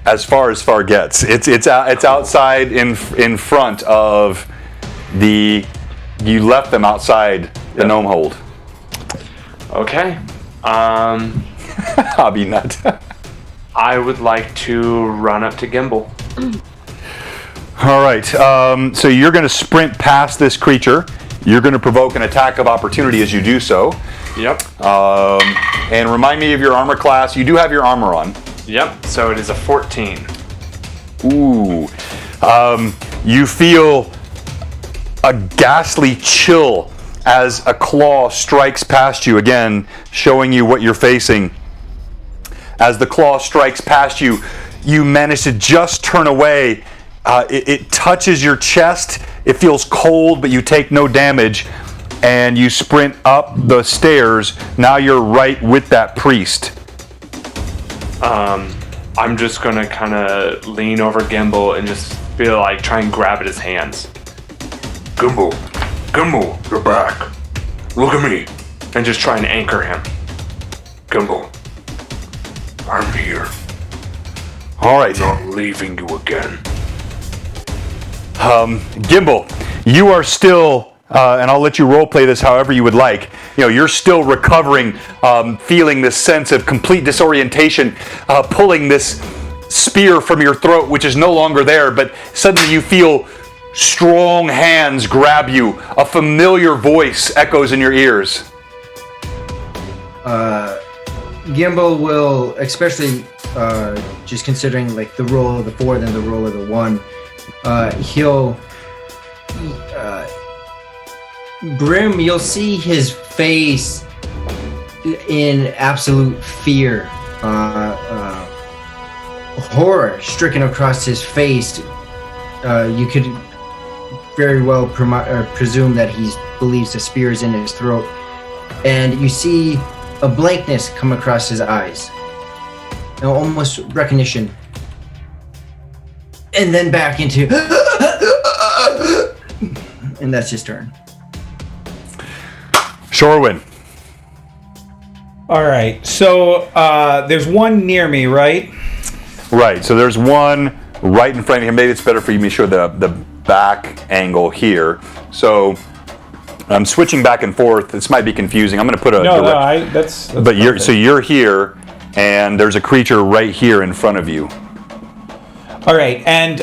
As far gets. It's outside in front of. You left them outside the gnome hold. Okay. Hobby nut. I would like to run up to Gimble. All right. So you're going to sprint past this creature. You're going to provoke an attack of opportunity as you do so. Yep. And remind me of your armor class. You do have your armor on. Yep. So it is a 14. Ooh. You feel a ghastly chill as a claw strikes past you, again showing you what you're facing. As the claw strikes past you, you manage to just turn away. It touches your chest. It feels cold, but you take no damage, and you sprint up the stairs. Now you're right with that priest. I'm just gonna kind of lean over Gimble and just feel like try and grab at his hands. Gimble, Gimble, you're back. Look at me. And just try and anchor him. Gimble, I'm here. All right. Not leaving you again. Gimble, you are still, and I'll let you roleplay this however you would like. You're still recovering, feeling this sense of complete disorientation, pulling this spear from your throat, which is no longer there, but suddenly you feel strong hands grab you. A familiar voice echoes in your ears. Gimble will, especially just considering like the roll of the 4 than the roll of the 1, he'll Brim, you'll see his face in absolute fear, horror stricken across his face. You could very well presume that he believes the spear is in his throat, and you see a blankness come across his eyes, almost recognition, and then back into and that's his turn. Shorewin. All right. So there's one near me, right? Right. So there's one right in front of you. Maybe it's better for you to show the back angle here. So I'm switching back and forth. This might be confusing. I'm going to put a that's but you're here, and there's a creature right here in front of you. All right, and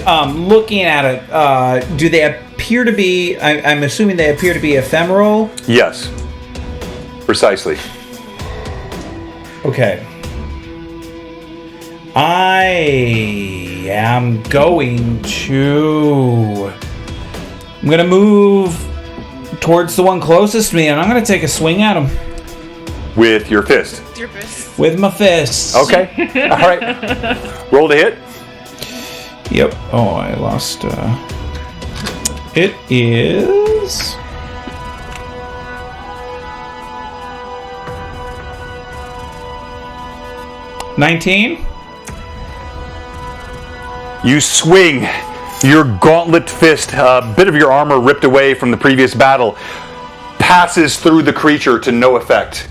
looking at it, do they appear to be? I'm assuming they appear to be ephemeral. Yes, precisely. Okay. I am going to. I'm going to move towards the one closest to me, and I'm going to take a swing at him. With your fist? Your fist. With my fist. Okay. All right. Roll to hit. Yep. Oh, I lost. It is. $19. You swing your gauntlet fist, a bit of your armor ripped away from the previous battle, passes through the creature to no effect.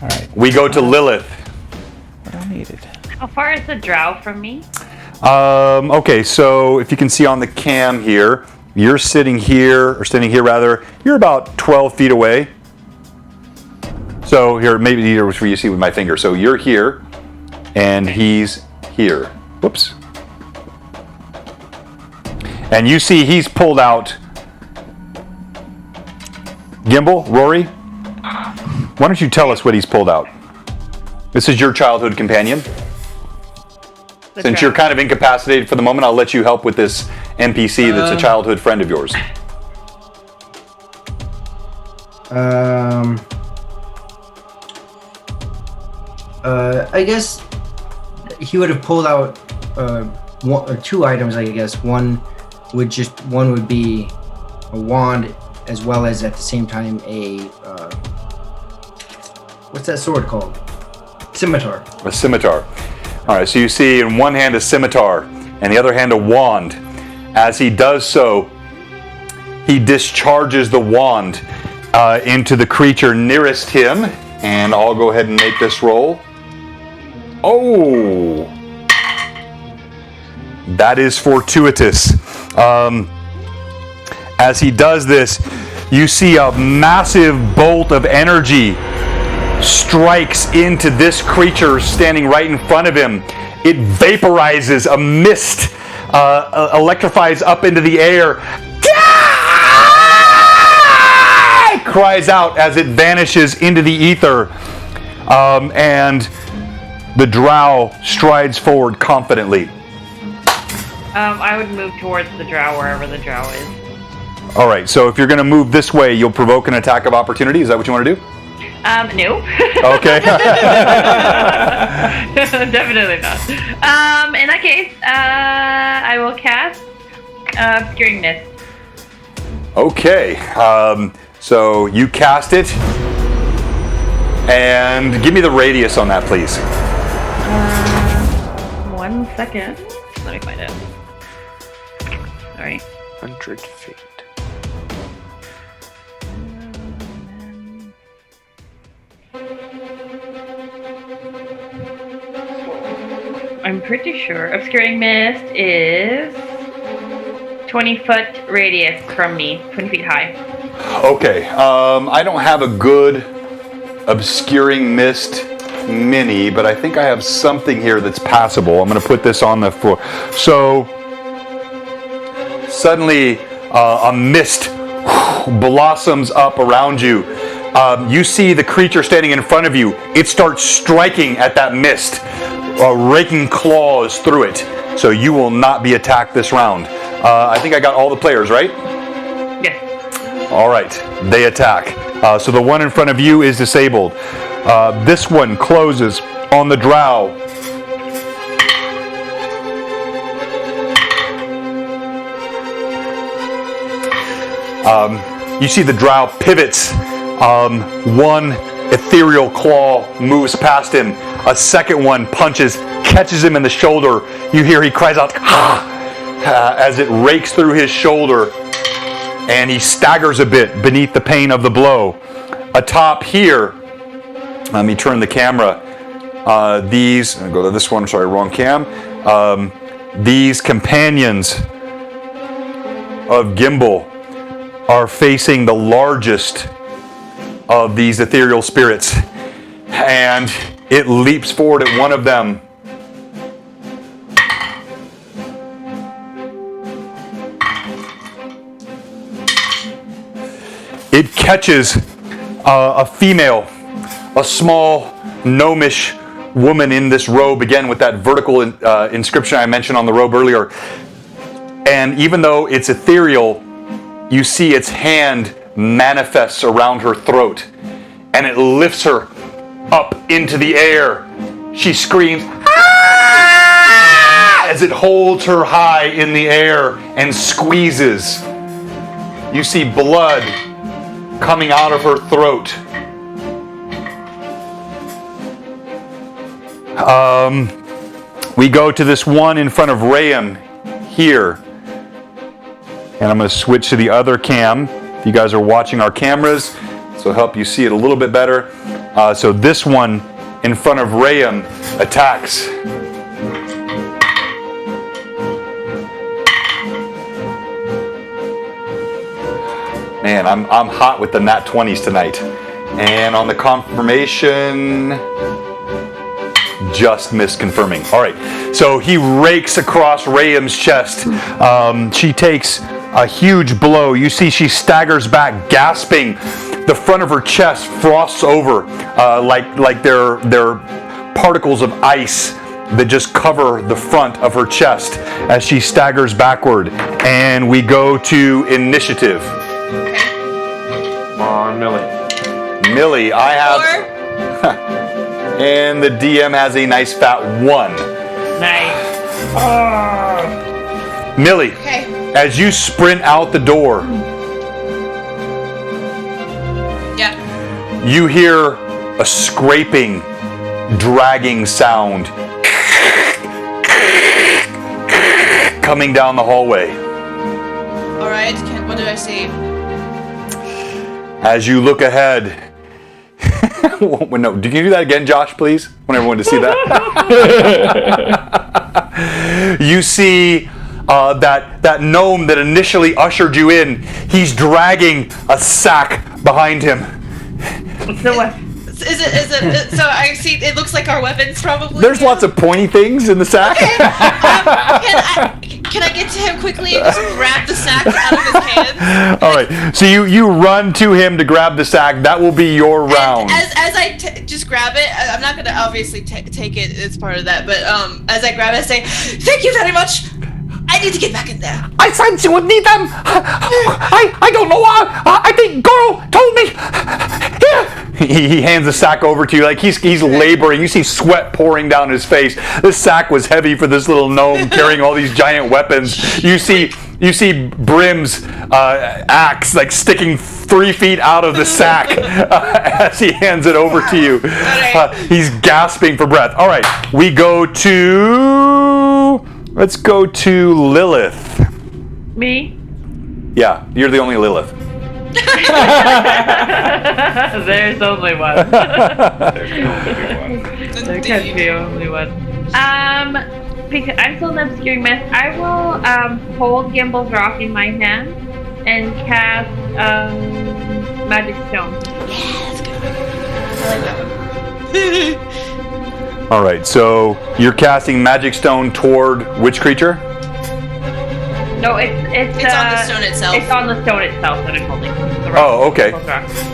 All right. We go to Lilith. What I needed. How far is the drow from me? Okay, so if you can see on the cam here, you're standing here rather, you're about 12 feet away. So here, maybe here where you see with my finger. So you're here, and he's here. Whoops. And you see he's pulled out. Gimble, Rory, why don't you tell us what he's pulled out? This is your childhood companion. Since you're kind of incapacitated for the moment, I'll let you help with this NPC that's a childhood friend of yours. I guess he would have pulled out one or two items. I guess one would be a wand, as well as at the same time a what's that sword called? Scimitar. A scimitar. All right, so you see in one hand a scimitar and the other hand a wand. As he does so, he discharges the wand into the creature nearest him, and I'll go ahead and make this roll. Oh! That is fortuitous. As he does this, you see a massive bolt of energy strikes into this creature standing right in front of him. It vaporizes, a mist electrifies up into the air. Cries out as it vanishes into the ether, and the drow strides forward confidently. I would move towards the drow, wherever the drow is. All right, so if you're going to move this way, you'll provoke an attack of opportunity. Is that what you want to do? No. Okay. Definitely not. In that case, I will cast Obscuring Mist. Okay. So you cast it, and give me the radius on that, please. 1 second. Let me find it. Sorry. 100 feet. pretty sure obscuring mist is 20-foot radius from me, 20 feet high. Okay, I don't have a good obscuring mist mini, but I think I have something here that's passable. I'm going to put this on the floor. So, suddenly, a mist blossoms up around you. You see the creature standing in front of you. It starts striking at that mist, raking claws through it. So you will not be attacked this round. I think I got all the players, right? Yes. All right, they attack. So the one in front of you is disabled. This one closes on the drow. You see the drow pivots. One ethereal claw moves past him. A second one punches, catches him in the shoulder. You hear he cries out, "Ah!" As it rakes through his shoulder, and he staggers a bit beneath the pain of the blow. Atop here, let me turn the camera. I'll go to this one, sorry, wrong cam. These companions of Gimble are facing the largest of these ethereal spirits, and it leaps forward at one of them. It catches a female, a small gnomish woman in this robe, again with that vertical inscription I mentioned on the robe earlier. And even though it's ethereal, you see its hand manifests around her throat, and it lifts her up into the air. She screams, "Ah!" as it holds her high in the air and squeezes. You see blood coming out of her throat. We go to this one in front of Rayam here. And I'm going to switch to the other cam. If you guys are watching our cameras, this will help you see it a little bit better. So this one in front of Rayam attacks. Man, I'm hot with the nat 20s tonight. And on the confirmation, just missed confirming. All right, so he rakes across Rayam's chest. She takes a huge blow. You see she staggers back, gasping. The front of her chest frosts over like they're particles of ice that just cover the front of her chest as she staggers backward. And we go to initiative. Come on, Millie. Millie, I have... And the DM has a nice fat 1. Nice. Millie, Okay. as you sprint out the door, Yeah. you hear a scraping, dragging sound coming down the hallway. All right. What do I see? As you look ahead, no, can you do that again, Josh, please? I want everyone to see that. You see that gnome that initially ushered you in. He's dragging a sack behind him. So what? Is it? So I see. It looks like our weapons, probably. There's lots of pointy things in the sack. Okay. Can I get to him quickly and just grab the sack out of his hands? All right. So you run to him to grab the sack. That will be your round. As I just grab it, I'm not gonna obviously take it as part of that. But as I grab it, I say, "Thank you very much. I need to get back in there." I said you would need them. I don't know why. I think Goro told me. Here. He hands the sack over to you like he's laboring. You see sweat pouring down his face. This sack was heavy for this little gnome carrying all these giant weapons. You see Brim's axe like sticking 3 feet out of the sack as he hands it over to you. He's gasping for breath. All right, let's go to Lilith. Me? Yeah, you're the only Lilith. There's only one. There can be only one. because I'm still in the obscuring mist, I will hold Gimble's rock in my hand and cast magic stone. All right, so you're casting magic stone toward which creature? No, it's on the stone itself. It's on the stone itself that I'm holding. The rock. Oh, okay.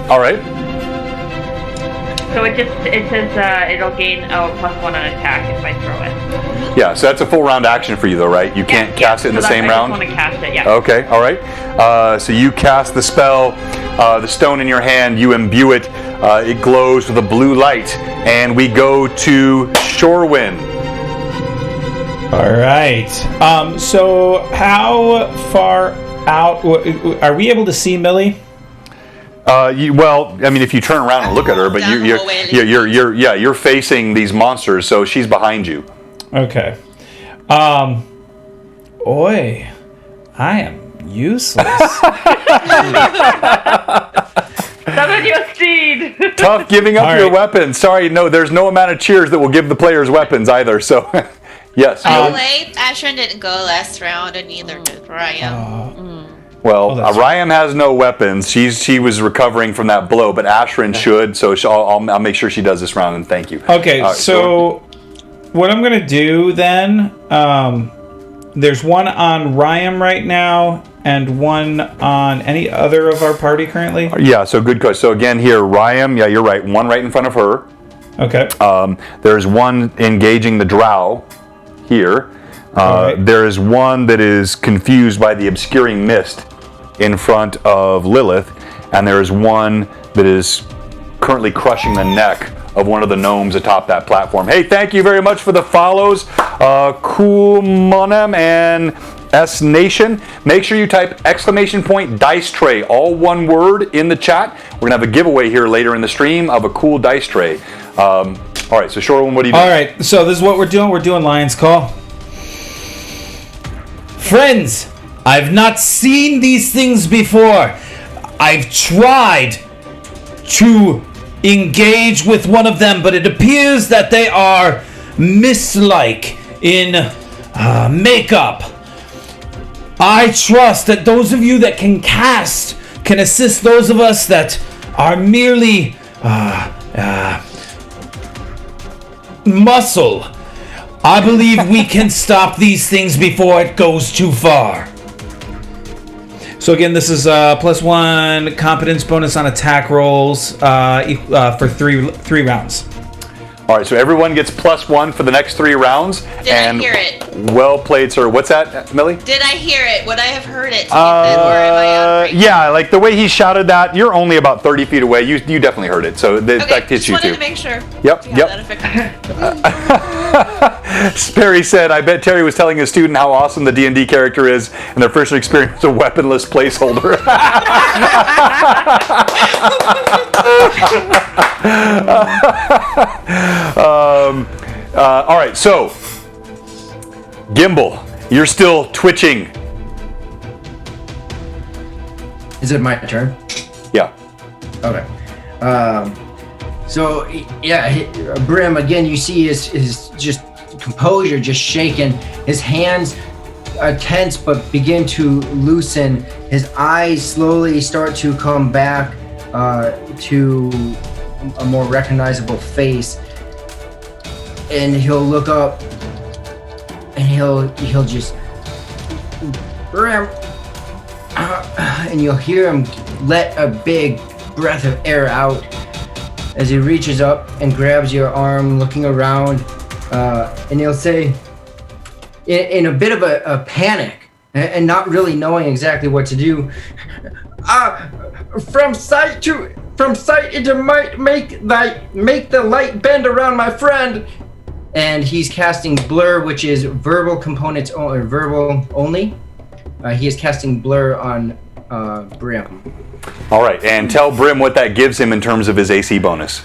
All right. So it says it'll gain +1 on attack if I throw it. Yeah, so that's a full round action for you, though, right? You can't cast it in the same round. I just want to cast it. Yeah. Okay, all right. So you cast the spell, the stone in your hand, you imbue it, it glows with a blue light, and we go to Shorewind. All right. So how far out are we able to see Millie? Well, I mean, if you turn around and look at her, but you're facing these monsters, so she's behind you. Okay. Oi, I am useless. Summon your steed. Tough giving up your weapons. Sorry, no, there's no amount of cheers that will give the players weapons either. So, yes. By the way, Ashrin didn't go last round, and neither did Ryan. Well, Ryan has no weapons. She was recovering from that blow, but Ashrin should. So I'll make sure she does this round. And thank you. Okay, so what I'm gonna do then? There's one on Ryan right now, and one on any other of our party currently. Yeah. So good question. So again, here, Ryan. Yeah, you're right. One right in front of her. Okay. There's one engaging the drow here. There is one that is confused by the obscuring mist in front of Lilith, and there is one that is currently crushing the neck of one of the gnomes atop that platform. Hey, thank you very much for the follows, Cool Monem and S Nation. Make sure you type !dice tray, all one word, in the chat. We're gonna have a giveaway here later in the stream of a cool dice tray. All right, so Shorewind, what do you do? All right, so this is what we're doing. We're doing Lion's Call. Friends, I've not seen these things before. I've tried to engage with one of them, but it appears that they are mist-like in makeup. I trust that those of you that can cast can assist those of us that are merely muscle. I believe we can stop these things before it goes too far. So again, this is +1 competence bonus on attack rolls for three rounds. All right, so everyone gets +1 for the next 3 rounds. Did I hear it? Well played, sir. What's that, Millie? Did I hear it? Would I have heard it? Or am I on break? Yeah, like the way he shouted that, you're only about 30 feet away. You definitely heard it, so that hits you too. Just wanted to make sure. Yep. Sperry said, I bet Terry was telling his student how awesome the D&D character is and their first experience a weaponless placeholder. All right, so Gimble, you're still twitching. Is it my turn? Yeah. Okay. So yeah, Brim again. You see his just composure just shaken. His hands are tense but begin to loosen. His eyes slowly start to come back to a more recognizable face, and he'll look up and he'll just Brim, and you'll hear him let a big breath of air out as he reaches up and grabs your arm, looking around, and he'll say, in a bit of a panic and not really knowing exactly what to do, from sight into might make the light bend around my friend. And he's casting Blur, which is verbal components or verbal only. He is casting Blur on Brim. All right, and tell Brim what that gives him in terms of his AC bonus.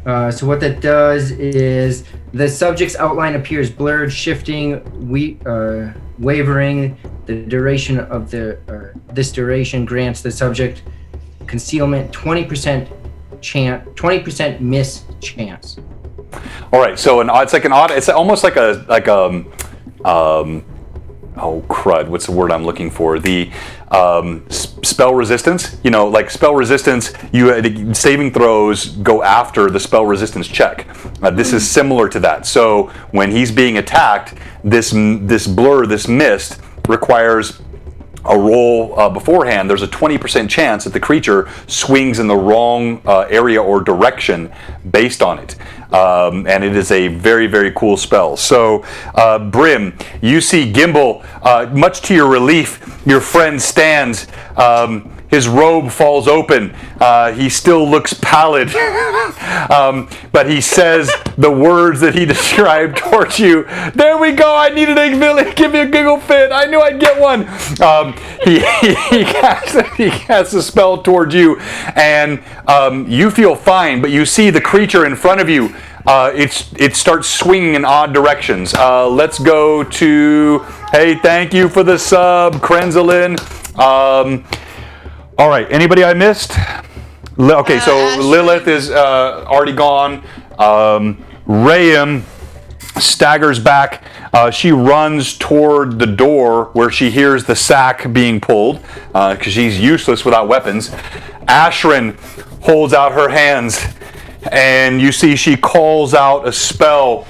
So what that does is the subject's outline appears blurred, shifting, wavering. The duration of this duration grants the subject concealment 20% miss chance. All right, so it's almost like a oh crud, what's the word I'm looking for? The spell resistance. You know, like spell resistance, saving throws go after the spell resistance check. This is similar to that. So when he's being attacked, this blur, this mist, requires a roll beforehand. There's a 20% chance that the creature swings in the wrong area or direction based on it. And it is a very, very cool spell. So, Brim, you see Gimble, much to your relief, your friend stands. His robe falls open. He still looks pallid. But he says the words that he described towards you. There we go. I needed a give me a giggle fit. I knew I'd get one. He casts a spell towards you, and you feel fine, but you see the creature in front of you. It starts swinging in odd directions. Let's go to, hey, thank you for the sub, Krenzalin. All right, anybody I missed? Okay, so Lilith is already gone. Rayam staggers back. She runs toward the door where she hears the sack being pulled because she's useless without weapons. Ashrin holds out her hands, and you see she calls out a spell.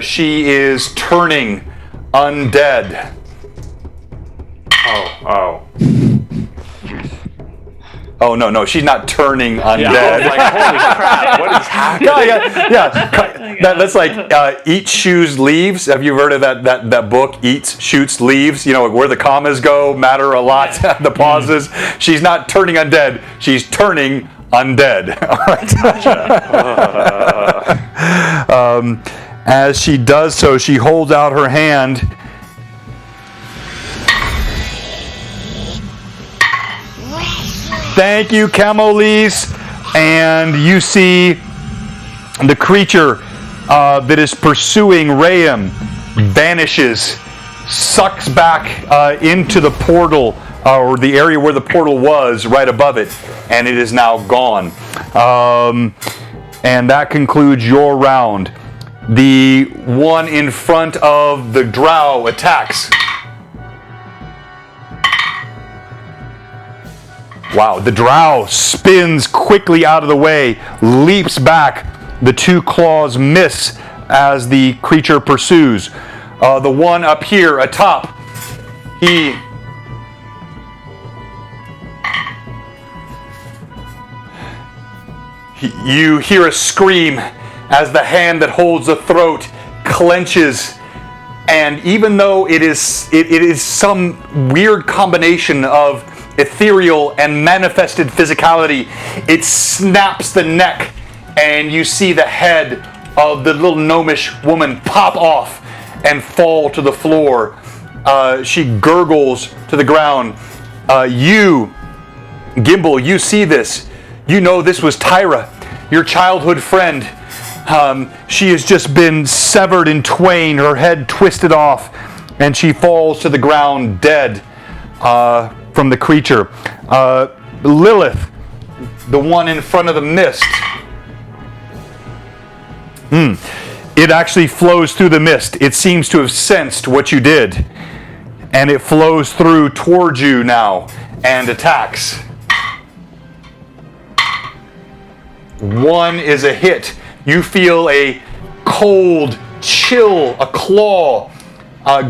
She is turning undead. Oh no, she's not turning undead. Yeah, I was like, holy crap, what is happening? That's like eats, shoes, leaves. Have you heard of that book? Eats, shoots, leaves. You know where the commas go matter a lot. The pauses. She's not turning undead. She's turning undead. All right. As she does so, she holds out her hand. Thank you, Camolese. And you see the creature that is pursuing Rayam vanishes, sucks back into the portal, or the area where the portal was right above it, and it is now gone. And that concludes your round. The one in front of the drow attacks. Wow, the drow spins quickly out of the way, leaps back. The two claws miss as the creature pursues. The one up here atop, you hear a scream as the hand that holds the throat clenches. And even though it is some weird combination of ethereal and manifested physicality, it snaps the neck, and you see the head of the little gnomish woman pop off and fall to the floor. She gurgles to the ground. You, Gimble, you see this. You know this was Tyra, your childhood friend. She has just been severed in twain, her head twisted off, and she falls to the ground dead. From the creature. Lilith, the one in front of the mist. It actually flows through the mist. It seems to have sensed what you did. And it flows through towards you now and attacks. One is a hit. You feel a cold chill, a claw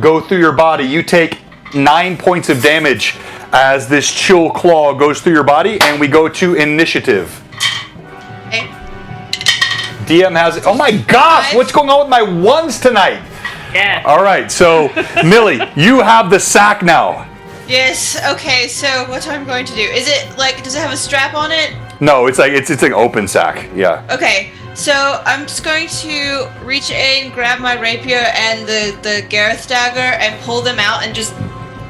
go through your body. You take 9 points of damage as this chill claw goes through your body, and we go to initiative. Okay. DM has it. Oh my gosh, what's going on with my ones tonight? Yeah. All right, so Millie, you have the sack now. Yes. Okay. So what I'm going to do is it like? Does it have a strap on it? No, it's an open sack. Yeah. Okay. So I'm just going to reach in, grab my rapier and the Gareth dagger, and pull them out, and just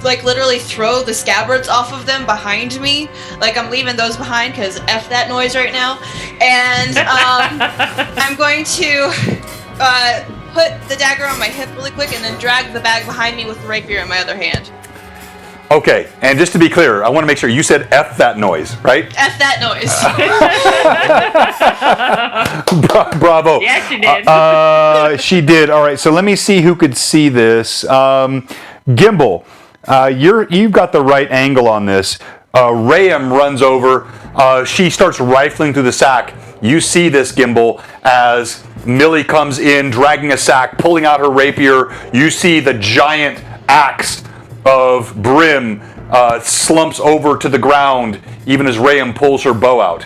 like literally throw the scabbards off of them behind me. Like I'm leaving those behind because F that noise right now. And I'm going to put the dagger on my hip really quick and then drag the bag behind me with the rapier in my other hand. Okay, and just to be clear, I want to make sure you said F that noise, right? F that noise. Bravo. Yeah, she did. She did. All right, so let me see who could see this. Gimble, you've got the right angle on this. Rayam runs over. She starts rifling through the sack. You see this, Gimble, as Millie comes in, dragging a sack, pulling out her rapier. You see the giant axe of Brim slumps over to the ground, even as Rayam pulls her bow out.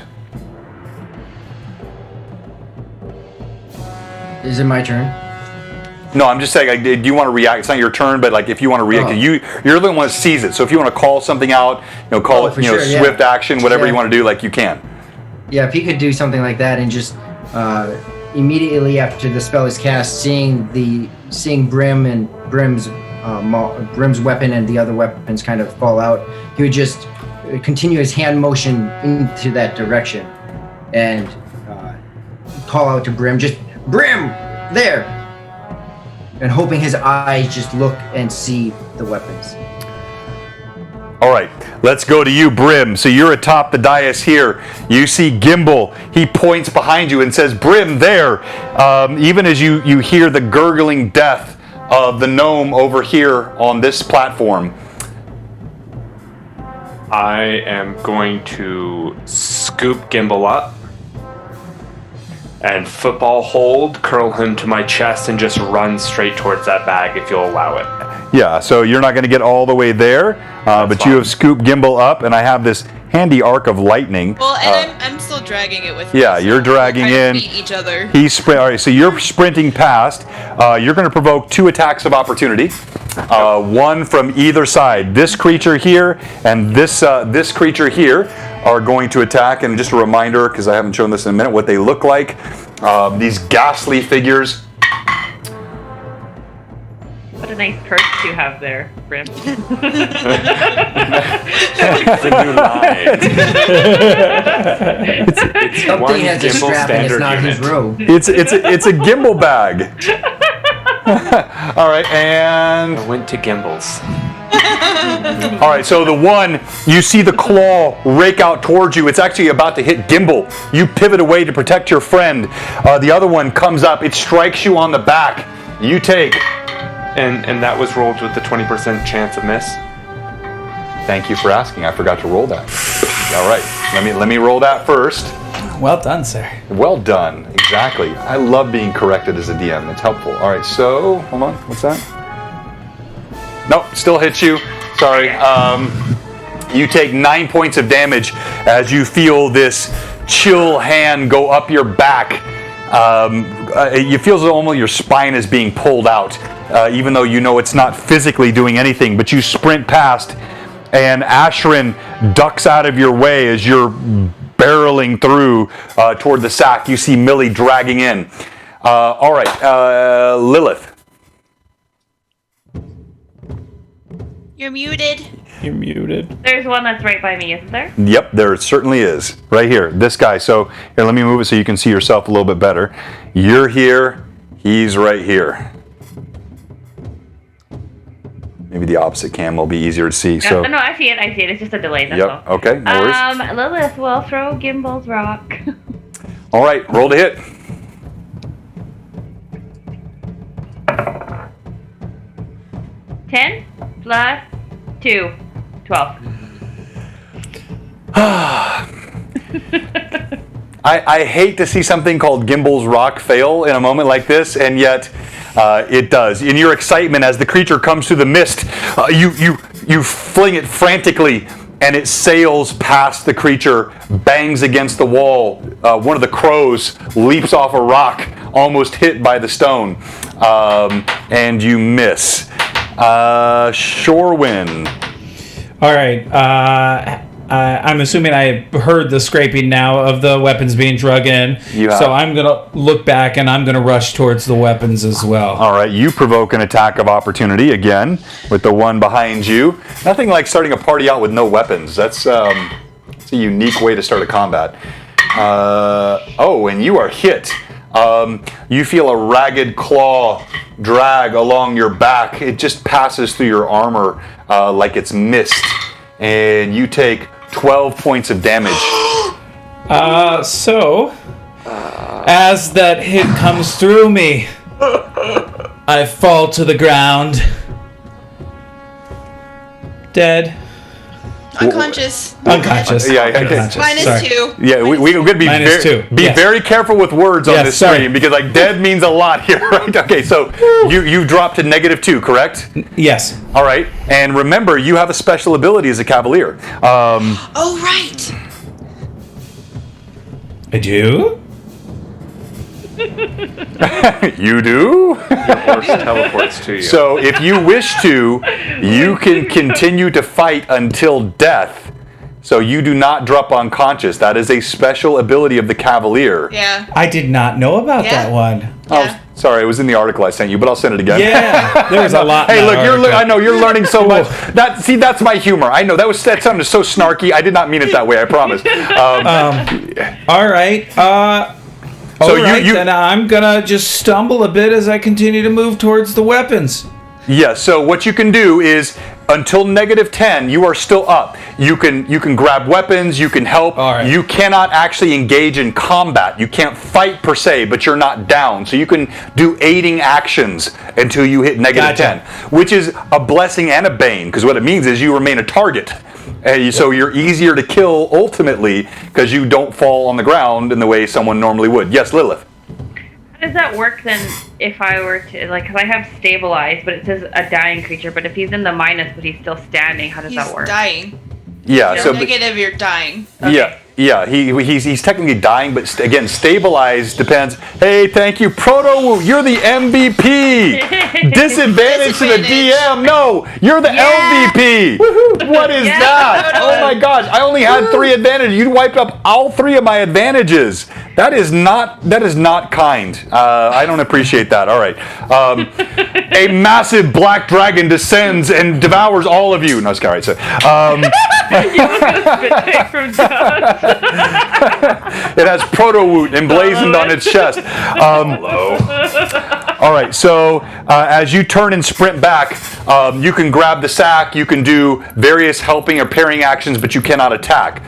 Is it my turn? No, I'm just saying, do you want to react? It's not your turn, but like if you want to react, you're the one that sees it. So if you want to call something out, call it, swift action, whatever you want to do, like you can. Yeah, if he could do something like that and just immediately after the spell is cast, seeing Brim and Brim's weapon and the other weapons kind of fall out, he would just continue his hand motion into that direction and call out to Brim, just Brim, there, and hoping his eyes just look and see the weapons. All right, let's go to you, Brim. So you're atop the dais here. You see Gimble. He points behind you and says, Brim, there. Even as you hear the gurgling death of the gnome over here on this platform. I am going to scoop Gimble up and football hold, curl him to my chest, and just run straight towards that bag if you'll allow it. Yeah, so you're not going to get all the way there, but you have scooped Gimble up, and I have this handy arc of lightning. Well, and I'm still dragging it with me. Yeah, you're dragging in. Beat each other. All right, so you're sprinting past. You're going to provoke 2 attacks of opportunity, one from either side. This creature here and this creature here are going to attack. And just a reminder, because I haven't shown this in a minute, what they look like. These ghastly figures. What a nice perch you have there, Brim. It's a new line. It's Something one has a Gimble strap and it's standard not unit. his robe. It's a Gimble bag. All right, and I went to Gimble's. all right, so the one, you see the claw rake out towards you. It's actually about to hit Gimble. You pivot away to protect your friend. The other one comes up. It strikes you on the back. You take... And that was rolled with the 20% chance of miss. Thank you for asking. I forgot to roll that. All right, let me roll that first. Well done, sir. Well done. Exactly. I love being corrected as a DM. It's helpful. All right, so hold on. What's that? Nope, still hits you. Sorry. You take 9 points of damage as you feel this chill hand go up your back. You feel as though almost your spine is being pulled out. Even though you know it's not physically doing anything, but you sprint past, and Ashrin ducks out of your way as you're barreling through toward the sack. You see Millie dragging in. All right, Lilith. You're muted. You're muted. There's one that's right by me, isn't there? Yep, there certainly is. Right here, this guy. So here, let me move it so you can see yourself a little bit better. You're here. He's right here. Maybe the opposite cam will be easier to see. So No, I see it. It's just a delay. That's yep. all. Okay. No worries. Lilith will throw Gimble's rock. All right. Roll to hit. +10 +2, 12. I hate to see something called Gimble's Rock fail in a moment like this, and yet it does. In your excitement, as the creature comes through the mist, you fling it frantically, and it sails past the creature, bangs against the wall. One of the crows leaps off a rock, almost hit by the stone, and you miss. Shorewind. All right. I'm assuming I heard the scraping now of the weapons being drug in. So I'm going to look back and I'm going to rush towards the weapons as well. All right, you provoke an attack of opportunity again with the one behind you. Nothing like starting a party out with no weapons. That's a unique way to start a combat. And you are hit. You feel a ragged claw drag along your back. It just passes through your armor like it's mist. And you take 12 points of damage. As that hit comes through me, I fall to the ground. Dead. Unconscious. Unconscious. Yeah, Unconscious. Minus Sorry. 2. Yeah, we're going to be Minus two. be Yes. very careful with words on Yes, this sorry. stream because like dead means a lot here, right? Okay, so you dropped to -2, correct? Yes. All right, and remember you have a special ability as a cavalier. Oh, right. I do? You do? Your horse teleports to you. So if you wish to, you can continue to fight until death. So you do not drop unconscious. That is a special ability of the cavalier. Yeah. I did not know about Yeah. that one. Oh, Yeah. sorry, it was in the article I sent you, but I'll send it again. Yeah, there was a lot. Hey, in that look, article. I know you're learning so much. That's my humor. I know that sounded so snarky. I did not mean it that way. I promise. All right. So then I'm gonna just stumble a bit as I continue to move towards the weapons. Yeah. So what you can do is until -10, you are still up. You can grab weapons. You can help. All right. You cannot actually engage in combat. You can't fight per se, but you're not down. So you can do aiding actions until you hit -10, Gotcha. which is a blessing and a bane because what it means is you remain a target. So you're easier to kill ultimately because you don't fall on the ground in the way someone normally would. Yes, Lilith. How does that work then if I were to, like, because I have stabilized, but it says a dying creature, but if he's in the minus but he's still standing, how does He's that work? dying. Yeah. You're So negative, you're dying. yeah. He's technically dying, but again, stabilized depends. Hey, thank you, Proto. You're the MVP. Disadvantage to the DM. No, you're the LVP. What is Yeah. that? Oh my gosh! I only had 3 advantages. You wiped up all 3 of my advantages. That is not kind. I don't appreciate that. All right. A massive black dragon descends and devours all of you. No, it's all right. So. You was gonna spit take from Josh. It has proto-woot emblazoned on its chest. All right, so as you turn and sprint back, you can grab the sack, you can do various helping or parrying actions, but you cannot attack.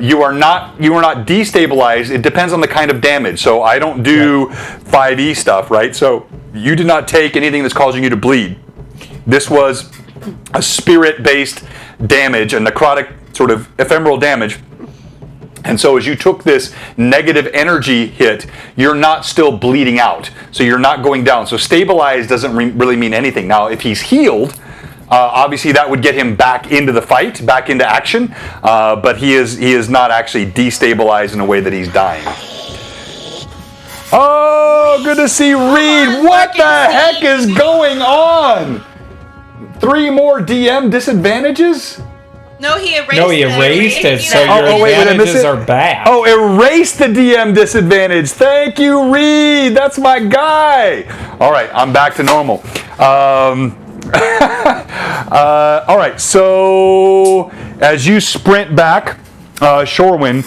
You are not destabilized. It depends on the kind of damage. So I don't do 5e stuff, right? So you did not take anything that's causing you to bleed. This was a spirit-based damage, a necrotic sort of ephemeral damage. And so as you took this negative energy hit, you're not still bleeding out. So you're not going down. So stabilized doesn't really mean anything. Now, if he's healed, obviously that would get him back into the fight, back into action. But he is not actually destabilized in a way that he's dying. Oh, good to see Reed. What the heck is going on? 3 more DM disadvantages? No, he erased it, so Yeah. your wait, I missed advantages it? are bad. Oh, erase the DM disadvantage. Thank you, Reed. That's my guy. All right, I'm back to normal. All right, so as you sprint back, Shorewind,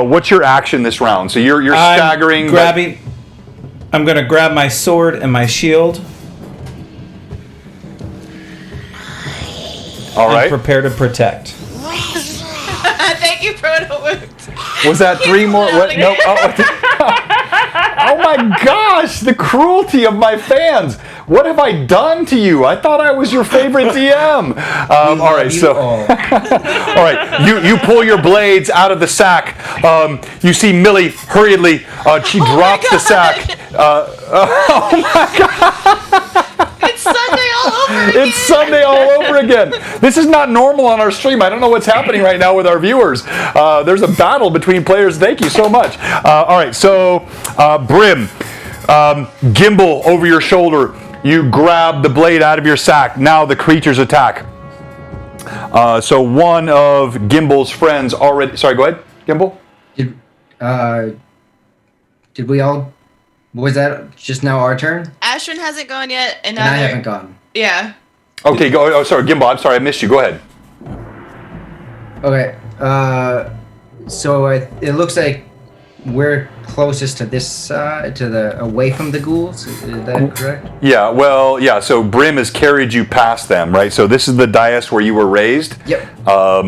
what's your action this round? So you're staggering. I'm going to grab my sword and my shield. All right. And prepare to protect. Thank you, Proto. Was that 3 more? What? No. Oh my gosh! The cruelty of my fans. What have I done to you? I thought I was your favorite DM. All right, so all right, you pull your blades out of the sack. You see Millie hurriedly. She drops the sack. Oh my god! It's Sunday all over again. It's Sunday all over again. This is not normal on our stream. I don't know what's happening right now with our viewers. There's a battle between players. Thank you so much. All right, so Brim, Gimble over your shoulder. You grab the blade out of your sack. Now the creatures attack. So one of Gimble's friends already. Sorry, go ahead, Gimble. Did we all? Was that just now our turn? Ashwin hasn't gone yet, and I haven't gone. Yeah. Okay, go. Oh, sorry, Gimble. I'm sorry, I missed you. Go ahead. Okay. So it looks like we're closest to this side, away from the ghouls. Is that correct? Yeah, well, yeah, so Brim has carried you past them, right? So this is the dais where you were raised. Yep.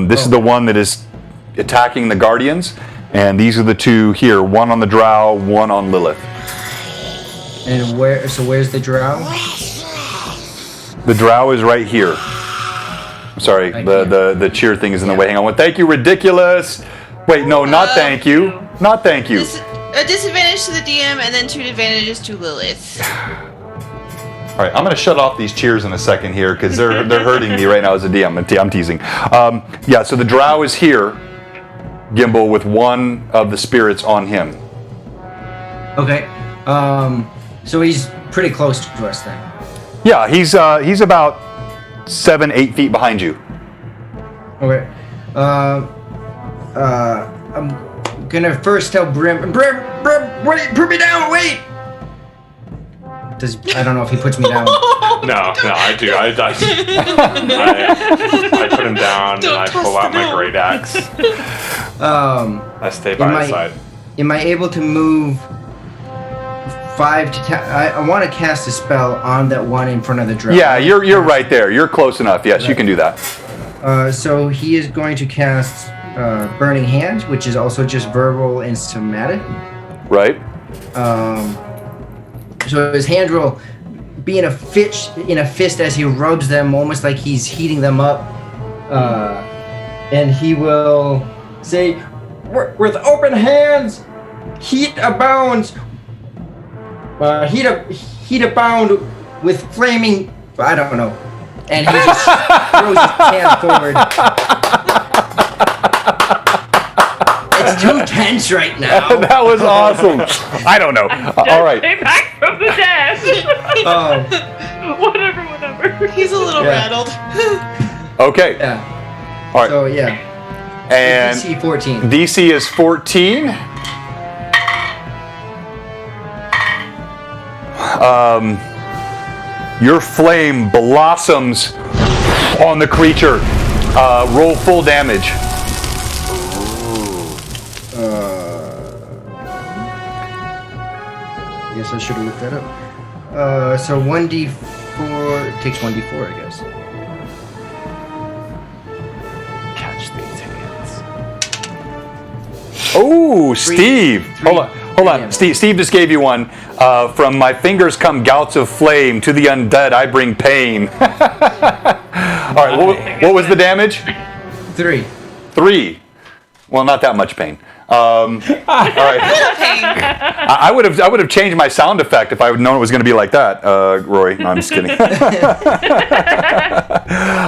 This is the one that is attacking the Guardians, and these are the two here, one on the Drow, one on Lilith. And where's the Drow? The Drow is right here. Sorry, the cheer thing is in the way. Hang on. Thank you, ridiculous. Wait, no, not thank you. Not thank you. A disadvantage to the DM and then 2 advantages to Lilith. All right, I'm going to shut off these cheers in a second here because they're hurting me right now as a DM. I'm teasing. Yeah, so the Drow is here, Gimble, with one of the spirits on him. Okay. So he's pretty close to us then. Yeah, he's about 7-8 feet behind you. Okay. I'm gonna first tell Brim, wait, put me down, wait! I don't know if he puts me down. No, I do. I put him down and I pull out my great axe. I stay by his side. Am I able to move 5 to 10? I want to cast a spell on that one in front of the Drow. Yeah, you're right there. You're close enough. Yes, you can do that. So he is going to cast Burning Hand, which is also just verbal and somatic. Right. So his hand will be in a fist as he rubs them, almost like he's heating them up. And he will say, "With open hands, heat abounds. Heat abound with flaming." I don't know. And he just throws his hand forward. It's too tense right now. That was awesome. I don't know. All right. Stay back from the dead. Whatever. He's a little rattled. Okay. Yeah. All right. So yeah. And DC 14. DC is 14. Your flame blossoms on the creature. Roll full damage. I guess I should have looked that up. So 1d4 takes 1d4, I guess. Catch these hands. Oh, Steve! Hold on. Steve just gave you one. From my fingers come gouts of flame. To the undead I bring pain. All right. What was the damage? 3. 3. Well, not that much pain. All right. I would have changed my sound effect if I would known it was going to be like that, Rory. No, I'm just kidding.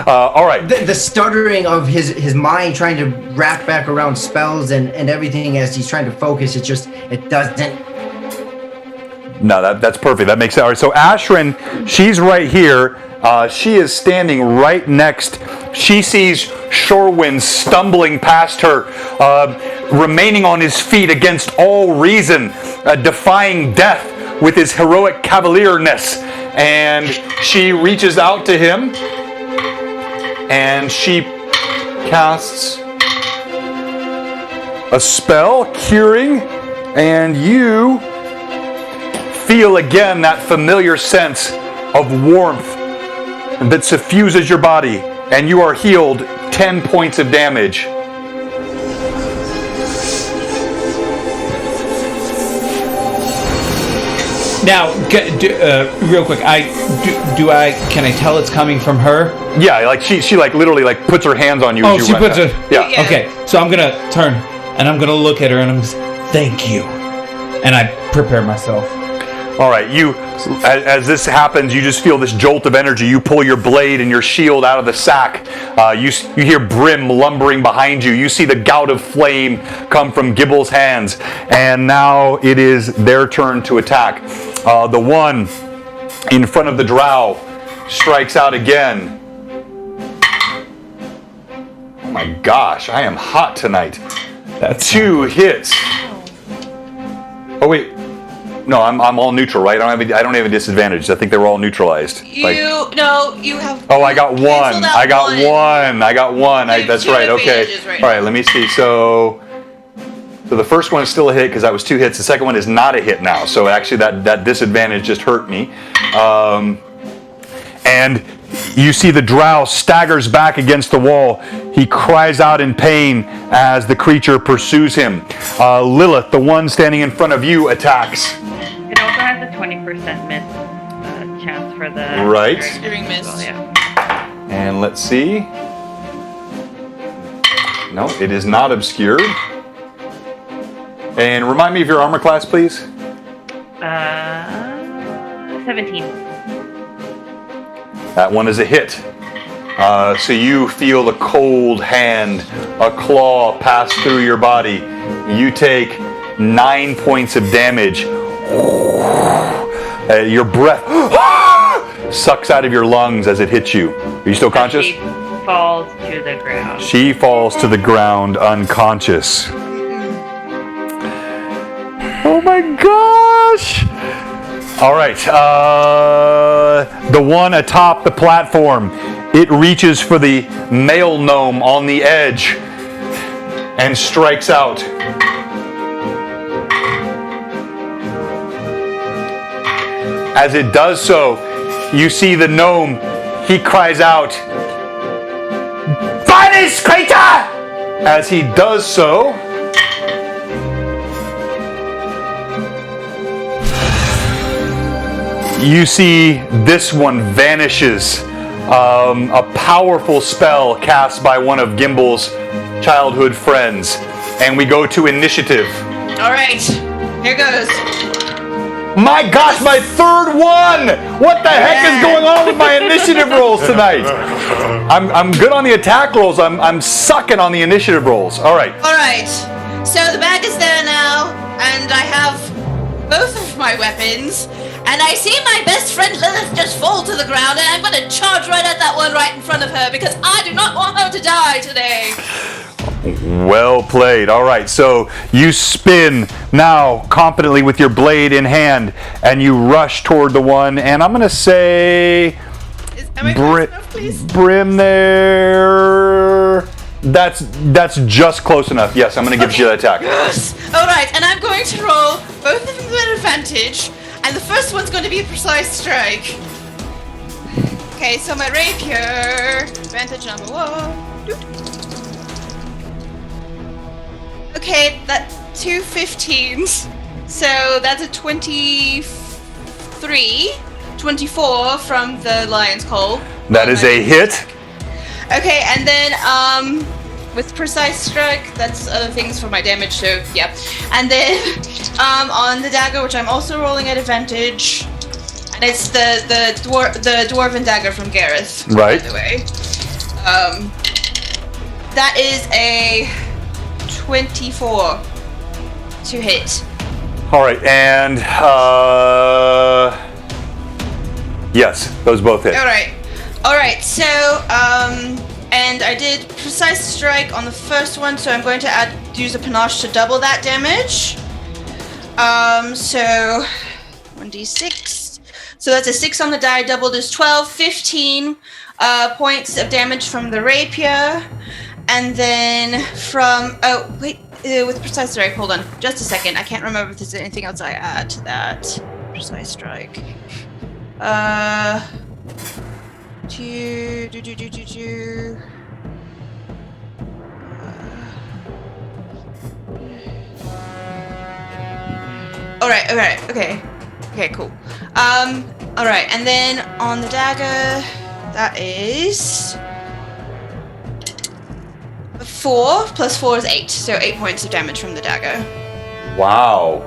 All right. The stuttering of his mind trying to wrap back around spells and everything as he's trying to focus, it doesn't. No, that's perfect. That makes sense. All right, so Ashrin, she's right here. She is standing right next. She sees Shorewind stumbling past her, remaining on his feet against all reason, defying death with his heroic cavalierness. And she reaches out to him, and she casts a spell, curing, and you feel again that familiar sense of warmth that suffuses your body, and you are healed 10 points of damage. Now, real quick, can I tell it's coming from her? Yeah, like she like literally like puts her hands on you. Oh, as you she run puts past. her. Yeah. Okay, so I'm gonna turn and I'm gonna look at her and I'm gonna say, "Thank you," and I prepare myself. All right, as this happens, you just feel this jolt of energy. You pull your blade and your shield out of the sack. You hear Brim lumbering behind you. You see the gout of flame come from Gibble's hands. And now it is their turn to attack. The one in front of the Drow strikes out again. Oh my gosh, I am hot tonight. That's 2 hits. Oh wait. No, I'm all neutral, right? I don't have a disadvantage. I think they were all neutralized. You have. Oh, I got one. I got one. You have that's right. Okay. advantages right all right. now. Let me see. So So the first one is still a hit because that was 2 hits. The second one is not a hit now. So actually that disadvantage just hurt me. And you see the drow staggers back against the wall. He cries out in pain as the creature pursues him. Lilith, the one standing in front of you, attacks. It also has a 20% miss chance for the Right. Searing miss. Well, yeah. And let's see. No, it is not obscured. And remind me of your armor class, please. 17. That one is a hit. So you feel the cold hand, a claw pass through your body. You take 9 points of damage. Your breath sucks out of your lungs as it hits you. Are you still conscious? She falls to the ground. She falls to the ground unconscious. Oh my gosh! All right, the one atop the platform, it reaches for the male gnome on the edge and strikes out. As it does so, you see the gnome, he cries out, "Banish, creature!" As he does so, you see this one vanishes. A powerful spell cast by one of Gimble's childhood friends. And we go to initiative. All right, here goes. My gosh, my third one! What the heck is going on with my initiative rolls tonight? I'm good on the attack rolls. I'm sucking on the initiative rolls. All right. All right, so the bag is there now, and I have both of my weapons. And I see my best friend Lilith just fall to the ground, and I'm going to charge right at that one right in front of her because I do not want her to die today. Well played. All right, so you spin now confidently with your blade in hand, and you rush toward the one, and I'm going to say... Am I close enough, please? Brim there... That's just close enough. Yes, I'm going to give you that attack. Yes! All right, and I'm going to roll both of them with advantage, and the first one's going to be a precise strike. Okay, so my rapier, advantage number 1. Doot. Okay, that's 2 15s. So that's a 24 from the Lion's Call. That is a hit. Okay, and then with precise strike, that's other things for my damage, so yeah. And then on the dagger, which I'm also rolling at advantage, and it's the dwarven dagger from Gareth, right? By the way, that is a 24 to hit. All right, and yes, those both hit. All right. So and I did precise strike on the first one, so I'm going to use a panache to double that damage. So 1d6. So that's a 6 on the die, doubled is 12, 15 points of damage from the rapier, and then from with precise strike. Hold on, just a second. I can't remember if there's anything else I add to that precise strike. Okay, cool. Alright, and then on the dagger, that is 4 plus 4 is 8, so 8 points of damage from the dagger. Wow.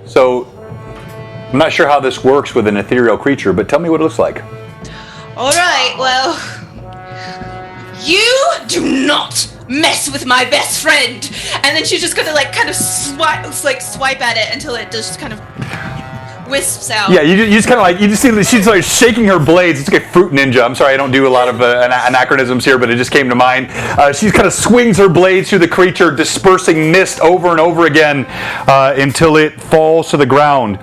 So I'm not sure how this works with an ethereal creature, but tell me what it looks like. Alright, well, you do not mess with my best friend! And then she's just gonna kind of swipe at it until it just kind of wisps out. Yeah, you just kind of you just see that she's shaking her blades. It's like a fruit ninja. I'm sorry, I don't do a lot of anachronisms here, but it just came to mind. She kind of swings her blades through the creature, dispersing mist over and over again until it falls to the ground.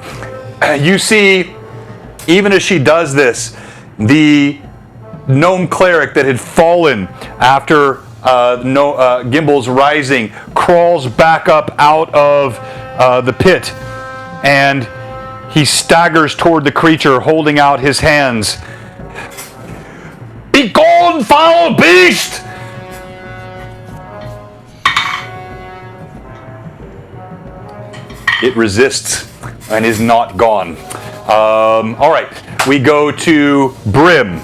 You see, even as she does this, the gnome cleric that had fallen after Gimble's rising, crawls back up out of the pit, and he staggers toward the creature, holding out his hands. Begone, foul beast! It resists and is not gone. All right, we go to Brim.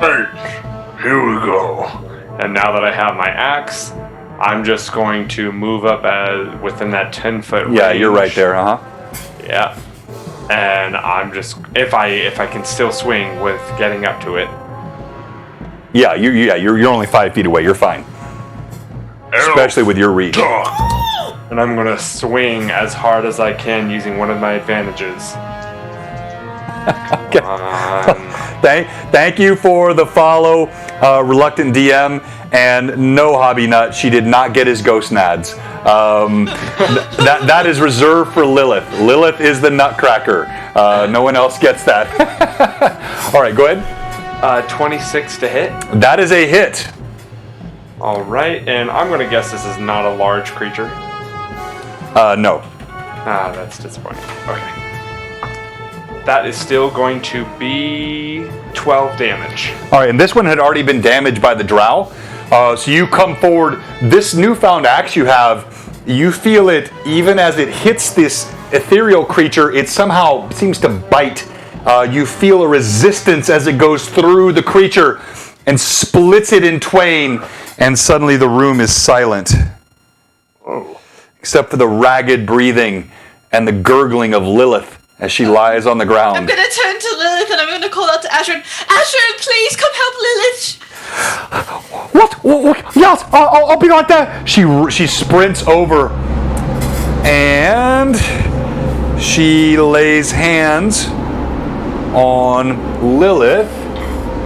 Right, here we go. And now that I have my axe, I'm just going to move up within that 10-foot range. Yeah, you're right there, Yeah. And I'm just if I can still swing with getting up to it. Yeah, you're only 5 feet away. You're fine, especially with your reach. And I'm gonna swing as hard as I can using one of my advantages. Okay. Thank you for the follow, Reluctant DM, and no Hobby Nut. She did not get his ghost nads. That is reserved for Lilith. Lilith is the nutcracker. No one else gets that. All right, go ahead. 26 to hit. That is a hit. All right, and I'm gonna guess this is not a large creature. No. That's disappointing. Okay. That is still going to be 12 damage. All right, and this one had already been damaged by the drow. So you come forward. This newfound axe you have, you feel it even as it hits this ethereal creature. It somehow seems to bite. You feel a resistance as it goes through the creature and splits it in twain. And suddenly the room is silent. Oh. Except for the ragged breathing and the gurgling of Lilith as she lies on the ground. I'm gonna turn to Lilith and I'm gonna call out to Ashrin. Ashrin, please come help Lilith. What? Yes, I'll be right there. She sprints over and she lays hands on Lilith.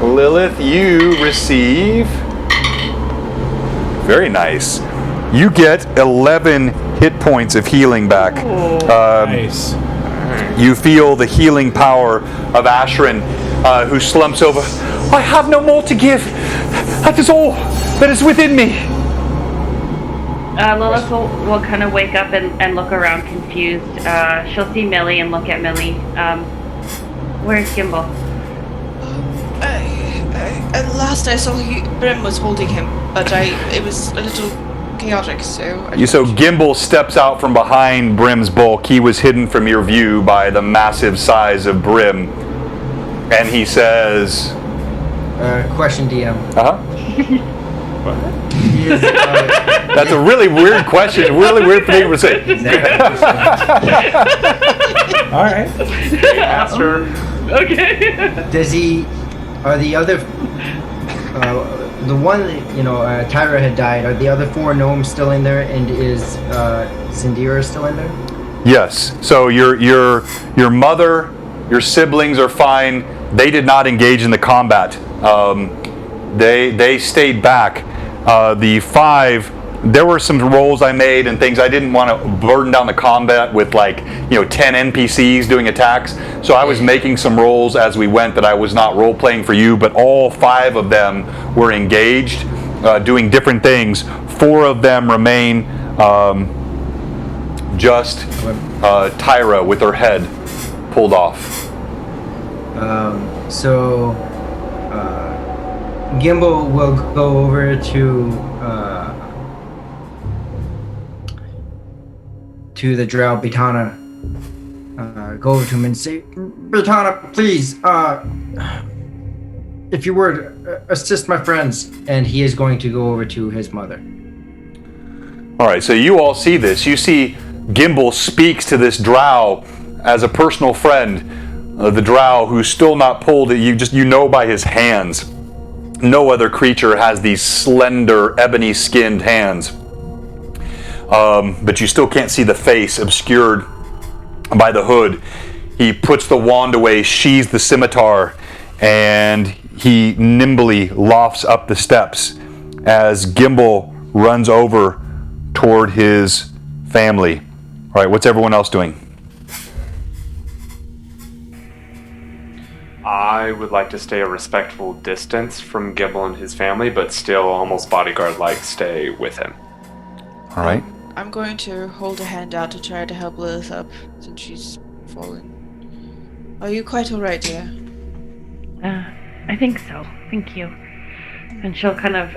Lilith, you receive. Very nice. You get 11 hit points of healing back. Nice. You feel the healing power of Ashrin, who slumps over. I have no more to give. That is all that is within me. Lilith will kind of wake up and look around confused. She'll see Millie and look at Millie. Where's Gimble? At last I saw Brim was holding him, but it was a little chaotic, so... Gimble steps out from behind Brim's bulk. He was hidden from your view by the massive size of Brim. And he says... Question, DM. That's a really weird question. Really weird thing to say. All right. Master. Okay. Are the other... the one that, Tyra had died, are the other 4 gnomes still in there, and is Zindira still in there? Yes. So your mother, your siblings are fine. They did not engage in the combat. They stayed back. The 5, there were some rolls I made and things. I didn't want to burden down the combat with 10 NPCs doing attacks. So I was making some rolls as we went that I was not role playing for you, but all 5 of them were engaged, doing different things. 4 of them remain just Tyra with her head pulled off. Gimble will go over to the drow Bitana, go over to him and say, Bitana, please, if you would, assist my friends. And he is going to go over to his mother. All right, so you all see this. You see Gimble speaks to this drow as a personal friend. The drow who's still not pulled, you know by his hands. No other creature has these slender, ebony-skinned hands. But you still can't see the face, obscured by the hood. He puts the wand away, sheathes the scimitar, and he nimbly lofts up the steps as Gimble runs over toward his family. All right, what's everyone else doing? I would like to stay a respectful distance from Gimble and his family, but still almost bodyguard-like stay with him. All right. I'm going to hold a hand out to try to help Lilith up since she's fallen. Are you quite alright, dear? I think so. Thank you. And she'll kind of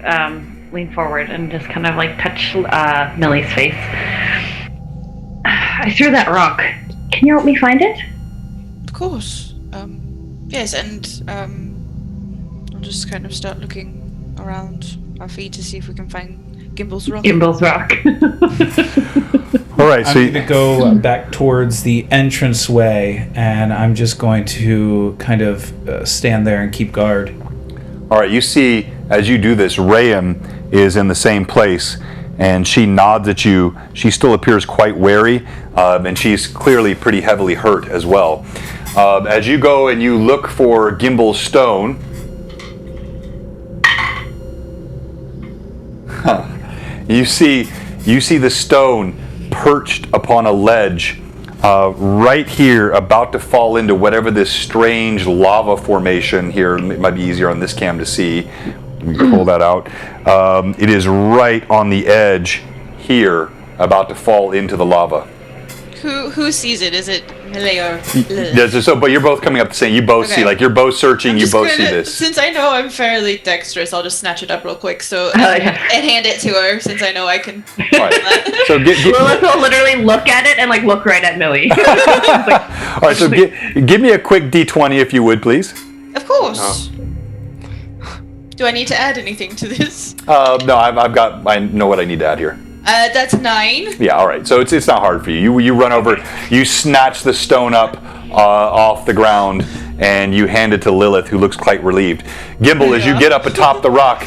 lean forward and just kind of like touch Millie's face. I threw that rock. Can you help me find it? Of course. Yes, and I'll just kind of start looking around our feet to see if we can find Gimble's rock. Gimble's rock. All right, so I'm going to go back towards the entranceway, and I'm just going to kind of stand there and keep guard. all right, you see as you do this, Rayam is in the same place, and she nods at you. She still appears quite wary, and she's clearly pretty heavily hurt as well. As you go and you look for Gimble's stone, you see the stone perched upon a ledge right here, about to fall into whatever this strange lava formation here. It might be easier on this cam to see. Let me pull that out. It is right on the edge here, about to fall into the lava. Who sees it? Is it Millie or Yeah, so, but you're both coming up the same. You both see, like, you're both searching. You both see this. Since I know I'm fairly dexterous, I'll just snatch it up real quick. So yeah. and hand it to her, since I know I can. All right. So Lilith will literally look at it and like look right at Millie. all right. So give me a quick D20 if you would, please. Of course. Do I need to add anything to this? No, I know what I need to add here. That's 9. Yeah, all right. So it's not hard for you. You run over, you snatch the stone up off the ground, and you hand it to Lilith, who looks quite relieved. Gimble, as you get up atop the rock,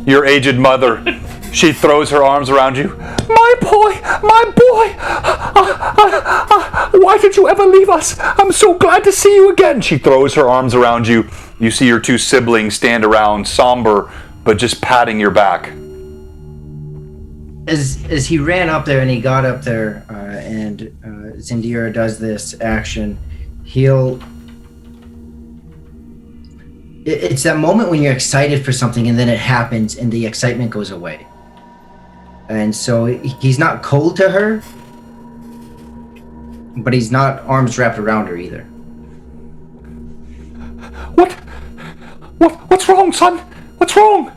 your aged mother, she throws her arms around you. My boy, why did you ever leave us? I'm so glad to see you again. She throws her arms around you. You see your two siblings stand around, somber, but just patting your back. As he ran up there and he got up there, and Zindira does this action, it's that moment when you're excited for something and then it happens and the excitement goes away. And so he's not cold to her, but he's not arms wrapped around her either. What's wrong, son? What's wrong?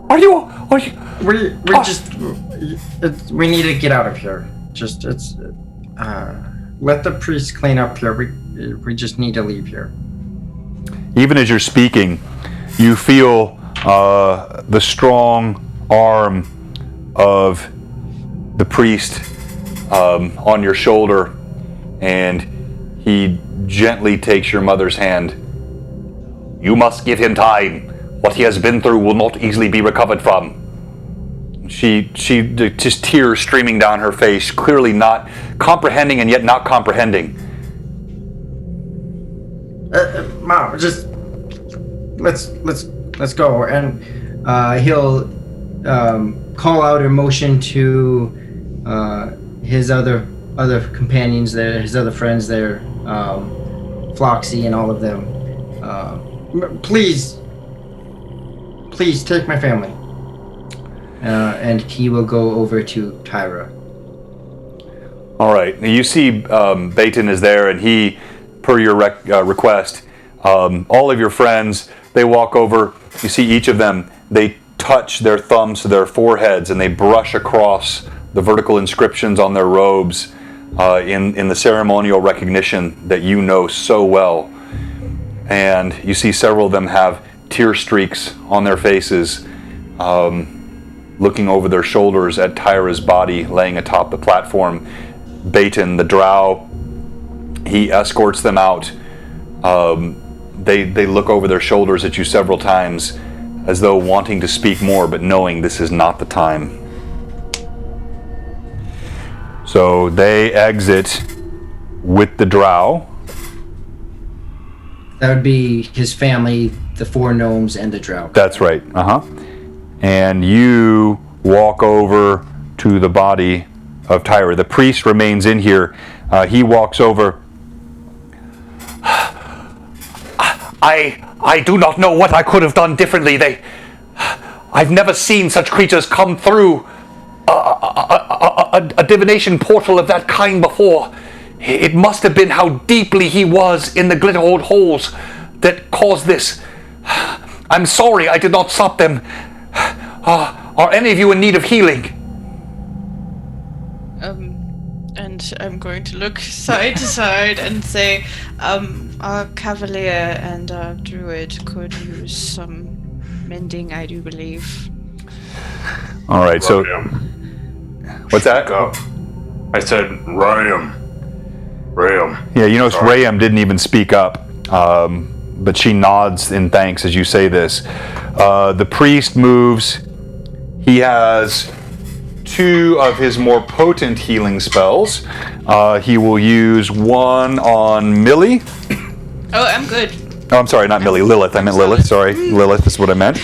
Are you? We need to get out of here. Let the priest clean up here. We just need to leave here. Even as you're speaking, you feel the strong arm of the priest on your shoulder, and he gently takes your mother's hand. You must give him time. What he has been through will not easily be recovered from. She just tears streaming down her face, clearly not comprehending and yet not comprehending. Mom, just let's go. And he'll call out or motion to his other companions there, his other friends there, Floxy and all of them. Please take my family. And he will go over to Tyra. All right. You see Baton is there, and he, per your request, all of your friends, they walk over. You see each of them, they touch their thumbs to their foreheads, and they brush across the vertical inscriptions on their robes in the ceremonial recognition that you know so well. And you see several of them have tear streaks on their faces, looking over their shoulders at Tyra's body laying atop the platform. Baton, the drow, he escorts them out. They look over their shoulders at you several times, as though wanting to speak more, but knowing this is not the time. So they exit with the drow. That would be his family, the 4 gnomes, and the drow. That's right. And you walk over to the body of Tyra. The priest remains in here. He walks over I do not know what I could have done differently. I've never seen such creatures come through a divination portal of that kind before. It must have been how deeply he was in the Glitterhold holes that caused this. I'm sorry I did not stop them. Are any of you in need of healing? And I'm going to look side to side and say, our cavalier and our druid could use some mending, I do believe. All right, so what's that? I said Rayam. Yeah, you notice Rayam didn't even speak up, but she nods in thanks as you say this. The priest moves. He has 2 of his more potent healing spells. He will use one on Millie. Oh, I'm good. Oh, I'm sorry, not Millie. Lilith. I meant Lilith. Sorry, Lilith is what I meant.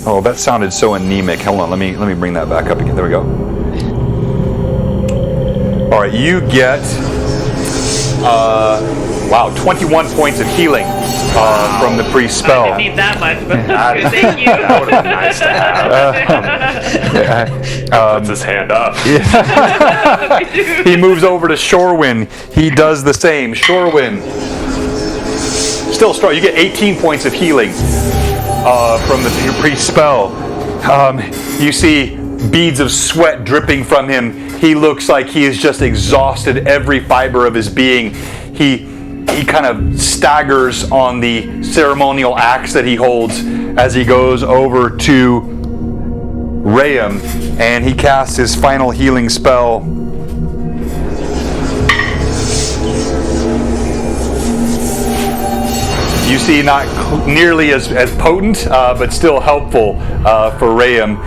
Oh, that sounded so anemic. Hold on, let me bring that back up again. There we go. All right, you get 21 points of healing from the priest's spell. I didn't need that much, but thank you. That would have been nice to have. Puts his hand up. He moves over to Shorewin. He does the same. Shorewin. Still strong. You get 18 points of healing from the priest's spell. You see beads of sweat dripping from him. He looks like he has just exhausted every fiber of his being. He kind of staggers on the ceremonial axe that he holds as he goes over to Rayam, and he casts his final healing spell. You see, not nearly as potent, but still helpful for Rayam.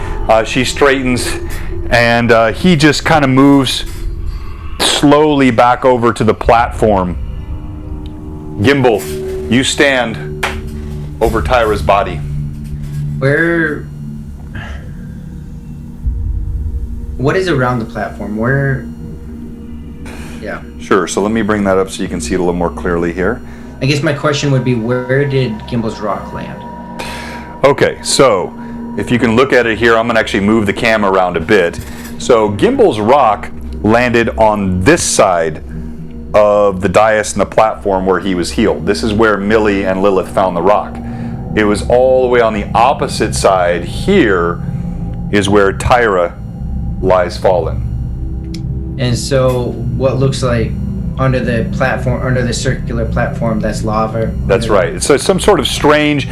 She straightens, and he just kind of moves slowly back over to the platform. Gimble, you stand over Tyra's body. What is around the platform? Yeah. Sure, so let me bring that up so you can see it a little more clearly here. I guess my question would be, where did Gimble's rock land? Okay, so if you can look at it here, I'm going to actually move the camera around a bit. So Gimble's rock landed on this side of the dais and the platform where he was healed. This is where Millie and Lilith found the rock. It was all the way on the opposite side. Here is where Tyra lies fallen. And so what looks like under the platform, under the circular platform, that's lava? That's right. So it's some sort of strange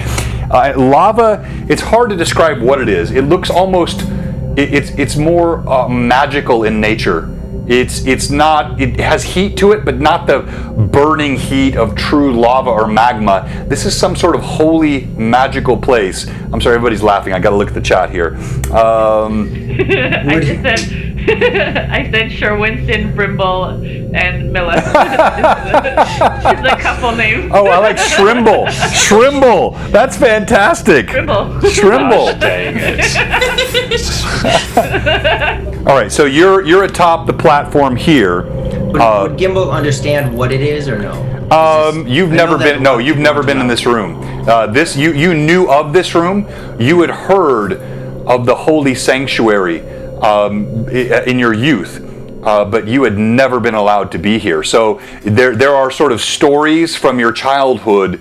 lava. It's hard to describe what it is. It looks almost, it's more magical in nature. It's not, it has heat to it, but not the burning heat of true lava or magma. This is some sort of holy, magical place. I'm sorry, everybody's laughing. I got to look at the chat here. I said Sure Winston, Brimble, and Miller. It's a couple names. Oh, I like Shrimble. Shrimble. That's fantastic. Shrimble. Dang it. All right, so you're atop the platform here. Would Gimble understand what it is or no? You've never been in this room. You knew of this room. You had heard of the holy sanctuary in your youth, but you had never been allowed to be here. So there are sort of stories from your childhood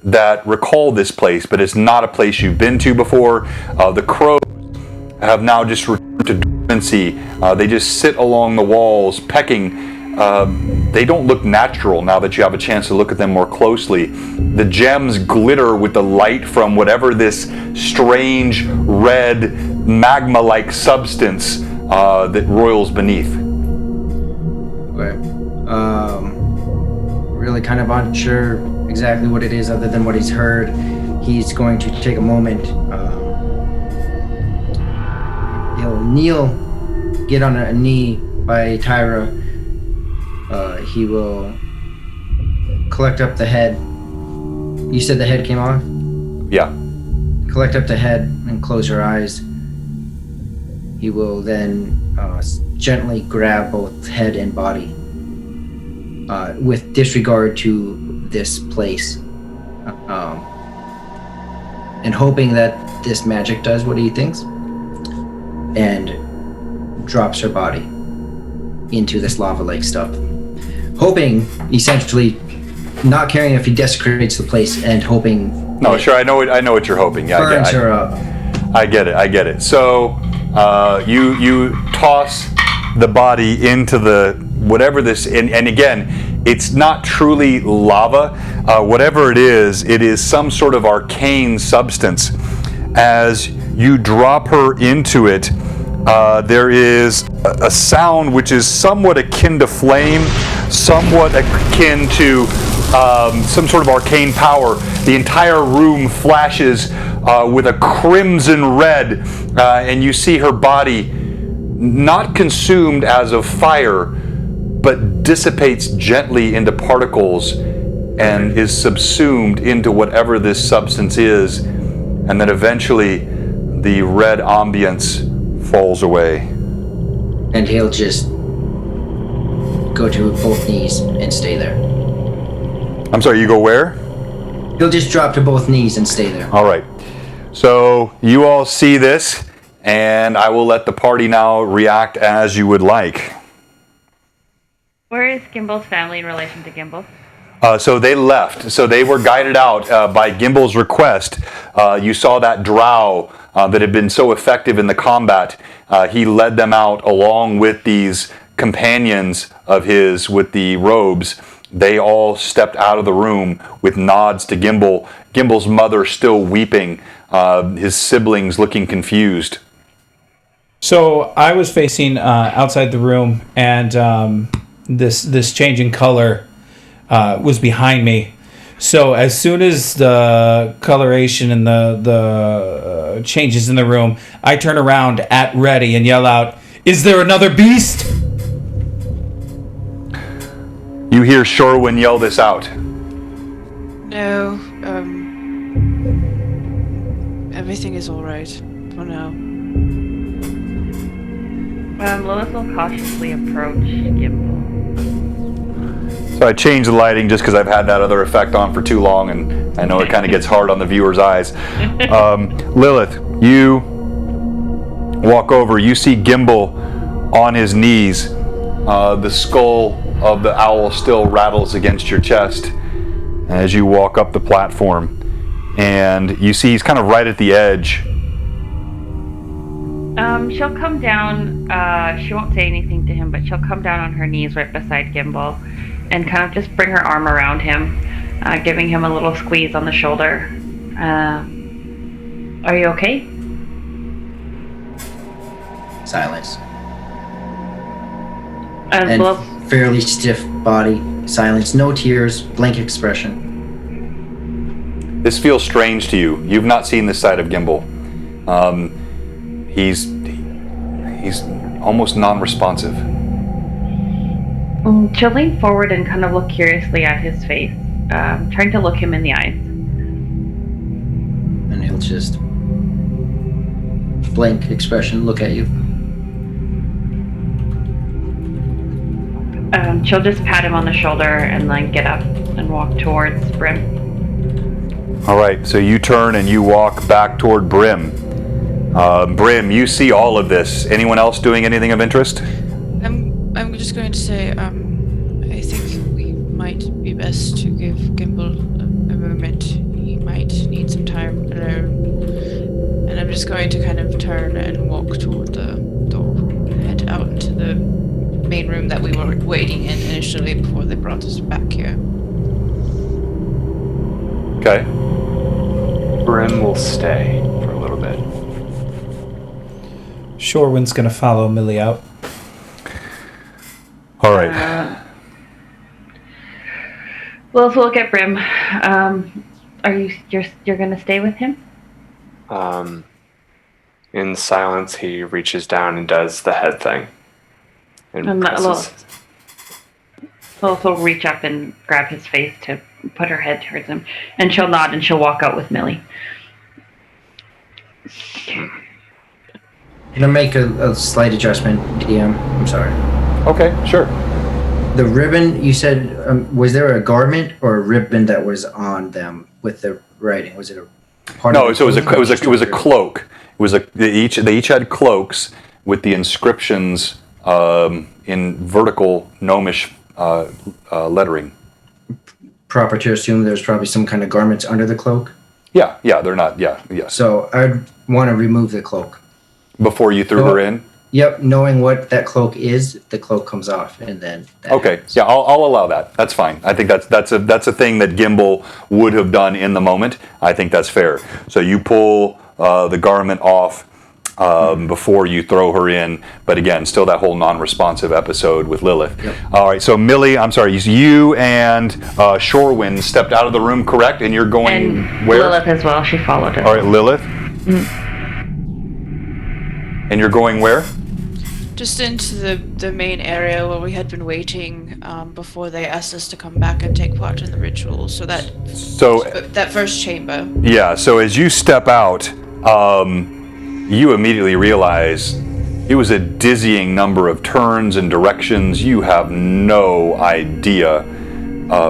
that recall this place, but it's not a place you've been to before. The crows have now just returned to dormancy. They just sit along the walls, pecking. They don't look natural now that you have a chance to look at them more closely. The gems glitter with the light from whatever this strange red magma-like substance that roils beneath. Right. Really kind of unsure exactly what it is other than what he's heard. He's going to take a moment. He'll kneel, get on a knee by Tyra. He will collect up the head. You said the head came off? Yeah. Collect up the head and close her eyes. He will then gently grab both head and body, with disregard to this place, and hoping that this magic does what he thinks, and drops her body into this lava-like stuff, hoping, essentially, not caring if he desecrates the place, and hoping. No, sure, I know what you're hoping. Yeah, burns her up. I get it. So you toss the body into the whatever this, and again, it's not truly lava. Whatever it is some sort of arcane substance. As you drop her into it, there is a sound which is somewhat akin to flame, somewhat akin to some sort of arcane power. The entire room flashes with a crimson red, and you see her body not consumed as of fire, but dissipates gently into particles and is subsumed into whatever this substance is, and then eventually the red ambience falls away. And he'll just go to both knees and stay there. I'm sorry, you go where? He'll just drop to both knees and stay there. All right. So you all see this, and I will let the party now react as you would like. Where is Gimble's family in relation to Gimble? So they left. So they were guided out by Gimble's request. You saw that drow that had been so effective in the combat. He led them out along with these companions of his with the robes. They all stepped out of the room with nods to Gimble. Gimble's mother still weeping, his siblings looking confused. So I was facing outside the room, and this change in color was behind me. So as soon as the coloration and the changes in the room, I turn around at ready and yell out, "Is there another beast?" You hear Shorwin yell this out. No, everything is alright for now. Lilith will cautiously approach Gimble. So I changed the lighting just because I've had that other effect on for too long, and I know it kind of gets hard on the viewer's eyes. Lilith, you walk over. You see Gimble on his knees. The skull of the owl still rattles against your chest as you walk up the platform, and you see he's kind of right at the edge. She'll come down, she won't say anything to him, but she'll come down on her knees right beside Gimble and kind of just bring her arm around him, giving him a little squeeze on the shoulder. Are you okay? Silence. And fairly stiff body. Silence. No tears. Blank expression. This feels strange to you. You've not seen this side of Gimble. He's almost non-responsive. She'll lean forward and kind of look curiously at his face, trying to look him in the eyes. And he'll just blank expression look at you. She'll just pat him on the shoulder and then get up and walk towards Brim. All right, so you turn and you walk back toward Brim. Brim, you see all of this. Anyone else doing anything of interest? I'm just going to say, I think we might be best to give Gimble a moment. He might need some time alone. And I'm just going to kind of turn and walk toward the door and head out into the main room that we were waiting in initially before they brought us back here. Okay. Brim will stay for a little bit. Shorewind's gonna follow Millie out. All right. Well, if we look at Brim, are you're gonna stay with him? In silence, he reaches down and does the head thing. And presses. She'll reach up and grab his face to put her head towards him, and she'll nod and she'll walk out with Millie. Can I make a slight adjustment, DM? I'm sorry. Okay, sure. The ribbon you said, was there a garment or a ribbon that was on them with the writing? Was it a part No, of so it was a cloak. They each had cloaks with the inscriptions in vertical gnomish lettering. Proper to assume there's probably some kind of garments under the cloak? Yeah, they're not. Yeah, yes. So I'd want to remove the cloak. Before you threw her in? Yep, knowing what that cloak is, the cloak comes off, and then. Okay, happens. Yeah, I'll allow that. That's fine. I think that's a thing that Gimble would have done in the moment. I think that's fair. So you pull the garment off before you throw her in, but again, still that whole non-responsive episode with Lilith. Yep. All right, so Millie, I'm sorry, you and Shorewind stepped out of the room, correct? And you're going And where? Lilith as well. She followed us. All right, Lilith. And you're going where? Just into the main area where we had been waiting before they asked us to come back and take part in the ritual. So that first chamber. Yeah, so as you step out, you immediately realize it was a dizzying number of turns and directions. You have no idea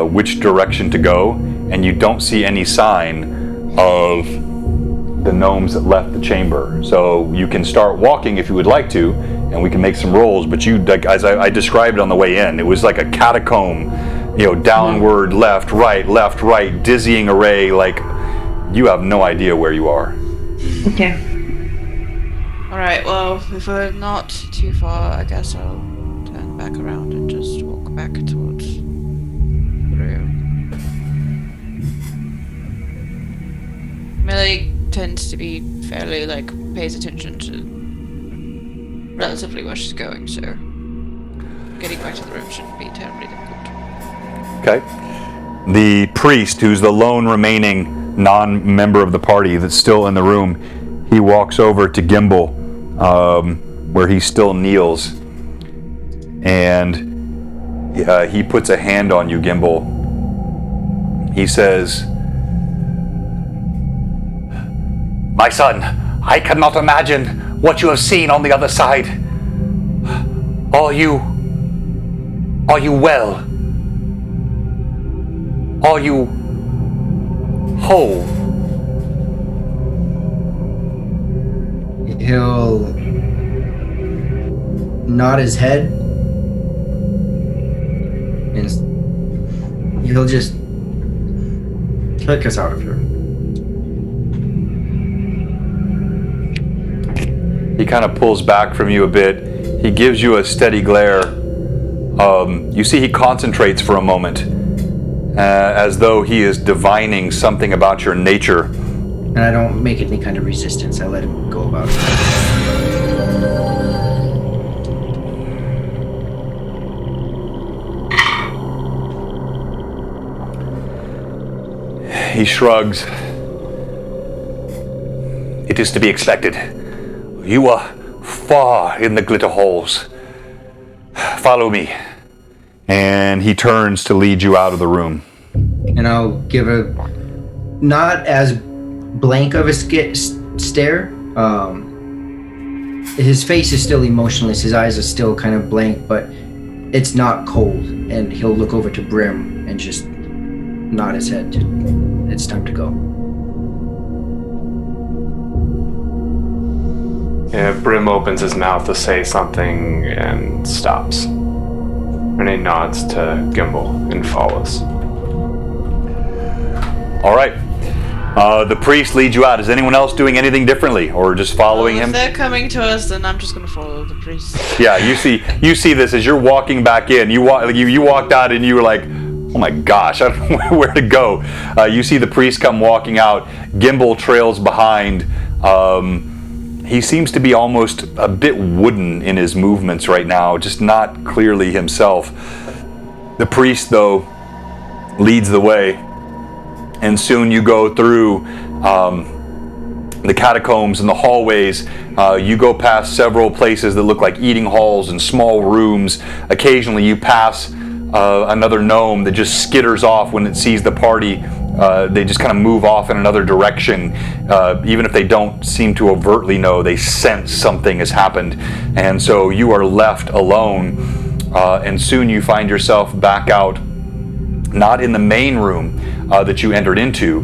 which direction to go, and you don't see any sign of the gnomes that left the chamber. So you can start walking if you would like to, and we can make some rolls, but as I described on the way in, it was like a catacomb, downward, left, right, dizzying array, like you have no idea where you are. Okay. Alright, well, if we're not too far, I guess I'll turn back around and just walk back towards the room. Millie tends to be fairly, pays attention to relatively where she's going, so getting back to the room shouldn't be terribly difficult. Okay. The priest, who's the lone remaining non-member of the party that's still in the room, he walks over to Gimble, where he still kneels, and he puts a hand on you, Gimble. He says, "My son, I cannot imagine what you have seen on the other side. Are you well? Are you whole?" He'll nod his head and he'll just click us out of here. He kind of pulls back from you a bit. He gives you a steady glare. You see he concentrates for a moment, as though he is divining something about your nature. And I don't make any kind of resistance. I let him go about it. He shrugs. "It is to be expected. You are far in the glitter halls. Follow me." And he turns to lead you out of the room. And I'll give a not as blank of a stare. His face is still emotionless. His eyes are still kind of blank, but it's not cold. And he'll look over to Brim and just nod his head. It's time to go. Yeah, Brim opens his mouth to say something and stops. And he nods to Gimble and follows. All right. The priest leads you out. Is anyone else doing anything differently, or just following him? If they're coming to us, then I'm just gonna follow the priest. Yeah, you see this as you're walking back in. You walked out and you were like, "Oh my gosh, I don't know where to go." You see the priest come walking out. Gimble trails behind. He seems to be almost a bit wooden in his movements right now, just not clearly himself. The priest, though, leads the way, and soon you go through the catacombs and the hallways. You go past several places that look like eating halls and small rooms. Occasionally you pass another gnome that just skitters off when it sees the party they just kind of move off in another direction. Even if they don't seem to overtly know, they sense something has happened. And so you are left alone, and soon you find yourself back out, not in the main room that you entered into,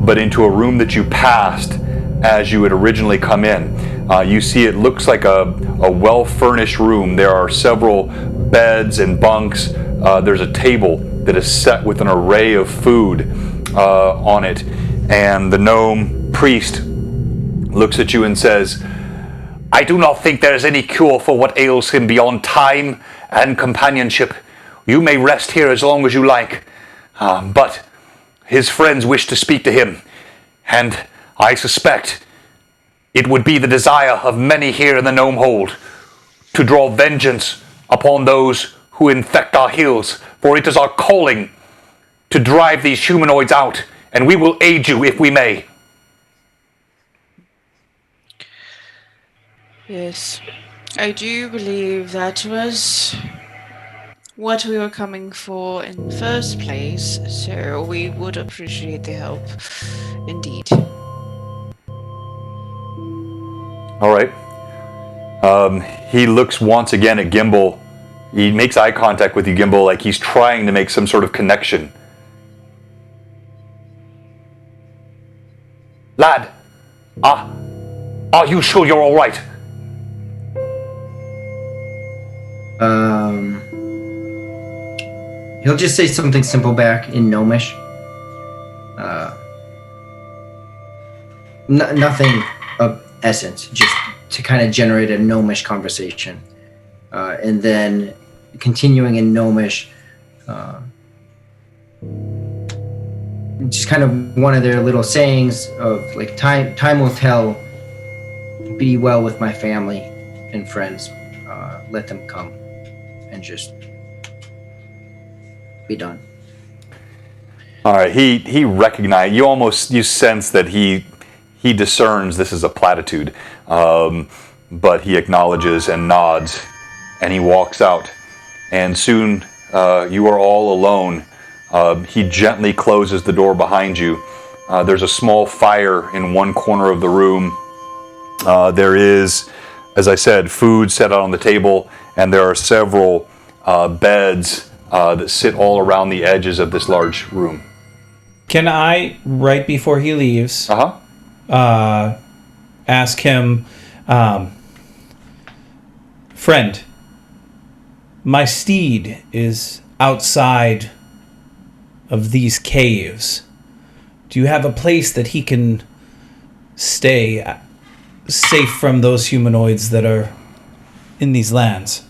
but into a room that you passed as you had originally come in. You see it looks like a well-furnished room. There are several beds and bunks. There's a table that is set with an array of food on it. And the gnome priest looks at you and says, "I do not think there is any cure for what ails him beyond time and companionship. You may rest here as long as you like. But his friends wish to speak to him, and I suspect it would be the desire of many here in the Gnome Hold to draw vengeance upon those who infect our hills, for it is our calling to drive these humanoids out, and we will aid you if we may." Yes, I do believe that was what we were coming for in the first place, so we would appreciate the help, indeed. All right. He looks once again at Gimble. He makes eye contact with you, Gimble, like he's trying to make some sort of connection. "Lad, are you sure you're all right?" He'll just say something simple back in Gnomish. Nothing of essence, just to kind of generate a Gnomish conversation. And then continuing in Gnomish, just kind of one of their little sayings of like, time will tell, be well with my family and friends, let them come and just be done. All right. He recognized you sense that he discerns this is a platitude, but he acknowledges and nods, and he walks out. And soon you are all alone. He gently closes the door behind you. There's a small fire in one corner of the room. There is, as I said, food set out on the table, and there are several beds that sit all around the edges of this large room. Can I, right before he leaves, ask him, "Friend, my steed is outside of these caves. Do you have a place that he can stay safe from those humanoids that are in these lands?"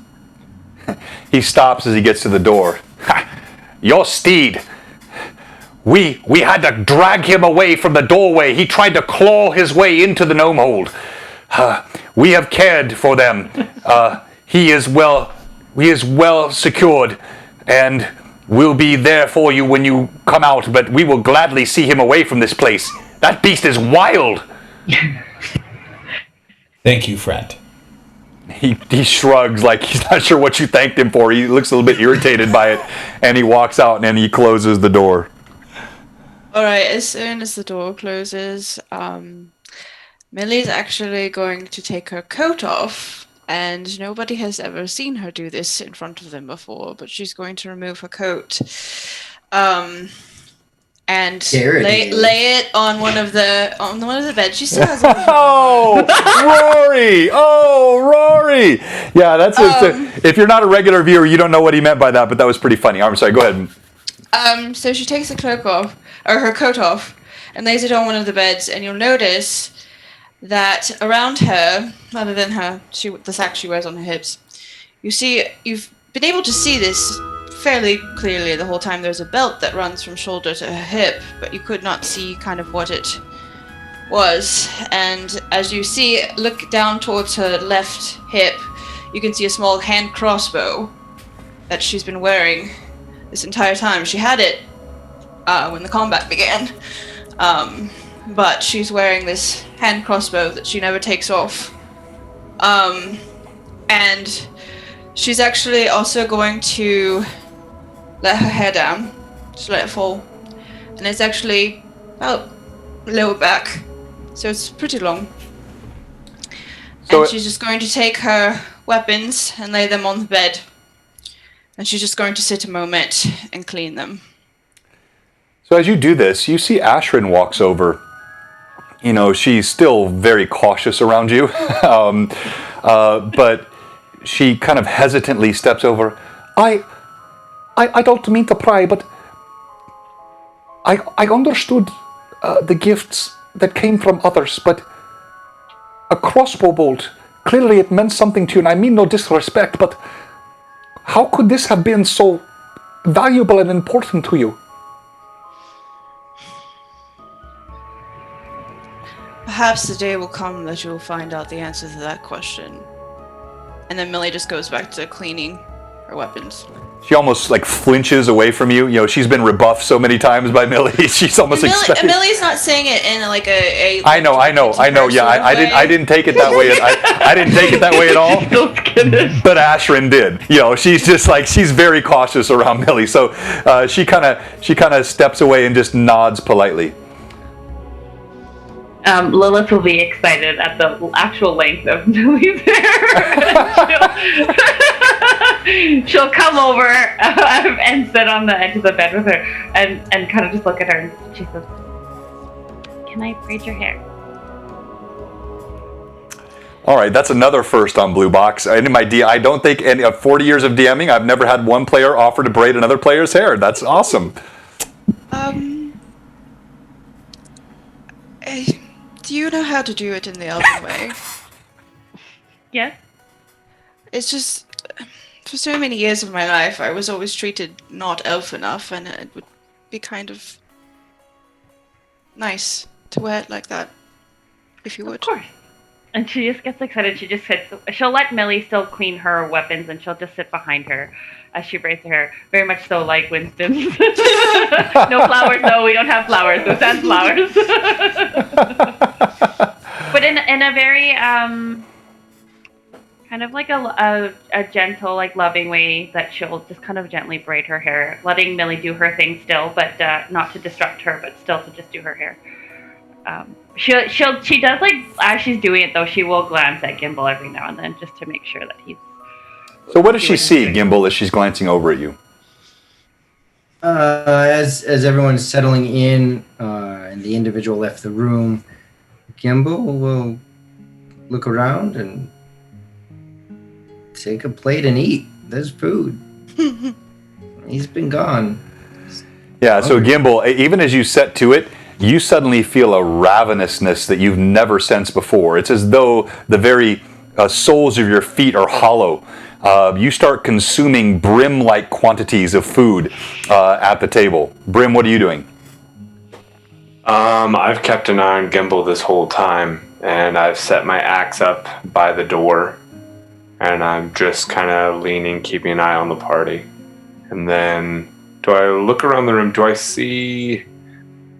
He stops as he gets to the door. "Your steed. We had to drag him away from the doorway. He tried to claw his way into the Gnome Hold. We have cared for them. He is well secured, and we'll be there for you when you come out, but we will gladly see him away from this place. That beast is wild." Thank you, friend. He shrugs like he's not sure what you thanked him for. He looks a little bit irritated by it, and he walks out and he closes the door. Alright, as soon as the door closes, Millie's actually going to take her coat off, and nobody has ever seen her do this in front of them before, but she's going to remove her coat. And lay it on one of the beds. She still has. Rory! Rory! Yeah, that's it. If you're not a regular viewer, you don't know what he meant by that, but that was pretty funny. I'm sorry. Go ahead. So she takes the cloak off, or her coat off, and lays it on one of the beds, and you'll notice that around her, other than the sack she wears on her hips, you've been able to see this fairly clearly the whole time. There's a belt that runs from shoulder to her hip, but you could not see kind of what it was. And as you look down towards her left hip, you can see a small hand crossbow that she's been wearing this entire time. She had it when the combat began, but she's wearing this hand crossbow that she never takes off. And she's actually also going to let her hair down, just let it fall, and it's actually about lower back, so it's pretty long. So and she's just going to take her weapons and lay them on the bed, and she's just going to sit a moment and clean them. So as you do this, you see Ashrin walks over. You know, she's still very cautious around you, but she kind of hesitantly steps over. I don't mean to pry, but I understood the gifts that came from others, but a crossbow bolt, clearly it meant something to you, and I mean no disrespect, but how could this have been so valuable and important to you? Perhaps the day will come that you'll find out the answer to that question. And then Millie just goes back to cleaning her weapons. She almost like flinches away from you. You know, she's been rebuffed so many times by Millie. She's almost expecting. Millie's not saying it in like a I know. Yeah, I didn't take it that way. I didn't take it that way at all. But Ashrin did. You know, she's just like she's very cautious around Millie. So she kind of steps away and just nods politely. Lilith will be excited at the actual length of Millie's hair. She'll come over and sit on the edge of the bed with her and kind of just look at her, and she says, "Can I braid your hair?" All right, that's another first on Blue Box. I don't think any of 40 years of DMing, I've never had one player offer to braid another player's hair. That's awesome. Do you know how to do it in the elven way? Yes. It's just, for so many years of my life, I was always treated not elf enough, and it would be kind of nice to wear it like that, if you would. Of course. And she just gets excited. She'll let Millie still clean her weapons, and she'll just sit behind her as she braids her hair. Very much so like Winston's. No flowers, no, we don't have flowers. No sans flowers. But in a very, kind of like a gentle, like loving way that she'll just kind of gently braid her hair, letting Millie do her thing still, but not to disrupt her, but still to just do her hair. She does, like, as she's doing it though, she will glance at Gimble every now and then just to make sure that he's. So what does she see, Gimble, as she's glancing over at you? As everyone's settling in, and the individual left the room, Gimble will look around and take a plate and eat. There's food. He's been gone. Yeah, so Gimble, even as you set to it, you suddenly feel a ravenousness that you've never sensed before. It's as though the very soles of your feet are hollow. You start consuming Brim-like quantities of food at the table. Brim, what are you doing? I've kept an eye on Gimble this whole time, and I've set my axe up by the door, and I'm just kind of leaning, keeping an eye on the party. And then, do I look around the room? Do I see...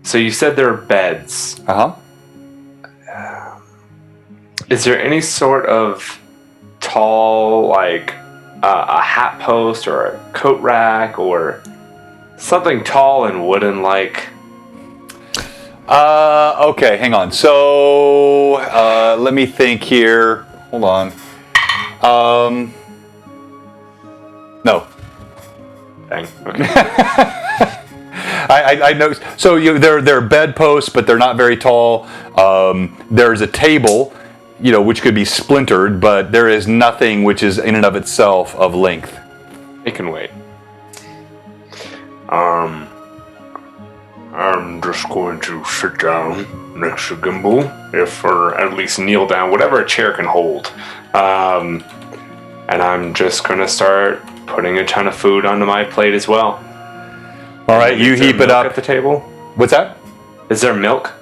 So you said there are beds. Uh-huh. Is there any sort of tall, like a hat post or a coat rack or something tall and wooden like? Okay, hang on. So, let me think here. Hold on. No. Dang. Okay. I know. So they're bedposts, but they're not very tall. There's a table, which could be splintered, but there is nothing which is in and of itself of length. It can wait. I'm just going to sit down next to Gimble, or at least kneel down, whatever a chair can hold. And I'm just going to start putting a ton of food onto my plate as well. All right, you heap it up at the table. What's that? Is there milk?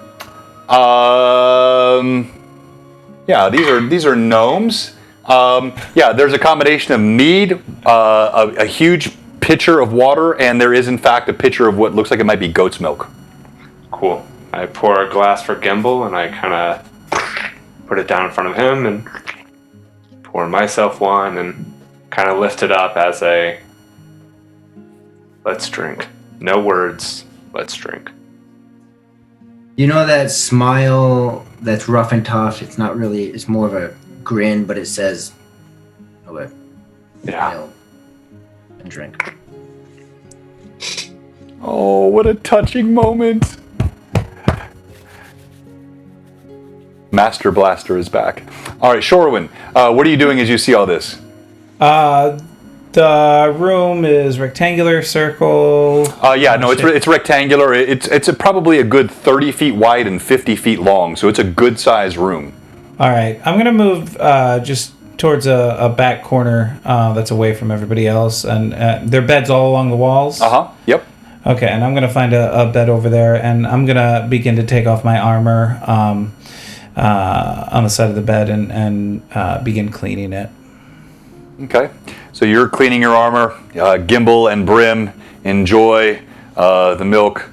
Yeah, these are gnomes. Yeah, there's a combination of mead, a huge pitcher of water, and there is in fact a pitcher of what looks like it might be goat's milk. Cool. I pour a glass for Gimble, and I kind of put it down in front of him, and pour myself one, and kind of lift it up as a let's drink. No words, let's drink. You know that smile that's rough and tough? It's not really, it's more of a grin, but it says, okay, smile and drink. Oh, what a touching moment. Master Blaster is back. All right, Shorwin, what are you doing as you see all this? The room is rectangular, circle. It's rectangular. It's probably a good 30 feet wide and 50 feet long, so it's a good sized room. All right, I'm gonna move just towards a back corner that's away from everybody else, and there are beds all along the walls. Yep. Okay, and I'm gonna find a bed over there, and I'm gonna begin to take off my armor on the side of the bed and begin cleaning it. Okay, so you're cleaning your armor. Gimble and Brim enjoy the milk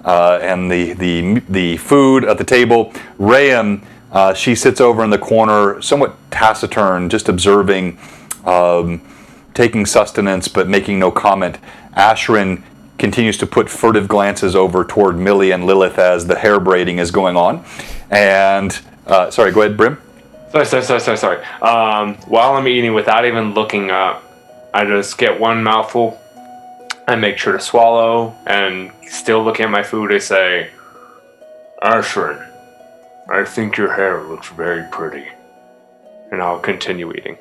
and the food at the table. Rayam, she sits over in the corner, somewhat taciturn, just observing, taking sustenance, but making no comment. Ashrin continues to put furtive glances over toward Millie and Lilith as the hair braiding is going on. And, sorry, go ahead, Brim. Sorry. While I'm eating, without even looking up, I just get one mouthful. I make sure to swallow, and still looking at my food, I say, Ashrin, I think your hair looks very pretty. and I'll continue eating.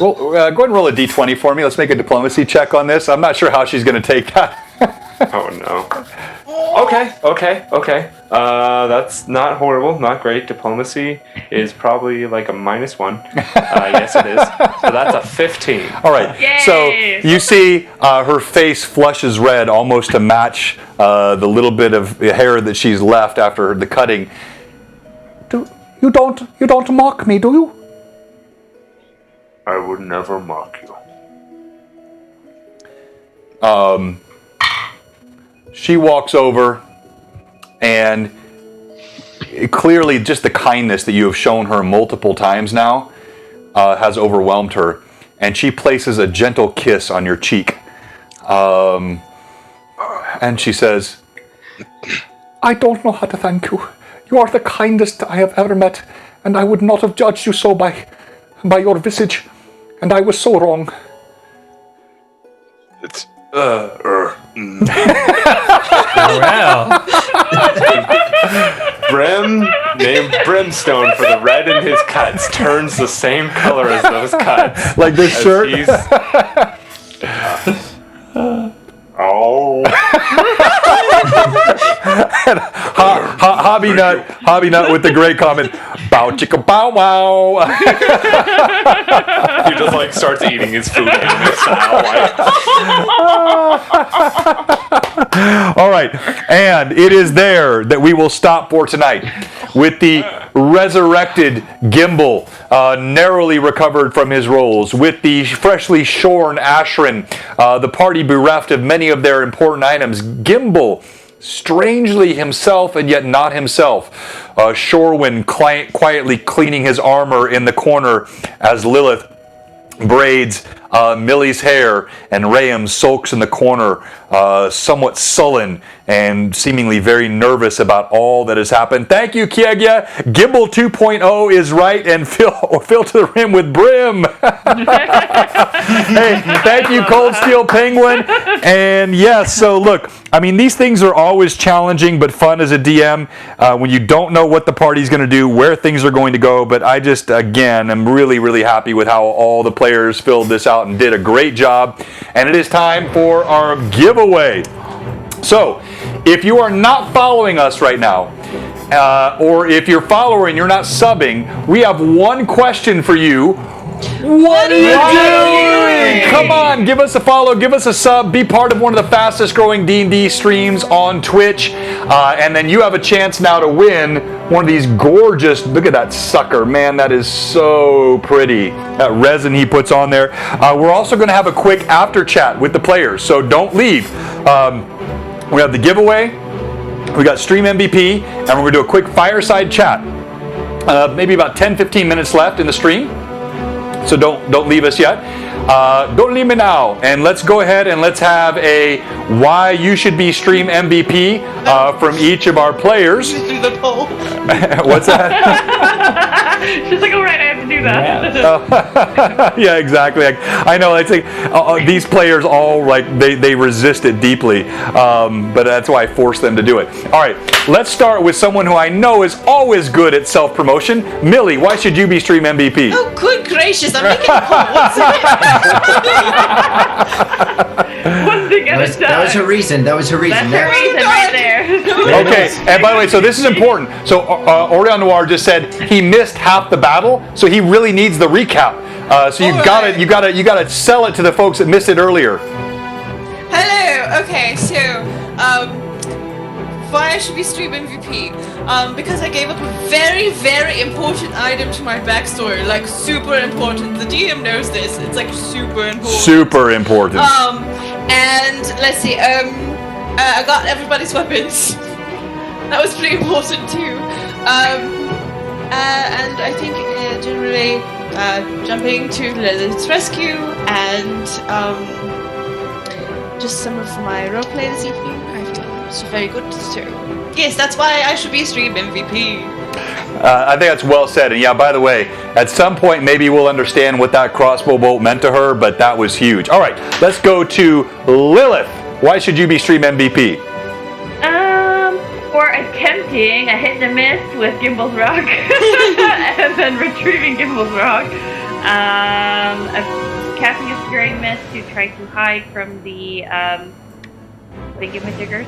Well, go ahead and roll a d20 for me. Let's make a diplomacy check on this. I'm not sure how she's going to take that. Oh no. Okay. That's not horrible, not great. Diplomacy is probably like a -1. Yes, it is. So that's a 15. All right. Yay! So you see her face flushes red, almost to match the little bit of hair that she's left after the cutting. You don't mock me, do you? I would never mock you. She walks over, and clearly just the kindness that you have shown her multiple times now has overwhelmed her, and she places a gentle kiss on your cheek. And she says, I don't know how to thank you. You are the kindest I have ever met, and I would not have judged you so by your visage, and I was so wrong. It's, Well, Brim, named Brimstone for the red in his cuts, turns the same color as those cuts. Like this shirt? Oh. Hobby Nut with the great comment, bow chicka bow wow. He just like starts eating his food anime style. Like. All right, and it is there that we will stop for tonight with the resurrected Gimble, narrowly recovered from his roles, with the freshly shorn Ashrin, the party bereft of many of their important items. Gimble, strangely himself and yet not himself. Shorwin quietly cleaning his armor in the corner as Lilith braids Millie's hair, and Rayam sulks in the corner, somewhat sullen and seemingly very nervous about all that has happened. Thank you, Kiegya. Gimble 2.0 is right, and fill to the rim with Brim. Hey, thank you, Cold Steel Penguin. And yes, so look, I mean, these things are always challenging but fun as a DM when you don't know what the party's going to do, where things are going to go. But I just, again, am really, really happy with how all the players filled this out and did a great job. And it is time for our giveaway. So, if you are not following us right now, or if you're following, you're not subbing, we have one question for you. What are you doing? Come on, give us a follow, give us a sub, be part of one of the fastest growing D&D streams on Twitch, and then you have a chance now to win one of these gorgeous, look at that sucker, man, that is so pretty, that resin he puts on there. We're also going to have a quick after chat with the players, so don't leave. We have the giveaway, we got Stream MVP, and we're going to do a quick fireside chat. Maybe about 10-15 minutes left in the stream. So don't leave us yet. Don't leave me now. And let's go ahead and let's have a why you should be stream MVP from each of our players. Through the poll. What's that? She's like, all right, I have to do that. Yeah, exactly. I know. It's like these players all they resist it deeply, but that's why I force them to do it. All right, let's start with someone who I know is always good at self-promotion. Millie, why should you be stream MVP? Oh, good gracious! I'm making polls. One thing at a time. That was her reason. That's her reason God. right there. Okay, and by the way, so this is important. So Orion Noir just said he missed half the battle, so he really needs the recap. So you gotta sell it to the folks that missed it earlier. Hello. Okay, so why I should be stream MVP? Because I gave up a very, very important item to my backstory, like super important. The DM knows this. It's like super important. Super important. And let's see. I got everybody's weapons. That was pretty important too. And I think generally jumping to Lilith's rescue and just some of my roleplay this evening. I feel it's very good. So yes, that's why I should be stream MVP. I think that's well said. And yeah, by the way, at some point maybe we'll understand what that crossbow bolt meant to her, but that was huge. All right, let's go to Lilith. Why should you be stream MVP? For attempting a hit and miss with Gimble's Rock, and then retrieving Gimble's Rock. Casting a Obscuring Mist to try to hide from the thingy-majiggers.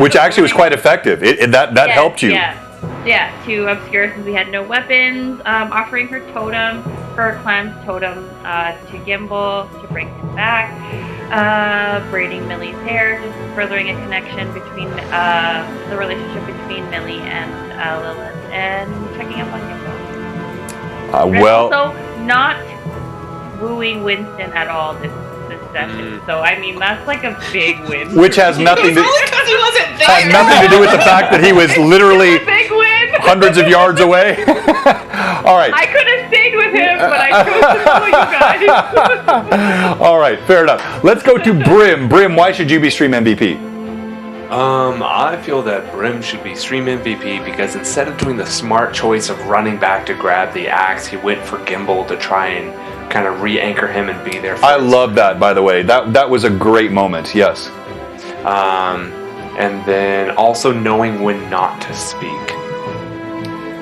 Which actually was quite effective. That helped you. Yeah, to obscure since we had no weapons. Offering her totem, her clan's totem, to Gimble to bring him back. Braiding Millie's hair, just furthering a connection between the relationship between Millie and Lilith, and checking up on Gimble. Also, not wooing Winston at all this session. So I mean, that's like a big win. Which has nothing to Because he wasn't there. had nothing to do with the fact that he was literally Big win. hundreds of yards away. All right. I could have stayed with him, but I chose to follow you guys. All right, fair enough. Let's go to Brim. Brim, why should you be stream MVP? I feel that Brim should be stream MVP because instead of doing the smart choice of running back to grab the axe, he went for Gimble to try and kind of re-anchor him and be there for I love that, by the way. That was a great moment, yes. And then also knowing when not to speak.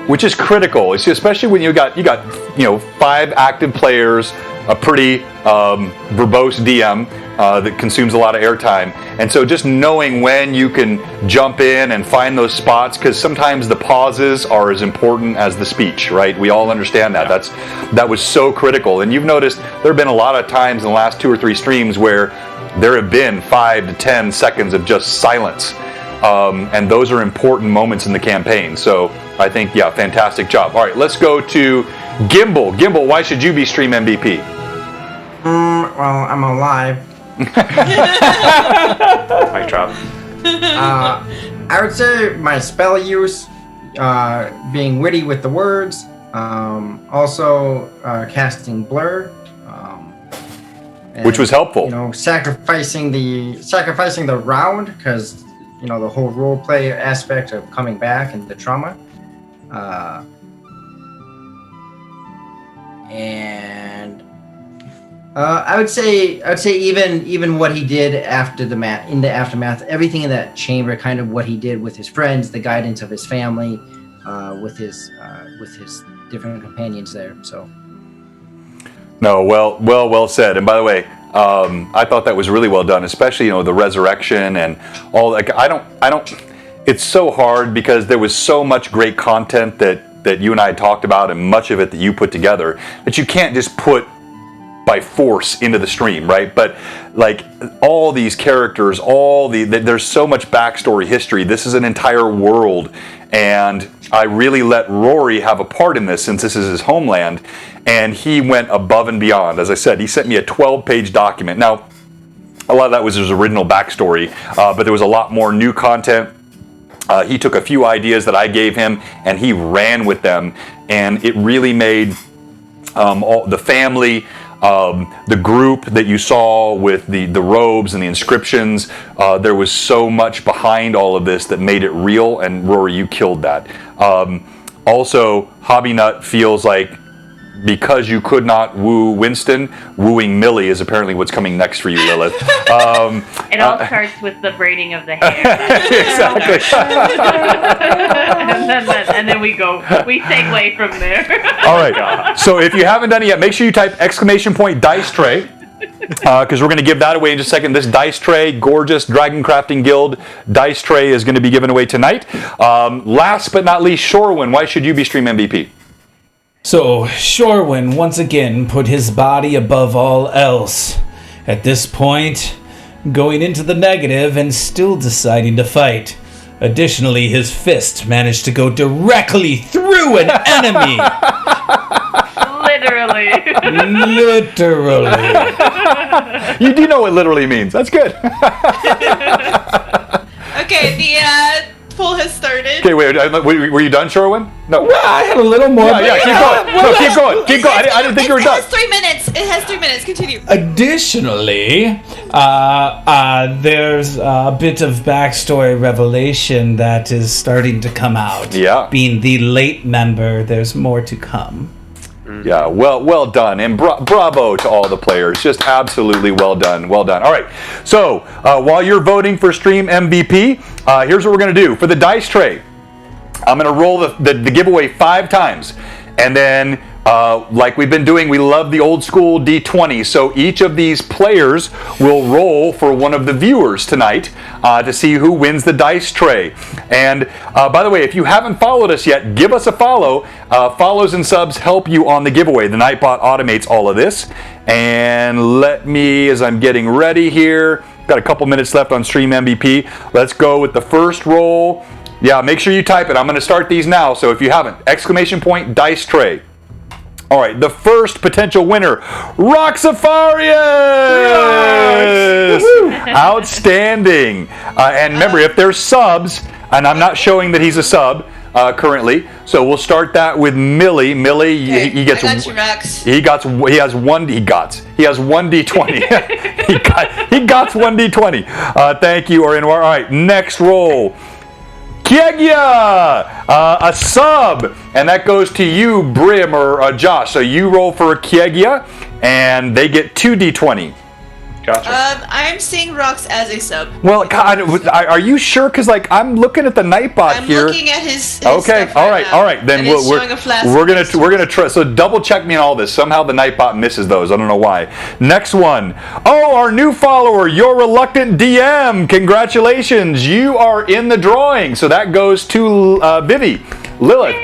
Which is critical, especially when you got 5 active players, a pretty verbose DM that consumes a lot of airtime, and so just knowing when you can jump in and find those spots, because sometimes the pauses are as important as the speech, right? We all understand that. That was so critical, and you've noticed there have been a lot of times in the last 2 or 3 streams where there have been 5 to 10 seconds of just silence. And those are important moments in the campaign. So I think, yeah, fantastic job. All right, let's go to Gimble. Gimble, why should you be stream MVP? Well, I'm alive. Mic drop. I would say my spell use, being witty with the words, also casting blur, which was helpful. Sacrificing the round, because the whole role play aspect of coming back and the trauma, and I would say even what he did after in the aftermath, everything in that chamber, kind of what he did with his friends, the guidance of his family, with his different companions there. So. No, well said. And by the way, I thought that was really well done, especially the resurrection and all. Like I don't. It's so hard because there was so much great content that you and I had talked about, and much of it that you put together, that you can't just put by force into the stream, right? But like all these characters, there's so much backstory history. This is an entire world, and I really let Rory have a part in this since this is his homeland, and he went above and beyond. As I said, he sent me a 12-page document. Now, a lot of that was his original backstory, but there was a lot more new content. He took a few ideas that I gave him, and he ran with them, and it really made all the family the group that you saw with the robes and the inscriptions. There was so much behind all of this that made it real, and Rory, you killed that. Also, Hobby Nut feels like because you could not woo Winston, wooing Millie is apparently what's coming next for you, Lilith. It all starts with the braiding of the hair. Exactly. and then we segue from there. All right. So if you haven't done it yet, make sure you type !dice tray. Because we're going to give that away in just a second. This dice tray, gorgeous Dragon Crafting Guild dice tray, is going to be given away tonight. Last but not least, Shorewin, why should you be Stream MVP? So, Shorewin once again put his body above all else. At this point, going into the negative and still deciding to fight. Additionally, his fist managed to go directly through an enemy. Literally. Literally. You do know what literally means. That's good. Okay, the poll has started. Okay, wait. Were you done, Shorewin? No. Well, I had a little more. Yeah, keep going. No, keep going. Keep going. I didn't think you were done. It has 3 minutes. It has 3 minutes. Continue. Additionally, there's a bit of backstory revelation that is starting to come out. Yeah. Being the late member, there's more to come. Yeah, well done, and bravo to all the players. Just absolutely well done, well done. All right, so while you're voting for Stream MVP, here's what we're going to do. For the dice tray, I'm going to roll the giveaway 5 times, and then like we've been doing, we love the old school D20, so each of these players will roll for one of the viewers tonight to see who wins the dice tray. And by the way, if you haven't followed us yet, give us a follow. Follows and subs help you on the giveaway. The Nightbot automates all of this. And let me, as I'm getting ready here, got a couple minutes left on Stream MVP. Let's go with the first roll. Yeah, make sure you type it. I'm going to start these now, so if you haven't, !dice tray. All right, the first potential winner, Roxafarius! Outstanding. And remember, if there's subs, and I'm not showing that he's a sub currently, so we'll start that with Millie. Millie, Okay, he gets. I got you, Rex. He has one D20. he got one D20. Thank you, Orinwar. All right, next roll. Kiegia, a sub, and that goes to you, Brim or Josh. So you roll for Kiegia, and they get 2 D20. Gotcha. I'm seeing Rox as a sub. Well, God, are you sure? Because like I'm looking at the Nightbot I'm here. looking at his Okay, stuff all right right. now, Then and it's showing a flask we're gonna try. So double check me on all this. Somehow the Nightbot misses those. I don't know why. Next one. Oh, our new follower, your reluctant DM. Congratulations, you are in the drawing. So that goes to Vivi. Lilith.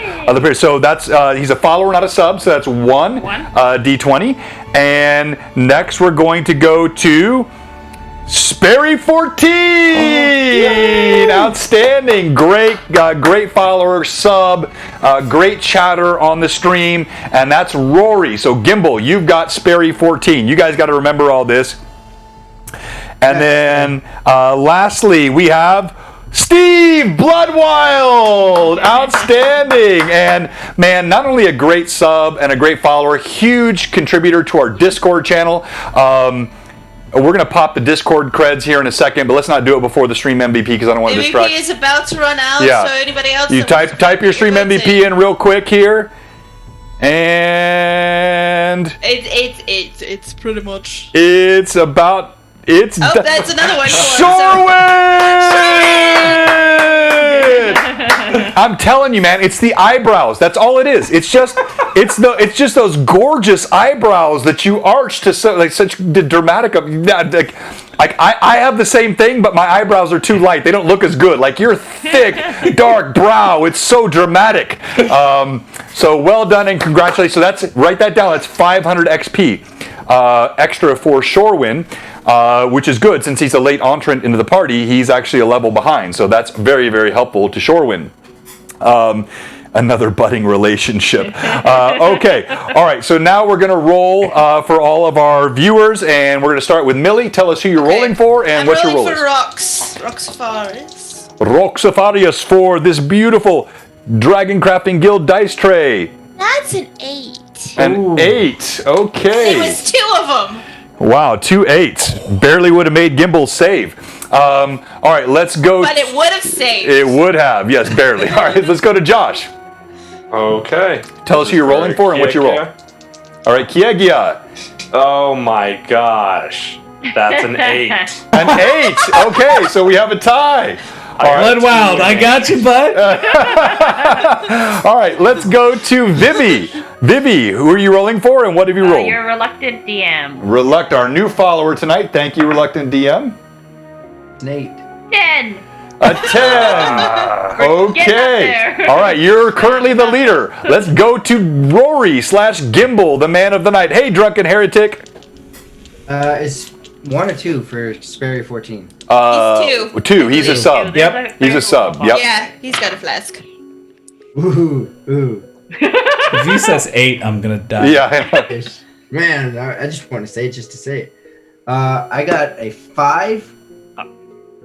So that's he's a follower, not a sub. So that's one. D20. And next we're going to go to Sperry 14. Outstanding. Great follower, sub, great chatter on the stream. And that's Rory. So Gimble, you've got Sperry 14. You guys got to remember all this. And then lastly, we have Steve Bloodwild, outstanding. And man, not only a great sub and a great follower, huge contributor to our Discord channel. We're going to pop the Discord creds here in a second, but let's not do it before the Stream MVP because I don't want to distract. MVP is about to run out, Yeah. so anybody else... You type your Stream MVP in real quick here. And It's pretty much... it's about... It's that's another one. I'm telling you, man, it's the eyebrows. That's all it is. It's just those gorgeous eyebrows that you arch to such dramatic. I have the same thing, but my eyebrows are too light. They don't look as good. Like your thick, dark brow. It's so dramatic. So well done and congratulations. So write that down. That's 500 XP extra for Shorewin. Which is good since he's a late entrant into the party. He's actually a level behind, so that's very, very helpful to Shorewin. Another budding relationship. Okay, all right. So now we're gonna roll for all of our viewers, and we're gonna start with Millie. Tell us who you're rolling for and what your roll is. I'm rolling for Roxafarius. Roxafarius for this beautiful Dragon Crafting Guild dice tray. That's an 8. An 8. Okay. It was 2 of them. Wow, 2 8s. Barely would have made Gimble save. All right, let's go. But it would have saved. It would have, yes, barely. All right, let's go to Josh. Okay. Tell us who you're rolling for and what you roll. All right, Kiegia. Oh my gosh. That's an 8. An 8. Okay, so we have a tie. All right. Blood Wild, I got you, bud. All right, let's go to Vivi. Vivi, who are you rolling for and what have you rolled? Your reluctant DM. Our new follower tonight. Thank you, Reluctant DM. Nate. 10. A 10. Okay. All right, you're currently the leader. Let's go to Rory/Gimble, the man of the night. Hey, drunken heretic. It's 1 or 2 for Sperry 14. He's 2. 2. He's a sub. Yep. He's a sub. Yep. Yeah, he's got a flask. Ooh. If he says 8, I'm gonna die. Yeah. Man, I just want to say it just to say it. I got a 5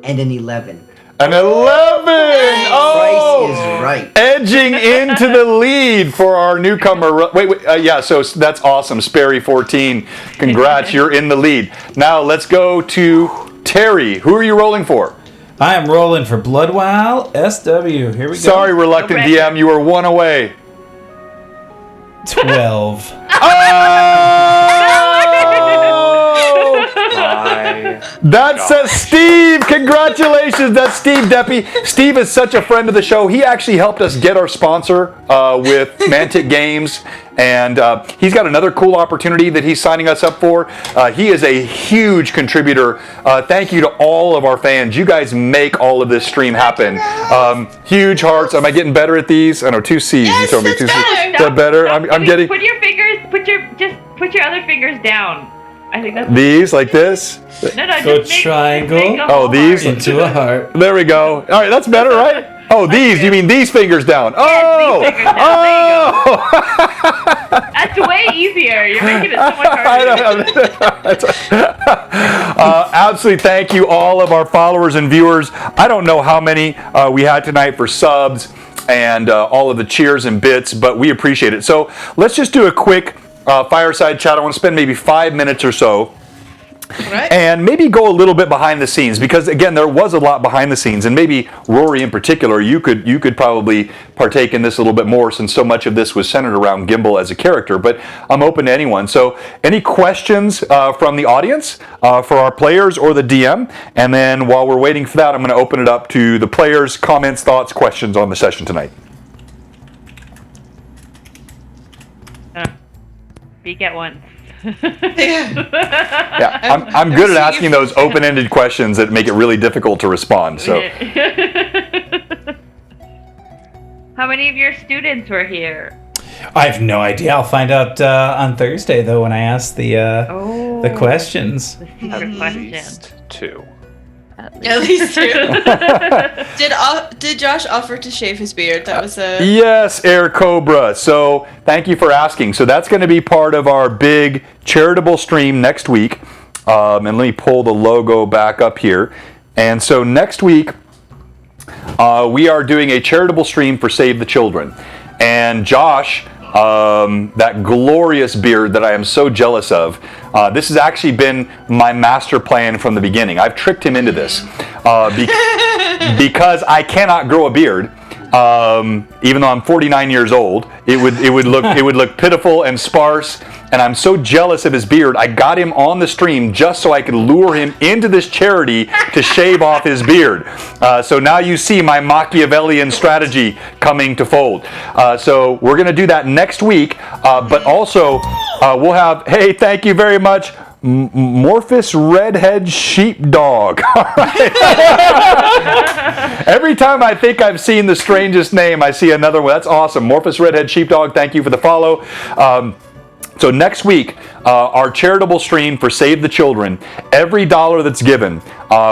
and an 11. An 11! Oh! Price is right. Edging into the lead for our newcomer. Wait. Yeah, so that's awesome. Sperry 14. Congrats, you're in the lead. Now let's go to Terry. Who are you rolling for? I am rolling for Bloodwild SW. Here we go. Sorry, Reluctant DM, you were 1 away. 12. That's Steve. Congratulations. That's Steve Deppy. Steve is such a friend of the show. He actually helped us get our sponsor with Mantic Games. And he's got another cool opportunity that he's signing us up for. He is a huge contributor. Thank you to all of our fans. You guys make all of this stream happen. Huge hearts. Am I getting better at these? I know 2 C's. Yes, you told me 2 that's C's. better. Is that better? I'm getting Put your fingers. Put your other fingers down. I think that's. these like this. No, Go just make triangle. a Oh, whole these? heart. Into a heart. There we go. All right, that's better, right? Oh, these. You mean these fingers down? Oh, these fingers down. There you go. oh. That's way easier. You're making it so much harder. Absolutely, thank you all of our followers and viewers. I don't know how many we had tonight for subs and all of the cheers and bits, but we appreciate it. So let's just do a quick fireside chat. I want to spend maybe 5 minutes or so. Right. And maybe go a little bit behind the scenes because again there was a lot behind the scenes, and maybe Rory in particular, you could probably partake in this a little bit more since so much of this was centered around Gimble as a character. But I'm open to anyone. So any questions from the audience for our players or the DM, and then while we're waiting for that, I'm going to open it up to the players' comments, thoughts, questions on the session tonight. Speak at once. Yeah, I'm good at asking those open-ended questions that make it really difficult to respond. So, How many of your students were here? I have no idea. I'll find out on Thursday, though, when I ask the questions. The secret question. 2. At least 2. Did Josh offer to shave his beard? That was a... Yes, Air Cobra. So thank you for asking. So that's going to be part of our big charitable stream next week. And let me pull the logo back up here. And so next week, we are doing a charitable stream for Save the Children. And Josh, that glorious beard that I am so jealous of, this has actually been my master plan from the beginning. I've tricked him into this because I cannot grow a beard. Even though I'm 49 years old, it would look pitiful and sparse. And I'm so jealous of his beard. I got him on the stream just so I could lure him into this charity to shave off his beard. So now you see my Machiavellian strategy coming to fold. So we're going to do that next week. But also we'll have, hey, thank you very much, Morphous Redhead Sheepdog. Every time I think I've seen the strangest name, I see another one. That's awesome. Morphous Redhead Sheepdog, thank you for the follow. So next week, our charitable stream for Save the Children, every dollar that's given,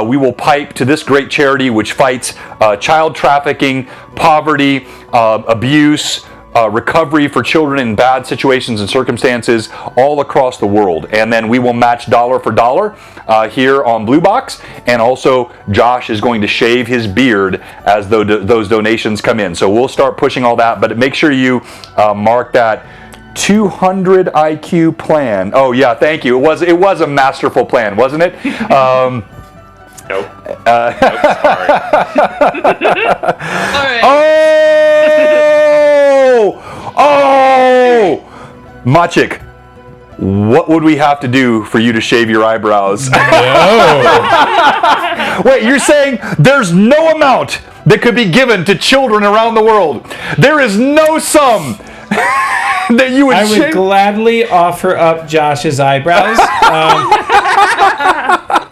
we will pipe to this great charity which fights child trafficking, poverty, abuse, recovery for children in bad situations and circumstances all across the world. And then we will match dollar for dollar here on Blue Box. And also Josh is going to shave his beard as those donations come in. So we'll start pushing all that, but make sure you mark that 200 IQ plan. Oh yeah, thank you. It was a masterful plan, wasn't it? Nope. Nope, sorry. All right. Oh! Machik, what would we have to do for you to shave your eyebrows? Wait, you're saying there's no amount that could be given to children around the world? There is no sum that you would I would shave? gladly offer up Josh's eyebrows.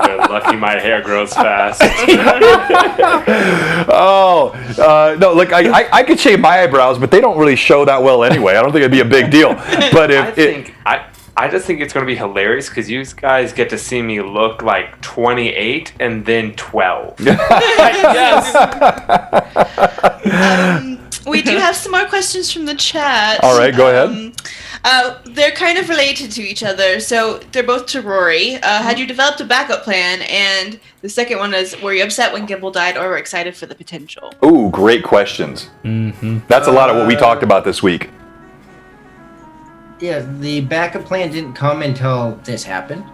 You're lucky my hair grows fast. No, look, I could shave my eyebrows, but they don't really show that well anyway. I don't think it'd be a big deal. But I just think it's going to be hilarious because you guys get to see me look like 28 and then 12. Yes. We do have some more questions from the chat. All right, go ahead. They're kind of related to each other, so they're both to Rory. Had you developed a backup plan? And the second one is, were you upset when Gimble died or were excited for the potential? Ooh, great questions. Mm-hmm. That's a lot of what we talked about this week. Yeah, the backup plan didn't come until this happened.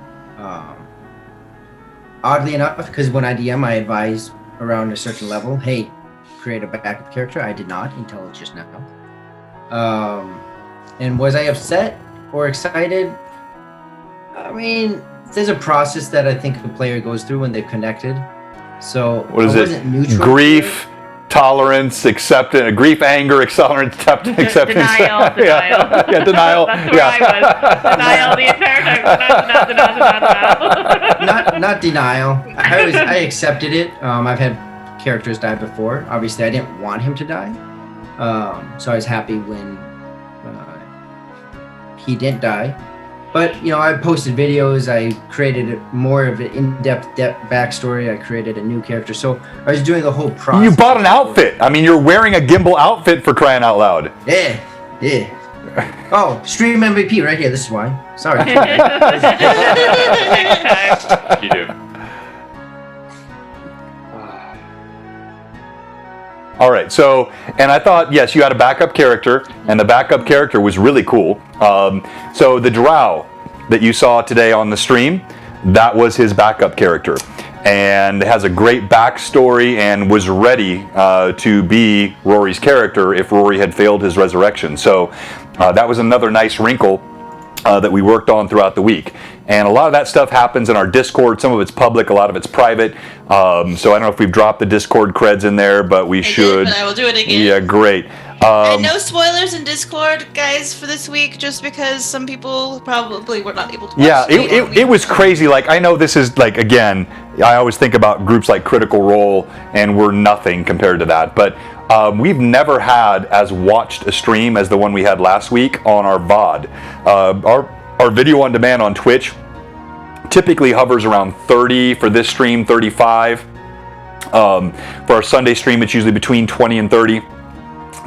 Oddly enough, because when I DM, I advise around a certain level, hey, create a backup character. I did not until just now. And was I upset or excited? I mean, there's a process that I think the player goes through when they've connected. So what is I it? wasn't neutral. Grief, tolerance, acceptance, grief, anger, acceptance. Denial. Yeah, denial. That's where I was. Denial the entire time. Not denial. I accepted it. I've had characters die before. Obviously, I didn't want him to die. So I was happy when he didn't die. But, I posted videos. I created more of an in-depth backstory. I created a new character. So I was doing the whole process. You bought an outfit. I mean, you're wearing a Gimble outfit, for crying out loud. Yeah. Oh, stream MVP right here. This is why. Sorry. You do. All right, so, and I thought, yes, you had a backup character, and the backup character was really cool. So the drow that you saw today on the stream, that was his backup character, and has a great backstory and was ready to be Rory's character if Rory had failed his resurrection. So that was another nice wrinkle that we worked on throughout the week. And a lot of that stuff happens in our Discord. Some of it's public, a lot of it's private. So I don't know if we've dropped the Discord creds in there, but we should. But I will do it again. Yeah, great. And no spoilers in Discord, guys, for this week, just because some people probably were not able to watch. Yeah, it was crazy. Like, I know this is, like, again, I always think about groups like Critical Role, and we're nothing compared to that. But we've never had as watched a stream as the one we had last week on our VOD. Our video on demand on Twitch typically hovers around 30 for this stream, 35. For our Sunday stream, it's usually between 20 and 30.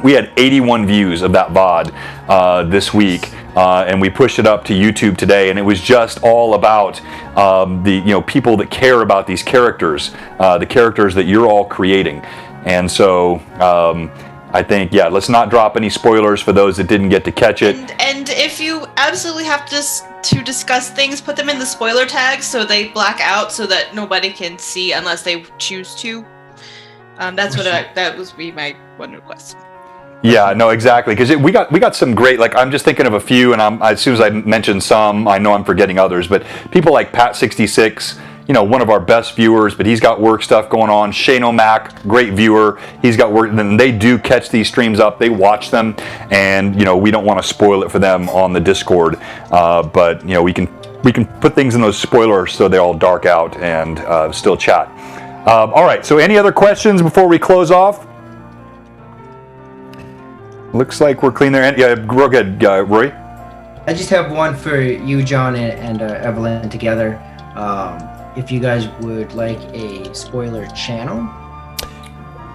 We had 81 views of that VOD this week, and we pushed it up to YouTube today, and it was just all about the people that care about these characters, the characters that you're all creating. And so I think, yeah, let's not drop any spoilers for those that didn't get to catch it. And if you absolutely have to discuss things, put them in the spoiler tags so they black out so that nobody can see unless they choose to. That was my one request. Yeah, no, exactly. Because we got some great, like, I'm just thinking of a few, and as soon as I mention some, I know I'm forgetting others. But people like Pat66, one of our best viewers, but he's got work stuff going on. Shane O'Mac, great viewer. He's got work, and they do catch these streams up. They watch them, and we don't want to spoil it for them on the Discord. But we can put things in those spoilers so they all dark out and still chat. All right. So any other questions before we close off? Looks like we're clean there. Yeah, go ahead, Roy. I just have one for you, John, and Evelyn together. If you guys would like a spoiler channel.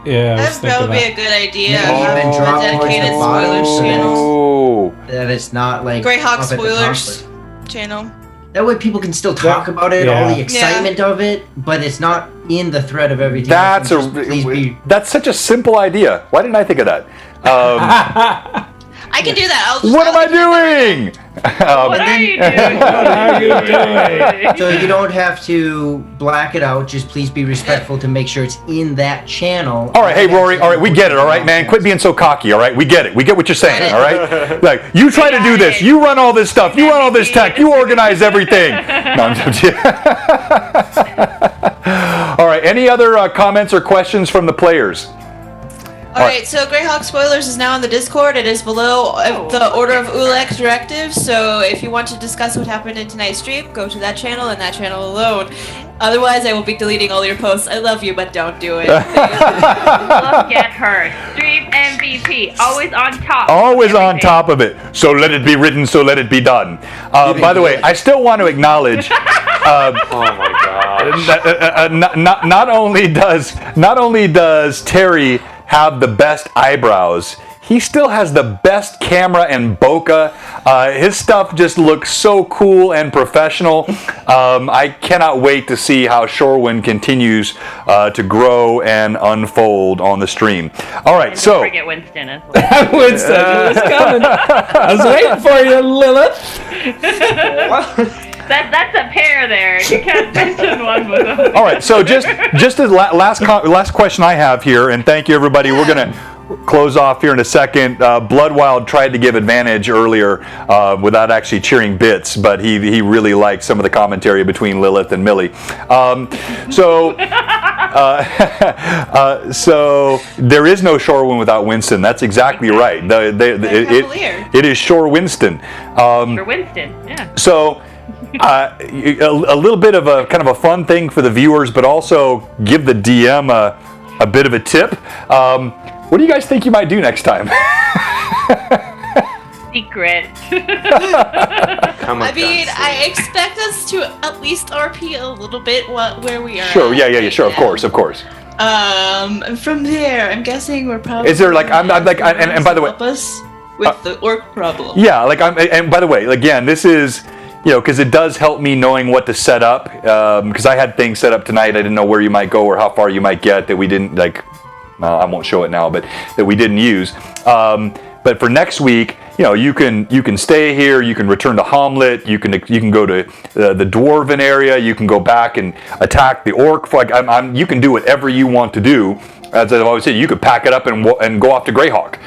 Yeah, that would be a good idea. Maybe even drop a dedicated towards the bottom spoilers so channel. that it's not like Greyhawk up at the spoilers top. channel. That way people can still talk about it, all the excitement of it, but it's not in the thread of everything. That's such a simple idea. Why didn't I think of that? I I can do that. I'll just, What I'll am I get that doing? What are you doing? What are you doing? So you don't have to black it out. Just please be respectful to make sure it's in that channel. All right, hey Rory. All right, we get it. All right, man. Quit being so cocky. All right, we get it. We get what you're saying. All right. Like you try to do this. You run all this stuff. You run all this tech. You organize everything. No, I'm just All right. Any other comments or questions from the players? Alright, so Greyhawk Spoilers is now on the Discord. It is below the Order of Ulek directive, so if you want to discuss what happened in tonight's stream, go to that channel and that channel alone. Otherwise, I will be deleting all your posts. I love you, but don't do it. Look at her. Stream MVP. Always on top. Always on top of it. So let it be written, so let it be done. By the way, I still want to acknowledge. Oh my god. Not only does Terry have the best eyebrows, he still has the best camera and bokeh. His stuff just looks so cool and professional. I cannot wait to see how Shorewind continues to grow and unfold on the stream. All right, And so don't forget Winston as well. Winston, it was coming. I was waiting for you, Lilith. That's a pair there. You can't mention one with them. all right, so just as last question I have here, and thank you everybody. We're gonna close off here in a second. Bloodwild tried to give advantage earlier without actually cheering bits, but he really liked some of the commentary between Lilith and Millie. So there is no Shorewind without Winston. That's exactly right. It is Shore Winston. For Winston, yeah. So. A little bit of a kind of a fun thing for the viewers, but also give the DM a bit of a tip. What do you guys think you might do next time? Secret. I mean, I expect us to at least RP a little bit where we are. Sure, at yeah, right sure, now. of course. From there, I'm guessing we're probably. Is there like and by the way, help us with the orc problem. yeah, like and by the way, again, this is. Because it does help me knowing what to set up. Because I had things set up tonight, I didn't know where you might go or how far you might get that we didn't I won't show it now, but that we didn't use. But for next week, you can stay here. You can return to Hamlet. You can go to the Dwarven area. You can go back and attack the orc. You can do whatever you want to do. As I've always said, you could pack it up and go off to Greyhawk.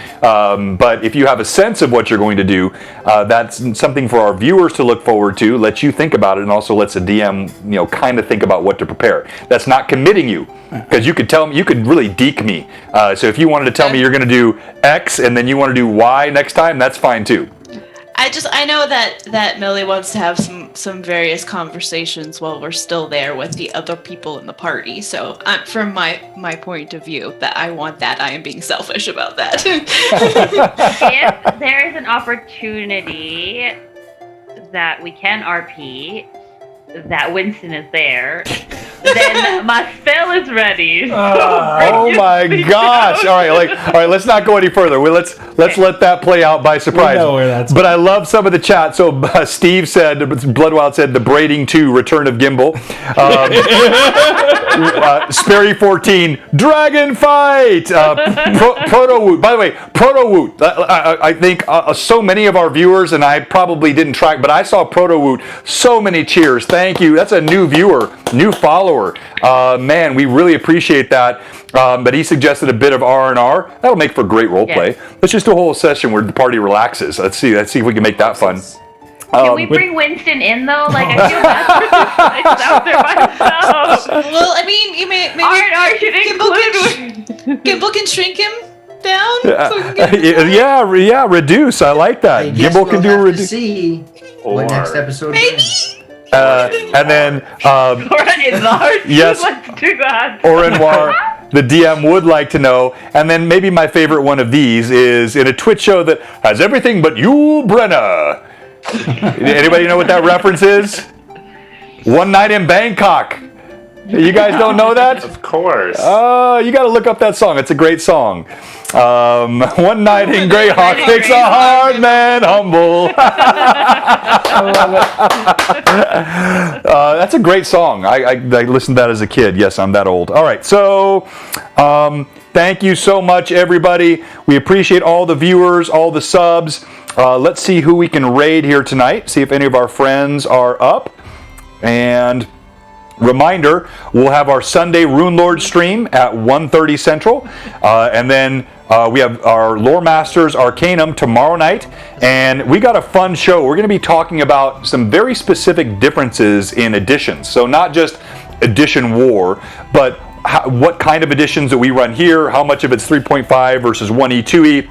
But if you have a sense of what you're going to do, that's something for our viewers to look forward to. Lets you think about it, and also lets the DM, kind of think about what to prepare. That's not committing you, because you could tell me, you could really deke me. So if you wanted to tell me you're going to do X and then you want to do Y next time, that's fine too. I know that Millie wants to have some various conversations while we're still there with the other people in the party. So from my point of view, that I want that. I am being selfish about that. If there is an opportunity that we can RP, that Winston is there, then my spell is ready. So Oh my gosh! All right, let's not go any further. Let's let that play out by surprise. We know where that's but I love some of the chat. So Steve said, Bloodwild said, the braiding 2, Return of Gimble. Sperry 14, Dragon Fight. Proto Woot. By the way, Proto Woot. I think so many of our viewers, and I probably didn't track, but I saw Proto Woot. So many cheers. Thank you. That's a new viewer, new follower. Man, we really appreciate that. But he suggested a bit of R&R. That'll make for great role play. Let's just do a whole session where the party relaxes. Let's see if we can make that fun. Can we bring Winston in though? Like I feel bad for out there by himself. Well, I mean, you maybe R&R should include. Gimble can shrink him down. So we can get Yeah, reduce. I like that. I guess Gimble we'll can do have to reduce. see what next episode maybe. brings. And then Or enlarge. Yes. Let's do that. Orenoir, the DM would like to know. And then maybe my favorite one of these is in a Twitch show that has everything but you, Brenna. Anybody know what that reference is? One Night in Bangkok. You guys don't know that? Of course. You got to look up that song. It's a great song. One night in Greyhawk makes a hard man humble. That's a great song. I listened to that as a kid. Yes, I'm that old. All right, so thank you so much, everybody. We appreciate all the viewers, all the subs. Let's see who we can raid here tonight. See if any of our friends are up. And reminder, we'll have our Sunday Rune Lord stream at 1:30 Central. And then we have our Lore Masters Arcanum tomorrow night. And we got a fun show. We're going to be talking about some very specific differences in editions. So not just edition war, but what kind of editions that we run here, how much of it's 3.5 versus 1E, 2E.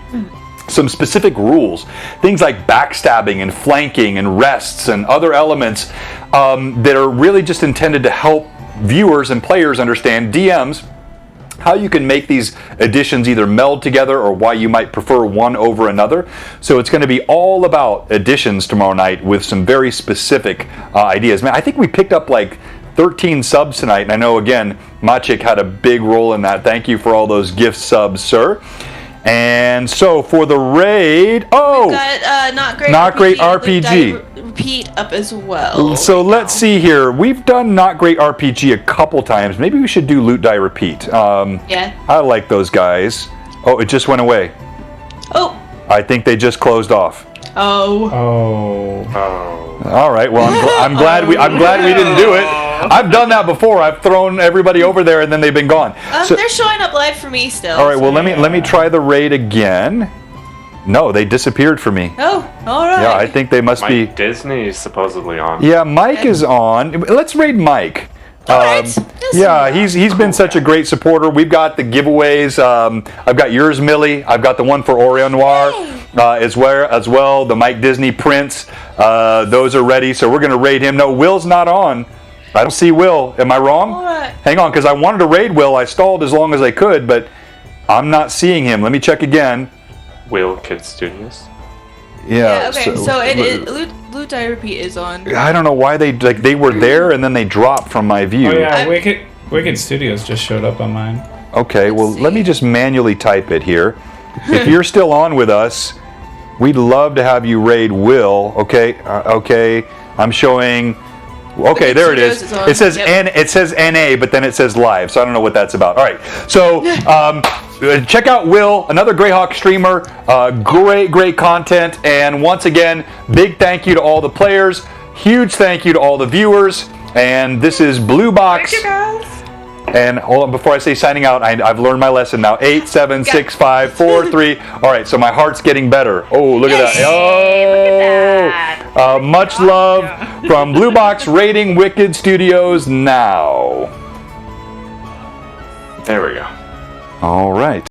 Some specific rules, things like backstabbing and flanking and rests and other elements that are really just intended to help viewers and players understand, DMs, how you can make these editions either meld together or why you might prefer one over another. So it's going to be all about editions tomorrow night with some very specific ideas. Man, I think we picked up like 13 subs tonight, and I know, again, Maciek had a big role in that. Thank you for all those gift subs, sir. And so for the raid, We've got Not Great RPG. Repeat up as well. So let's see here. We've done Not Great RPG a couple times. Maybe we should do Loot Die Repeat. Yeah. I like those guys. Oh, it just went away. Oh. I think they just closed off. Oh. All right. Well, I'm glad we didn't do it. I've done that before. I've thrown everybody over there and then they've been gone. So, they're showing up live for me still. all right. Well, let me try the raid again. No, they disappeared for me. Oh, all right. Yeah, I think they must be. Mike Disney is supposedly on. Yeah, Mike is on. Let's raid Mike. Alright. Yeah, he's been such a great supporter. We've got the giveaways. I've got yours, Millie. I've got the one for Oreo Noir as well. The Mike Disney prints. Those are ready. So we're going to raid him. No, Will's not on. I don't see Will. Am I wrong? Alright. Hang on, because I wanted to raid Will. I stalled as long as I could, but I'm not seeing him. Let me check again. Will Kid Studios. Yeah. Okay. So it is. Blue Die Repeat is on. I don't know why they were there and then they dropped from my view. Oh yeah, Wicked Studios just showed up on mine. Okay, well, let me just manually type it here. If you're still on with us, we'd love to have you raid Will. Okay, okay. I'm showing. Okay, there it is. It says it says NA, but then it says live, so I don't know what that's about. All right, so check out Will, another Greyhawk streamer. Great content, and once again, big thank you to all the players. Huge thank you to all the viewers. And this is Blue Box. Thank you, guys. And hold on, before I say signing out, I've learned my lesson now. 8, 7, 6, 5, 4, 3. All right, so my heart's getting better. Oh, look at that. Oh, much love from Blue Box raiding Wicked Studios now. There we go. All right.